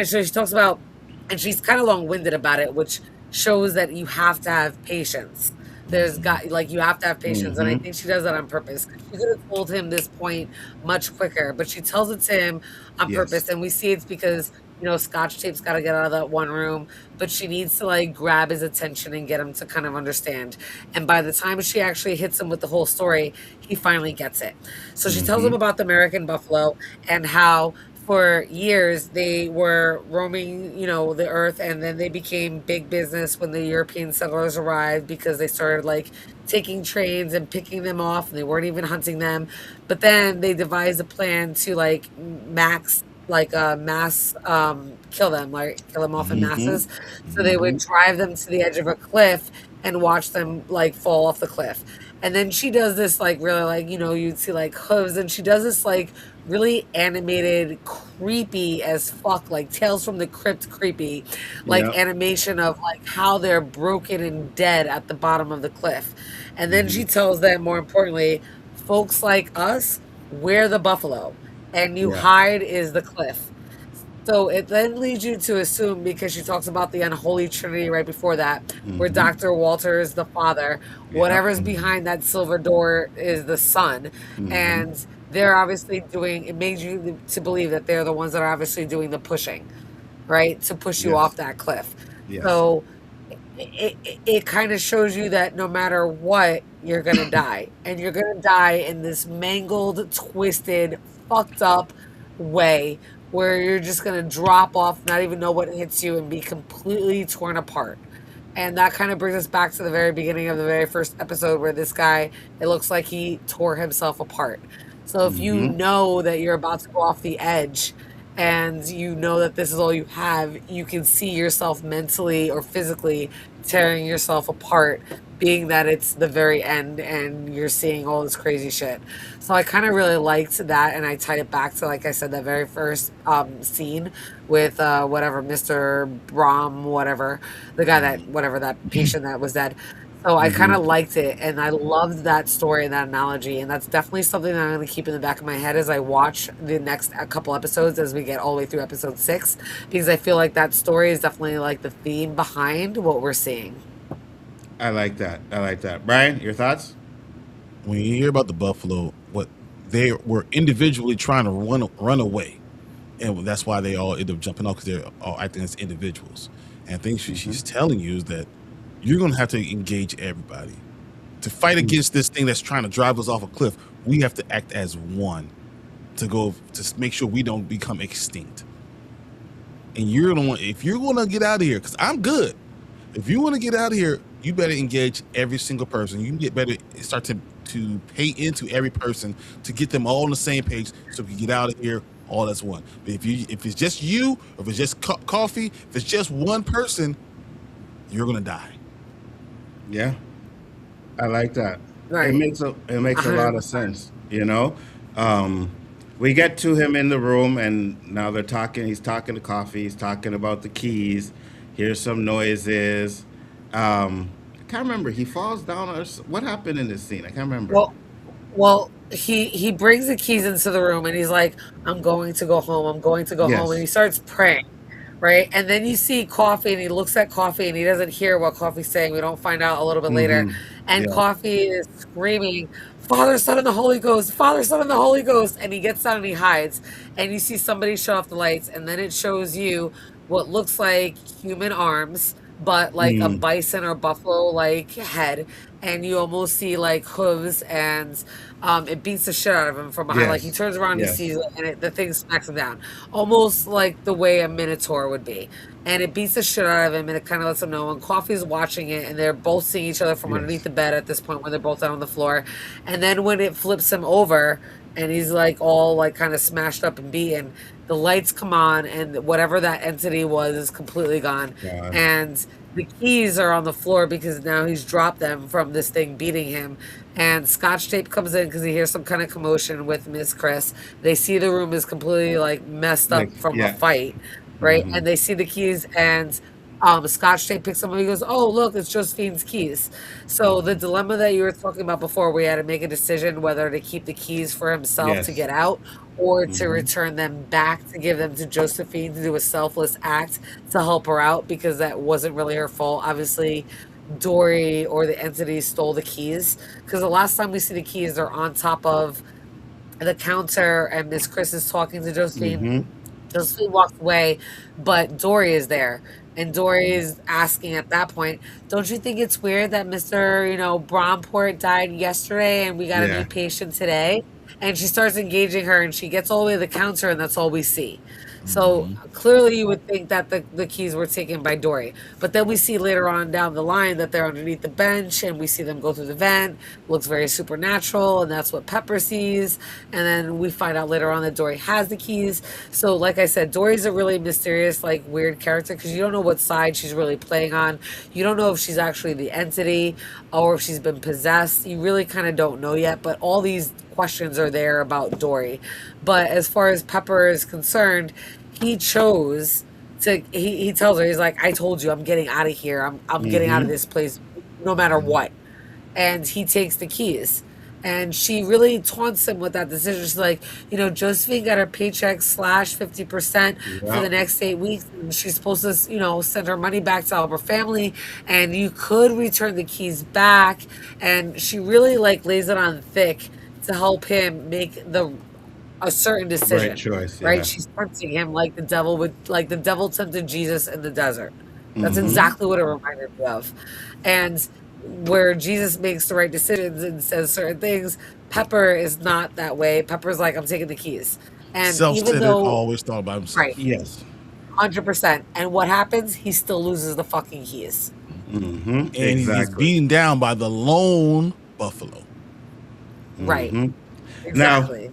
Speaker 5: So she talks about, and she's kind of long-winded about it, which shows that you have to have patience. There's got like you have to have patience, and I
Speaker 3: Hmm.
Speaker 5: think she does that on purpose. She could have told him this point much quicker, but she tells it to him on
Speaker 3: Yes.
Speaker 5: purpose, and we see it's because Scotch tape's got to get out of that one room, but she needs to like grab his attention and get him to kind of understand. And by the time she actually hits him with the whole story, he finally gets it. So she tells him
Speaker 3: Hmm.
Speaker 5: about the American buffalo and how for years they were roaming, the earth, and then they became big business when the European settlers arrived because they started like taking trains and picking them off, and they weren't even hunting them. But then they devised a plan to like mass kill them, like kill them off in
Speaker 3: Hmm.
Speaker 5: masses. So they would
Speaker 3: Hmm.
Speaker 5: drive them to the edge of a cliff and watch them like fall off the cliff. And then she does this like really like you'd see like hooves, and she does this like really animated, creepy as fuck, like Tales from the Crypt creepy, like
Speaker 3: Yep.
Speaker 5: animation of like how they're broken and dead at the bottom of the cliff. And then
Speaker 3: Hmm.
Speaker 5: she tells them, more importantly, folks like us, we're the buffalo, and you
Speaker 3: Yeah.
Speaker 5: hide is the cliff. So it then leads you to assume, because she talks about the unholy trinity right before that, where
Speaker 3: Hmm.
Speaker 5: Dr. Walter is the father,
Speaker 3: Yep.
Speaker 5: whatever's behind that silver door is the son.
Speaker 3: Hmm.
Speaker 5: And they're obviously doing, it made you to believe that they're the ones that are obviously doing the pushing, right? To push you
Speaker 3: Yes.
Speaker 5: off that cliff.
Speaker 3: Yes.
Speaker 5: So it kind of shows you that no matter what, you're going to die. And you're going to die in this mangled, twisted, fucked up way where you're just going to drop off, not even know what hits you, and be completely torn apart. And that kind of brings us back to the very beginning of the very first episode where this guy, it looks like he tore himself apart. So if you
Speaker 3: Hmm.
Speaker 5: know that you're about to go off the edge and you know that this is all you have, you can see yourself mentally or physically tearing yourself apart, being that it's the very end and you're seeing all this crazy shit. So I kind of really liked that, and I tied it back to, like I said, that very first scene with whatever Mr. Brahm, whatever the guy that whatever that patient that was dead. So I kind
Speaker 3: Hmm.
Speaker 5: of liked it, and I loved that story and that analogy, and that's definitely something that I'm going to keep in the back of my head as I watch the next couple episodes as we get all the way through episode 6, because I feel like that story is definitely like the theme behind what we're seeing.
Speaker 3: I like that. I like that. Brian, your thoughts?
Speaker 4: When you hear about the buffalo, what they were individually trying to run away, and that's why they all end up jumping off, because they're all acting as individuals. And I think
Speaker 3: Hmm.
Speaker 4: she's telling you is that you're going to have to engage everybody to fight against this thing that's trying to drive us off a cliff. We have to act as one to go to make sure we don't become extinct. And you're gonna want, if you're gonna get out of here, because I'm good. If you want to get out of here, you better engage every single person. You can get better, start to pay into every person to get them all on the same page, so we can get out of here all as one. But if it's just you, or if it's just coffee, if it's just one person, you're gonna die.
Speaker 3: Yeah. I like that. It
Speaker 5: Right.
Speaker 3: makes a lot of
Speaker 5: 100%.
Speaker 3: sense, you know. Um, we get to him in the room, and now they're talking. He's talking to Coffee. He's talking about the keys. Here's some noises. Um, can't remember. He falls down or what happened in this scene? I can't remember.
Speaker 5: Well, he brings the keys into the room and he's like, "I'm going to go home. I'm going to go home." And
Speaker 3: Yes.
Speaker 5: he starts praying, right? And then you see Coffee and he looks at Coffee and he doesn't hear what Coffee's saying. We don't find out a little bit later.
Speaker 3: Mm-hmm.
Speaker 5: And
Speaker 3: Yeah.
Speaker 5: Coffee is screaming, "Father, Son, and the Holy Ghost! Father, Son, and the Holy Ghost!" And he gets down and he hides. And you see somebody shut off the lights, and then it shows you what looks like human arms, but like a
Speaker 3: Mm.
Speaker 5: bison or buffalo like head, and you almost see like hooves, and it beats the shit out of him from behind. Like he
Speaker 3: Yes.
Speaker 5: turns around, he
Speaker 3: Yes.
Speaker 5: sees it, and the thing smacks him down, almost like the way a minotaur would be. And it beats the shit out of him, and it kind of lets him know. And Coffee's watching it, and they're both seeing each other from underneath
Speaker 3: Yes.
Speaker 5: the bed at this point when they're both down on the floor. And then when it flips him over, and he's like all like kind of smashed up and beaten, the lights come on, and whatever that entity was is completely gone.
Speaker 3: God.
Speaker 5: And the keys are on the floor because now he's dropped them from this thing beating him. And Scotch Tape comes in because he hears some kind of commotion with Miss Chris. They see the room is completely like messed up
Speaker 3: Like,
Speaker 5: from a
Speaker 3: yeah.
Speaker 5: fight, right?
Speaker 3: Mm-hmm.
Speaker 5: And they see the keys, and Scotch Tape picks them up. He goes, "Oh, look, it's Josephine's keys." So the dilemma that you were talking about before, we had to make a decision whether to keep the keys for himself to
Speaker 3: Yes.
Speaker 5: get out or to
Speaker 3: Mm-hmm.
Speaker 5: return them back to give them to Josephine to do a selfless act to help her out because that wasn't really her fault. Obviously, Dory or the entity stole the keys because the last time we see the keys, they're on top of the counter, and Miss Chris is talking to Josephine.
Speaker 3: Mm-hmm.
Speaker 5: Josephine walks away, but Dory is there. And Dory is asking at that point, "Don't you think it's weird that Mr. Bromport died yesterday and we got a new
Speaker 3: Yeah.
Speaker 5: patient today?" And she starts engaging her, and she gets all the way to the counter, and that's all we see. So clearly you would think that the keys were taken by Dory. But then we see later on down the line that they're underneath the bench, and we see them go through the vent. Looks very supernatural, and that's what Pepper sees. And then we find out later on that Dory has the keys. So like I said, Dory's a really mysterious, like weird character because you don't know what side she's really playing on. You don't know if she's actually the entity or if she's been possessed. You really kind of don't know yet, but all these questions are there about Dory. But as far as Pepper is concerned, he chose to he tells her, he's like, "I told you I'm getting out of here. I'm getting out of
Speaker 3: Mm-hmm.
Speaker 5: this place no matter what." And he takes the keys. And she really taunts him with that decision. She's like, Josephine got her paycheck slash 50% for the
Speaker 3: Yeah.
Speaker 5: next 8 weeks. And she's supposed to, send her money back to all of her family. And you could return the keys back. And she really like lays it on thick to help him make a certain
Speaker 3: Right
Speaker 5: decision,
Speaker 3: choice.
Speaker 5: right?
Speaker 3: Yeah.
Speaker 5: She's tempting him like the devil tempted Jesus in the desert. That's
Speaker 3: Mm-hmm.
Speaker 5: exactly what it reminded me of. And where Jesus makes the right decisions and says certain things, Pepper is not that way. Pepper's like, "I'm taking the keys." And even
Speaker 4: Self-centered,
Speaker 5: though,
Speaker 4: always thought about himself.
Speaker 5: right,
Speaker 3: Yes.
Speaker 5: 100%. And what happens? He still loses the fucking keys.
Speaker 3: Mm-hmm.
Speaker 4: And he's
Speaker 3: Exactly.
Speaker 4: beaten down by the lone buffalo.
Speaker 5: Right.
Speaker 3: Mm-hmm. Now,
Speaker 5: Exactly.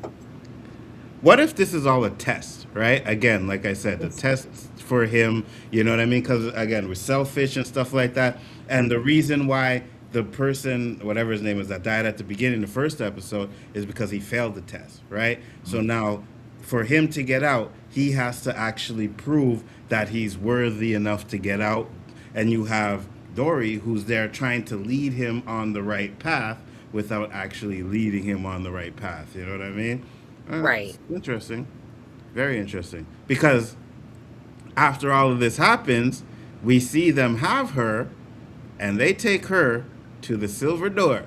Speaker 3: what if this is all a test, right? Again, like I said, the test for him, you know what I mean? Because, again, we're selfish and stuff like that. And the reason why the person, whatever his name is, that died at the beginning of the first episode is because he failed the test, right? So now, for him to get out, he has to actually prove that he's worthy enough to get out. And you have Dory, who's there trying to lead him on the right path without actually leading him on the right path. You know what I mean?
Speaker 5: Right.
Speaker 3: Interesting. Very interesting. Because after all of this happens, we see them have her, and they take her to the silver door.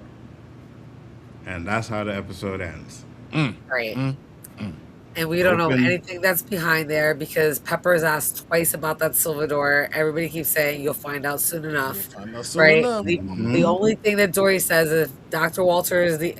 Speaker 3: And that's how the episode ends.
Speaker 5: Right. And we don't know
Speaker 3: Open.
Speaker 5: anything that's behind there because Pepper's asked twice about that silver door. Everybody keeps saying you'll find out soon enough.
Speaker 4: Find out soon
Speaker 5: Right?
Speaker 4: enough.
Speaker 5: The only thing that Dory says is if Dr. Walter is the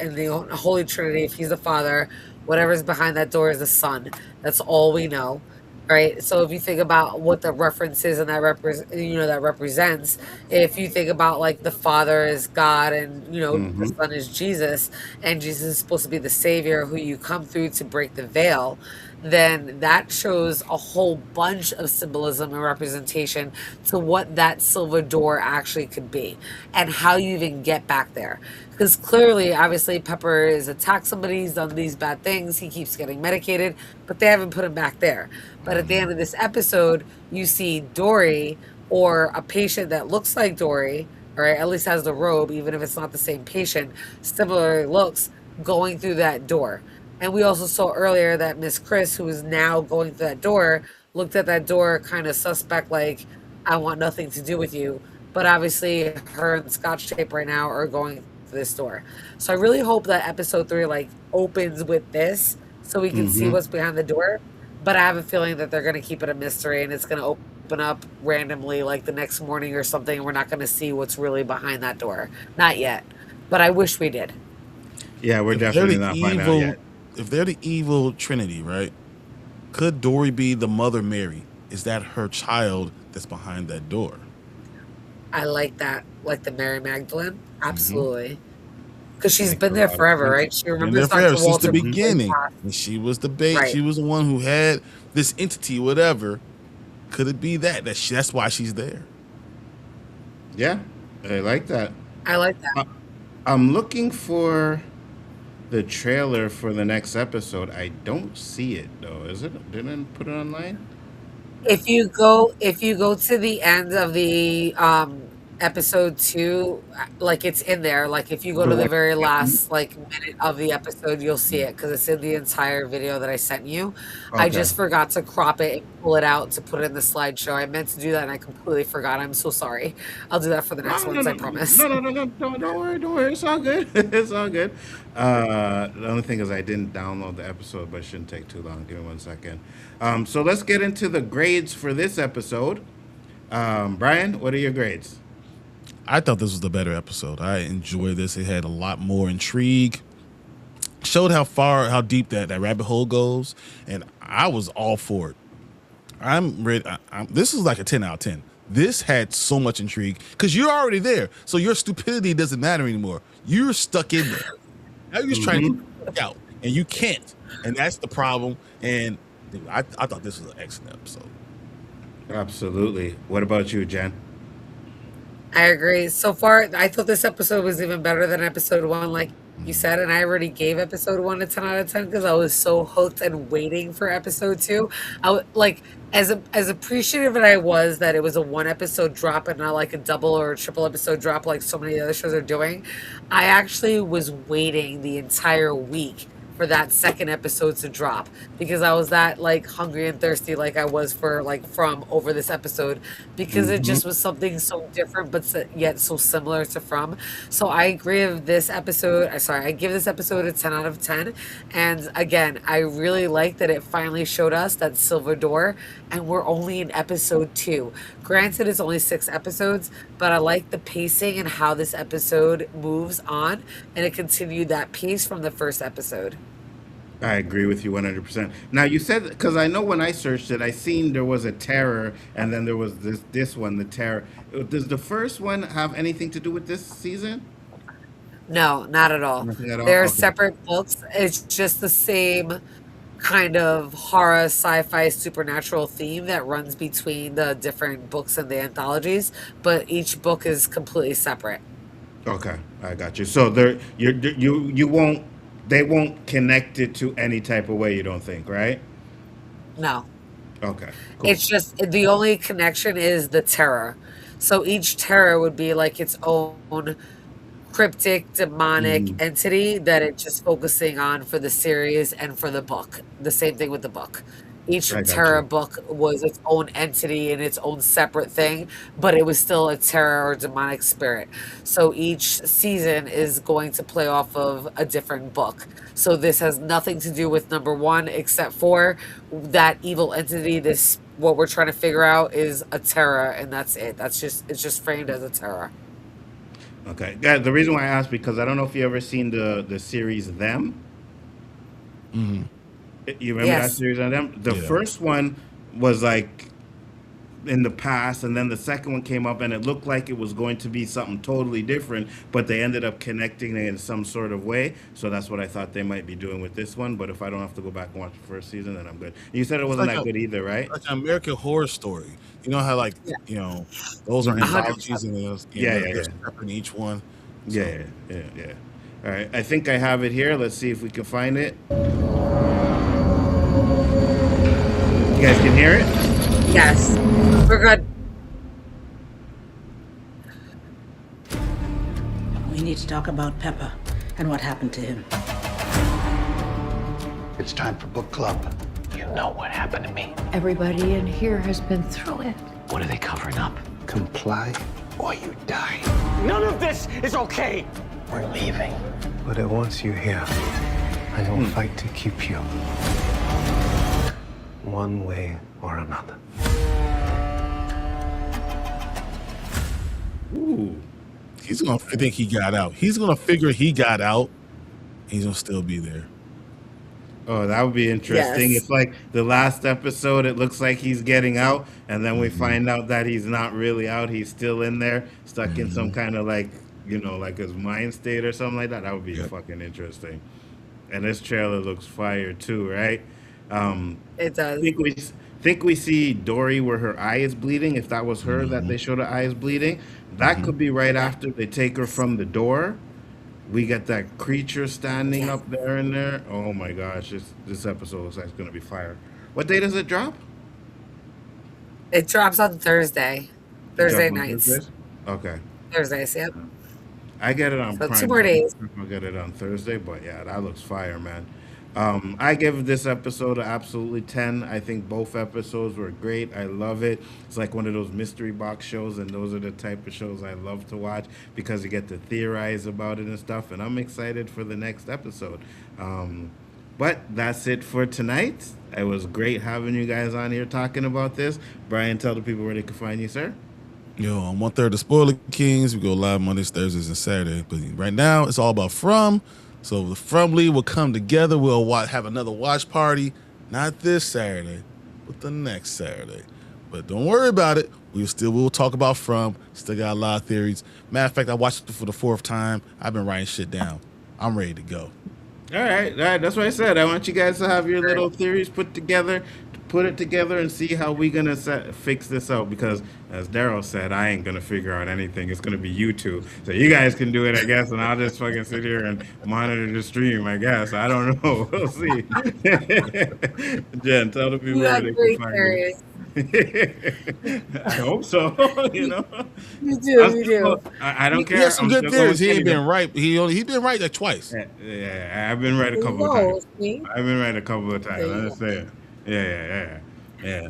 Speaker 5: Holy Trinity, if he's the Father, whatever's behind that door is the Son. That's all we know. Right? So if you think about what the reference is and that represents, if you think about like the Father is God and the Son is Jesus, and Jesus is supposed to be the Savior who you come through to break the veil, then that shows a whole bunch of symbolism and representation to what that silver door actually could be and how you even get back there. Because clearly, obviously, Pepper has attacked somebody, he's done these bad things, he keeps getting medicated, but they haven't put him back there. But at the end of this episode, you see Dory or a patient that looks like Dory, all right, at least has the robe, even if it's not the same patient, similar looks going through that door. And we also saw earlier that Miss Chris, who is now going through that door, looked at that door kind of suspect, like, I want nothing to do with you. But obviously, her and Scotch Tape right now are going through this door. So I really hope that episode 3 like opens with this, so we can see what's behind the door. But I have a feeling that they're going to keep it a mystery, and it's going to open up randomly, like the next morning or something. And we're not going to see what's really behind that door. Not yet, but I wish we did.
Speaker 3: Yeah, we're
Speaker 4: If they're
Speaker 3: definitely
Speaker 4: the
Speaker 3: not finding out
Speaker 4: evil,
Speaker 3: yet.
Speaker 4: if they're the evil Trinity, right? Could Dory be the Mother Mary? Is that her child that's behind that door?
Speaker 5: I like that, like the Mary Magdalene, absolutely, because she's been
Speaker 3: a
Speaker 5: there
Speaker 3: lot of
Speaker 5: forever,
Speaker 3: sense.
Speaker 5: right? She
Speaker 4: Been
Speaker 5: remembers
Speaker 4: there forever
Speaker 5: Dr.
Speaker 4: since the
Speaker 5: Walter
Speaker 4: beginning. And she was the bait.
Speaker 5: Right.
Speaker 4: She was the one who had this entity, whatever. Could it be that that's why she's there?
Speaker 3: Yeah, I like that.
Speaker 5: I like that.
Speaker 3: I'm looking for the trailer for the next episode. I don't see it though. Is it? Didn't put it online?
Speaker 5: If you go to the end of the episode 2, like it's in there. Like if you go
Speaker 3: The
Speaker 5: to the
Speaker 3: one-
Speaker 5: very last like minute of the episode, you'll see it because it's in the entire video that I sent you. I
Speaker 3: Okay.
Speaker 5: just forgot to crop it and pull it out to put it in the slideshow. I meant to do that and I completely forgot. I'm so sorry. I'll do that for the next ones, I promise.
Speaker 3: No, don't worry. It's all good. It's all good. The only thing is I didn't download the episode, but it shouldn't take too long. Give me 1 second. So let's get into the grades for this episode. Brian, what are your grades?
Speaker 4: I thought this was the better episode. I enjoyed this. It had a lot more intrigue. Showed how deep that rabbit hole goes, and I was all for it. I'm ready. This is like a 10 out of 10. This had so much intrigue because you're already there, so your stupidity doesn't matter anymore. You're stuck in there. Now you're just trying to get out, and you can't, and that's the problem. And dude, I thought this was an excellent episode.
Speaker 3: Absolutely. What about you, Jen?
Speaker 5: I agree. So far, I thought this episode was even better than episode 1, like you said, and I already gave episode 1 a 10 out of 10 because I was so hooked and waiting for episode 2. Like as appreciative as I was that it was a 1 episode drop and not like a double or a triple episode drop like so many other shows are doing. I actually was waiting the entire week for that second episode to drop because I was that like hungry and thirsty like I was for like from over this episode because it just was something so different but yet so similar to From. So I agree with this episode. I give this episode a 10 out of 10. And again, I really like that it finally showed us that silver door and we're only in episode 2. Granted, it's only 6 episodes, but I like the pacing and how this episode moves on and it continued that pace from the first episode.
Speaker 3: I agree with you 100%. Now you said because I know when I searched it, I seen there was a terror, and then there was this one, the terror. Does the first one have anything to do with this season?
Speaker 5: No, not at all.
Speaker 3: Nothing at all?
Speaker 5: They're
Speaker 3: Okay.
Speaker 5: separate books. It's just the same kind of horror, sci-fi, supernatural theme that runs between the different books and the anthologies, but each book is completely separate.
Speaker 3: Okay, I got you. So they won't connect it to any type of way. You don't think, right?
Speaker 5: No.
Speaker 3: Okay, cool.
Speaker 5: It's just the only connection is the terror. So each terror would be like its own cryptic demonic entity that it's just focusing on for the series and for the book. The same thing with the book. Each
Speaker 3: I got
Speaker 5: terror
Speaker 3: you.
Speaker 5: book was its own entity and its own separate thing, but it was still a terror or demonic spirit. So each season is going to play off of a different book. So this has nothing to do with number 1 except for that evil entity. This what we're trying to figure out is a terror, and that's it. It's just framed as a terror.
Speaker 3: Okay, guys. The reason why I asked because I don't know if you ever seen the series Them. You remember that
Speaker 5: Yes.
Speaker 3: series on Them? The
Speaker 4: Yeah.
Speaker 3: first one was like in the past, and then the second one came up, and it looked like it was going to be something totally different, but they ended up connecting it in some sort of way. So that's what I thought they might be doing with this one. But if I don't have to go back and watch the first season, then I'm good. You said it wasn't
Speaker 4: like
Speaker 3: that
Speaker 4: a-
Speaker 3: good either, right?
Speaker 4: Like an American Horror Story. You know how like those are
Speaker 5: 100%.
Speaker 4: anthologies and
Speaker 3: Yeah.
Speaker 4: they're separate in each one. So,
Speaker 3: Yeah. All right, I think I have it here. Let's see if we can find it. You guys can hear it?
Speaker 5: Yes. We're good.
Speaker 2: to talk about Pepper and what happened to him.
Speaker 6: It's time for book club.
Speaker 7: You know what happened to me.
Speaker 8: Everybody in here has been through it.
Speaker 7: What are they covering up?
Speaker 6: Comply or you die.
Speaker 7: None of this is okay. We're leaving.
Speaker 6: But once you're here, I will fight to keep you. One way or another.
Speaker 4: Ooh. He's gonna think he got out. He's gonna figure he got out. He's gonna still be there.
Speaker 3: Oh, that would be interesting.
Speaker 5: Yes.
Speaker 3: It's like the last episode, it looks like he's getting out, and then we find out that he's not really out. He's still in there, stuck in some kind of like, like his mind state or something like that. That would be fucking interesting. And this trailer looks fire too, right?
Speaker 5: It does.
Speaker 3: Think we see Dory where her eye is bleeding. If that was her that they showed her eye is bleeding, that could be right after they take her from the door. We get that creature standing up there in there. Oh my gosh, this episode looks like it's gonna be fire. What day does it drop?
Speaker 5: It drops on Thursday. Thursday
Speaker 3: Drop on
Speaker 5: nights.
Speaker 3: Thursdays? Okay.
Speaker 5: Thursdays, yep.
Speaker 3: I get it on
Speaker 5: So
Speaker 3: Prime.
Speaker 5: 2 more days.
Speaker 3: I'll get it on Thursday, but yeah, that looks fire, man. I give this episode an absolutely 10. I think both episodes were great. I love it. It's like one of those mystery box shows, and those are the type of shows I love to watch because you get to theorize about it and stuff, and I'm excited for the next episode. But that's it for tonight. It was great having you guys on here talking about this. Brian, tell the people where they can find you, sir.
Speaker 4: Yo, on 1/3 of Spoiler Kings, we go live Mondays, Thursdays, and Saturdays. But right now, it's all about From. So the From League will come together. We'll have another watch party, not this Saturday, but the next Saturday. But don't worry about it. We'll talk about From. Still got a lot of theories. Matter of fact, I watched it for the 4th time. I've been writing shit down. I'm ready to go.
Speaker 3: All right. That's what I said. I want you guys to have your little theories put it together and see how we gonna fix this out, because as Daryl said, I ain't gonna figure out anything. It's gonna be you two, so you guys can do it, I guess, and I'll just fucking sit here and monitor the stream, I guess. I don't know. We'll see. Jen, tell the people
Speaker 5: You
Speaker 3: where
Speaker 5: have
Speaker 3: they
Speaker 5: great
Speaker 3: can find
Speaker 5: theories.
Speaker 3: you. I hope so.
Speaker 5: You do.
Speaker 3: I don't
Speaker 4: He
Speaker 3: care.
Speaker 4: has some
Speaker 3: I'm
Speaker 4: good
Speaker 3: still
Speaker 4: theories. He
Speaker 3: going
Speaker 4: ain't been
Speaker 3: Kenny,
Speaker 4: right. He been right like twice.
Speaker 3: though. Yeah, I've been right a couple of
Speaker 5: No,
Speaker 3: times.
Speaker 5: see?
Speaker 3: I've been right a couple of times.
Speaker 5: There you
Speaker 3: I'm
Speaker 5: go.
Speaker 3: just saying. Yeah.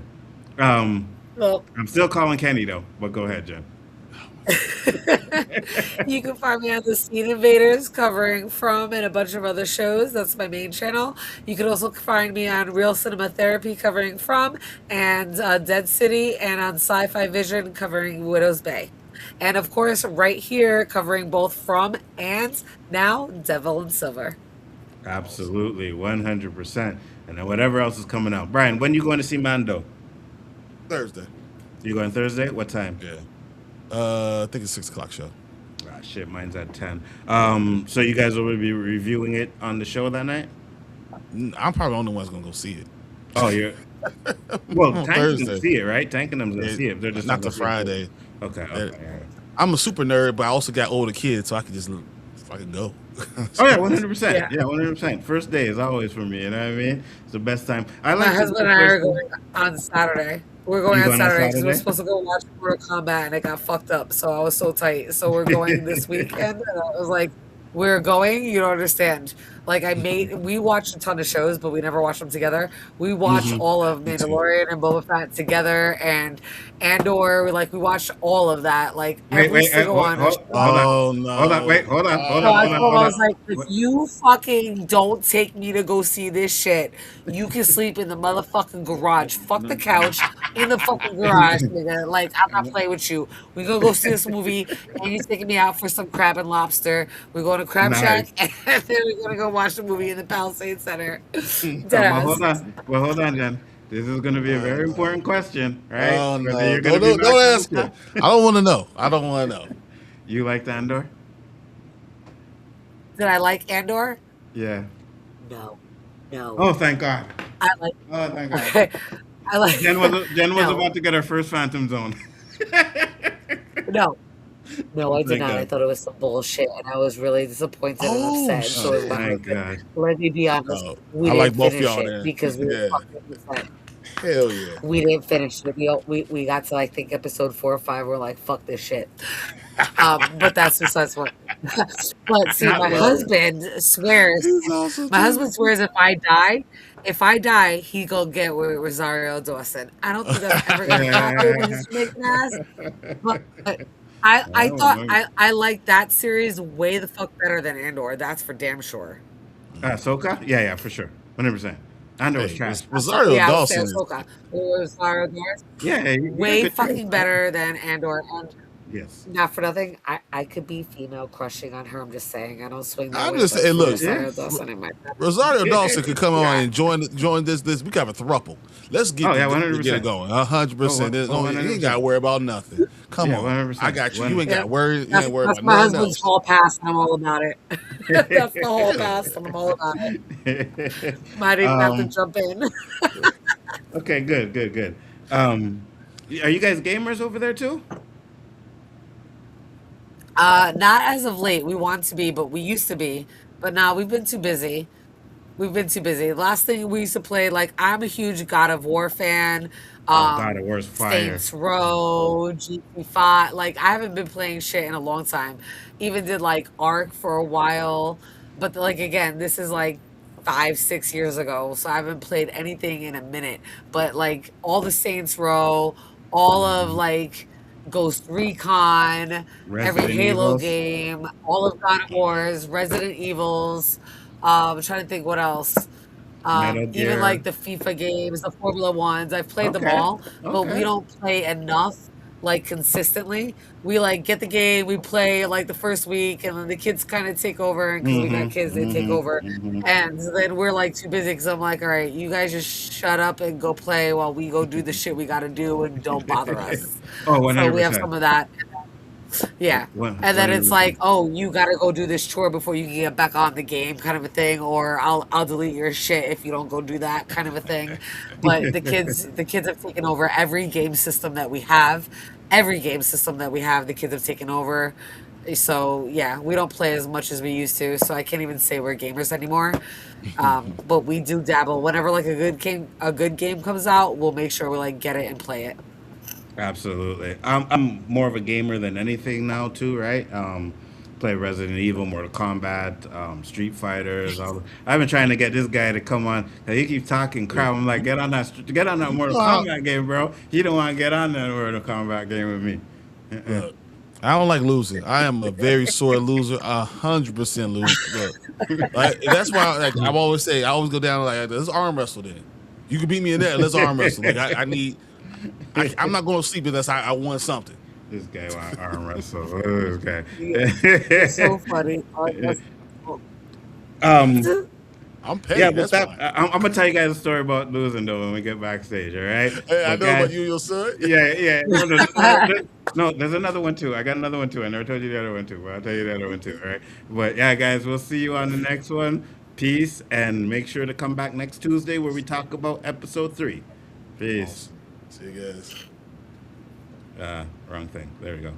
Speaker 5: Well,
Speaker 3: I'm still calling Kenny though, but go ahead, Jen.
Speaker 5: you can find me on the Scene Invaders covering From and a bunch of other shows. That's my main channel. You can also find me on Real Cinema Therapy covering From, and Dead City, and on Sci-Fi Vision covering Widow's Bay. And of course, right here covering both From and now Devil and Silver.
Speaker 3: Absolutely, 100%. And then whatever else is coming out. Brian, when you going to see Mando?
Speaker 4: Thursday.
Speaker 3: You going Thursday? What time?
Speaker 4: Yeah. I think it's 6 o'clock show.
Speaker 3: Ah, shit, mine's at 10. So you guys will be reviewing it on the show that night?
Speaker 4: I'm probably the only one that's gonna go see it.
Speaker 3: Oh, you're. Well,
Speaker 4: On
Speaker 3: Tank
Speaker 4: Thursday.
Speaker 3: can see it, right? Tank and them's gonna see it. They're just
Speaker 4: not
Speaker 3: gonna
Speaker 4: the
Speaker 3: see it.
Speaker 4: Friday.
Speaker 3: Okay.
Speaker 4: Yeah.
Speaker 3: All right.
Speaker 4: I'm a super nerd, but I also got older kids, so I can just fucking go.
Speaker 3: Oh yeah, 100%.
Speaker 5: Yeah.
Speaker 3: Yeah, 100%. First day is always for me. You know what I mean? It's the best time. I
Speaker 5: My
Speaker 3: like to do
Speaker 5: husband
Speaker 3: the
Speaker 5: and I are
Speaker 3: first day.
Speaker 5: going on Saturday. We're going
Speaker 3: You
Speaker 5: on
Speaker 3: going on
Speaker 5: Saturday because we're
Speaker 3: Saturday?
Speaker 5: supposed to go watch Mortal Kombat, and it got fucked up. So I was so tight. So we're going this weekend, and I was like, "We're going." You don't understand. Like we watched a ton of shows, but we never watched them together. We watched all of Mandalorian and Boba Fett together, and Andor. We watched all of that. Like every single one.
Speaker 3: Hold
Speaker 4: Oh
Speaker 3: on.
Speaker 4: no!
Speaker 3: Hold on. Wait. Hold on. Hold
Speaker 5: So
Speaker 3: on.
Speaker 5: I was like, if you fucking don't take me to go see this shit, you can sleep in the motherfucking garage. Fuck the couch in the fucking garage, nigga. Like, I'm not playing with you. We gonna go see this movie, and you taking me out for some crab and lobster. We're going to Crab
Speaker 3: Nice.
Speaker 5: Shack, and then we're gonna go watch the movie in the Palisades Center.
Speaker 3: Well, hold on. Well, hold on, Jen. This is going to be a very important question, right?
Speaker 4: Oh no!
Speaker 3: Whether you're gonna be
Speaker 4: Don't
Speaker 3: back
Speaker 4: ask
Speaker 3: or
Speaker 4: me. I don't want to know. I don't want to know.
Speaker 3: You like Andor?
Speaker 5: Did I like Andor?
Speaker 3: Yeah.
Speaker 5: No.
Speaker 3: Oh, thank God.
Speaker 5: I like.
Speaker 3: Oh, thank God.
Speaker 5: I like.
Speaker 3: Jen was
Speaker 5: No.
Speaker 3: about to get her first Phantom Zone.
Speaker 5: No, I did
Speaker 3: Thank
Speaker 5: not.
Speaker 3: God.
Speaker 5: I thought it was some bullshit, and I was really disappointed and upset. So it was
Speaker 3: thank
Speaker 5: like,
Speaker 3: God.
Speaker 5: let me be honest.
Speaker 4: Oh,
Speaker 5: We
Speaker 4: I
Speaker 5: didn't
Speaker 4: like both
Speaker 5: finish
Speaker 4: y'all
Speaker 5: it
Speaker 4: then.
Speaker 5: because we were
Speaker 4: Yeah.
Speaker 5: fucking upset.
Speaker 4: Hell yeah.
Speaker 5: We didn't finish it. We got to, I think, episode 4 or 5. We're like, fuck this shit. But that's besides what. But see,
Speaker 3: Not
Speaker 5: my
Speaker 3: well.
Speaker 5: husband swears.
Speaker 4: He's also
Speaker 5: My
Speaker 4: too.
Speaker 5: husband swears if I die, he gonna get with Rosario Dawson. I don't think that's ever gonna happen with his Jamaican ass. But I
Speaker 3: Oh,
Speaker 5: thought
Speaker 3: nice.
Speaker 5: I like that series way the fuck better than Andor. That's for damn sure.
Speaker 3: Ahsoka? Yeah, for sure. 100%. Andor was
Speaker 4: Hey,
Speaker 3: trash.
Speaker 4: Rosario
Speaker 5: Yeah, I would say
Speaker 4: Dawson is.
Speaker 5: Ahsoka. Rosario Dawson
Speaker 3: Yeah, you got
Speaker 5: way
Speaker 3: good taste,
Speaker 5: fucking
Speaker 3: man.
Speaker 5: better than Andor. And
Speaker 3: Yes.
Speaker 5: not for nothing, I could be female crushing on her. I'm just saying. I don't swing that
Speaker 4: I'm
Speaker 5: way,
Speaker 4: just
Speaker 5: but
Speaker 4: saying,
Speaker 5: for
Speaker 4: look,
Speaker 5: Rosario
Speaker 3: Yes.
Speaker 5: Dawson in my
Speaker 4: Rosario Dawson could come on
Speaker 5: Yeah.
Speaker 4: and join this. We got a thruple. Let's get
Speaker 3: Oh, yeah,
Speaker 4: get it
Speaker 3: 100%.
Speaker 4: going. 100%. You ain't
Speaker 3: 100%.
Speaker 4: got to worry about nothing. Come
Speaker 3: Yeah,
Speaker 4: on,
Speaker 3: 100%.
Speaker 4: I got you. You ain't got
Speaker 5: Yeah,
Speaker 4: to worry. You ain't worried
Speaker 5: that's
Speaker 4: about
Speaker 5: my
Speaker 4: nothing
Speaker 5: husband's
Speaker 4: else.
Speaker 5: hall pass, and I'm all about it. That's the hall pass, and I'm all about it. Might even have to
Speaker 3: um,
Speaker 5: jump in.
Speaker 3: okay, good. Are you guys gamers over there too?
Speaker 5: Not as of late. We want to be, but we used to be. But now we've been too busy. We've been too busy. Last thing we used to play, like I'm a huge God of War fan.
Speaker 3: Oh, God of War's fire.
Speaker 5: Saints Row, GT5. Like I haven't been playing shit in a long time. Even did like Ark for a while, but like again, this is like 5, 6 years ago, so I haven't played anything in a minute. But like all the Saints Row, all of like Ghost Recon, every
Speaker 3: Resident
Speaker 5: Halo
Speaker 3: Evils.
Speaker 5: game, all of God of Wars, Resident Evils. I'm trying to think what else.
Speaker 3: Metal
Speaker 5: Even
Speaker 3: Gear.
Speaker 5: like the FIFA games, the Formula Ones. I've played them
Speaker 3: Okay.
Speaker 5: all, but we
Speaker 3: Okay.
Speaker 5: don't play enough, like consistently. We like get the game, we play like the first week, and then the kids kind of take over. And because we got kids, they take over, and then we're like too busy. Because I'm like, all right, you guys just shut up and go play while we go do the shit we got to do, and don't bother us.
Speaker 3: Oh,
Speaker 5: So we have some
Speaker 3: 100%.
Speaker 5: of that. Yeah. And then it's
Speaker 3: 100%.
Speaker 5: like, oh, you gotta go do this chore before you can get back on the game, kind of a thing, or I'll delete your shit if you don't go do that, kind of a thing. But the kids have taken over every game system that we have. Every game system that we have, the kids have taken over. So yeah, we don't play as much as we used to. So I can't even say we're gamers anymore. But we do dabble. Whenever like a good game comes out, we'll make sure we like get it and play it.
Speaker 3: Absolutely. I'm more of a gamer than anything now too, right? Play Resident Evil, Mortal Kombat, Street Fighters. I've been trying to get this guy to come on. He keeps talking crap. I'm like, get on that Mortal
Speaker 4: Well,
Speaker 3: Kombat game, bro. He don't want to get on that Mortal Kombat game with me.
Speaker 4: look, I don't like losing. I am a very sore loser. 100% loser. Look, like, that's why like I always say, I always go down like, let's arm wrestle then. You can beat me in that. Let's arm wrestle. Like I need. I'm not going to sleep unless I won something.
Speaker 3: This guy want arm wrestle. This guy.
Speaker 5: It's so funny.
Speaker 3: um.
Speaker 4: I'm petty.
Speaker 3: Yeah, but
Speaker 4: That's fine.
Speaker 3: I'm gonna tell you guys a story about losing though when we get backstage. All right.
Speaker 4: Hey, I
Speaker 3: But
Speaker 4: know
Speaker 3: guys,
Speaker 4: about you and your son.
Speaker 3: yeah. No, there's another one too. I got another one too. I never told you the other one too, but I'll tell you the other one too. All right. But yeah, guys, we'll see you on the next one. Peace, and make sure to come back next Tuesday where we talk about episode 3. Peace.
Speaker 4: Awesome. See you guys.
Speaker 3: Wrong thing. There we go.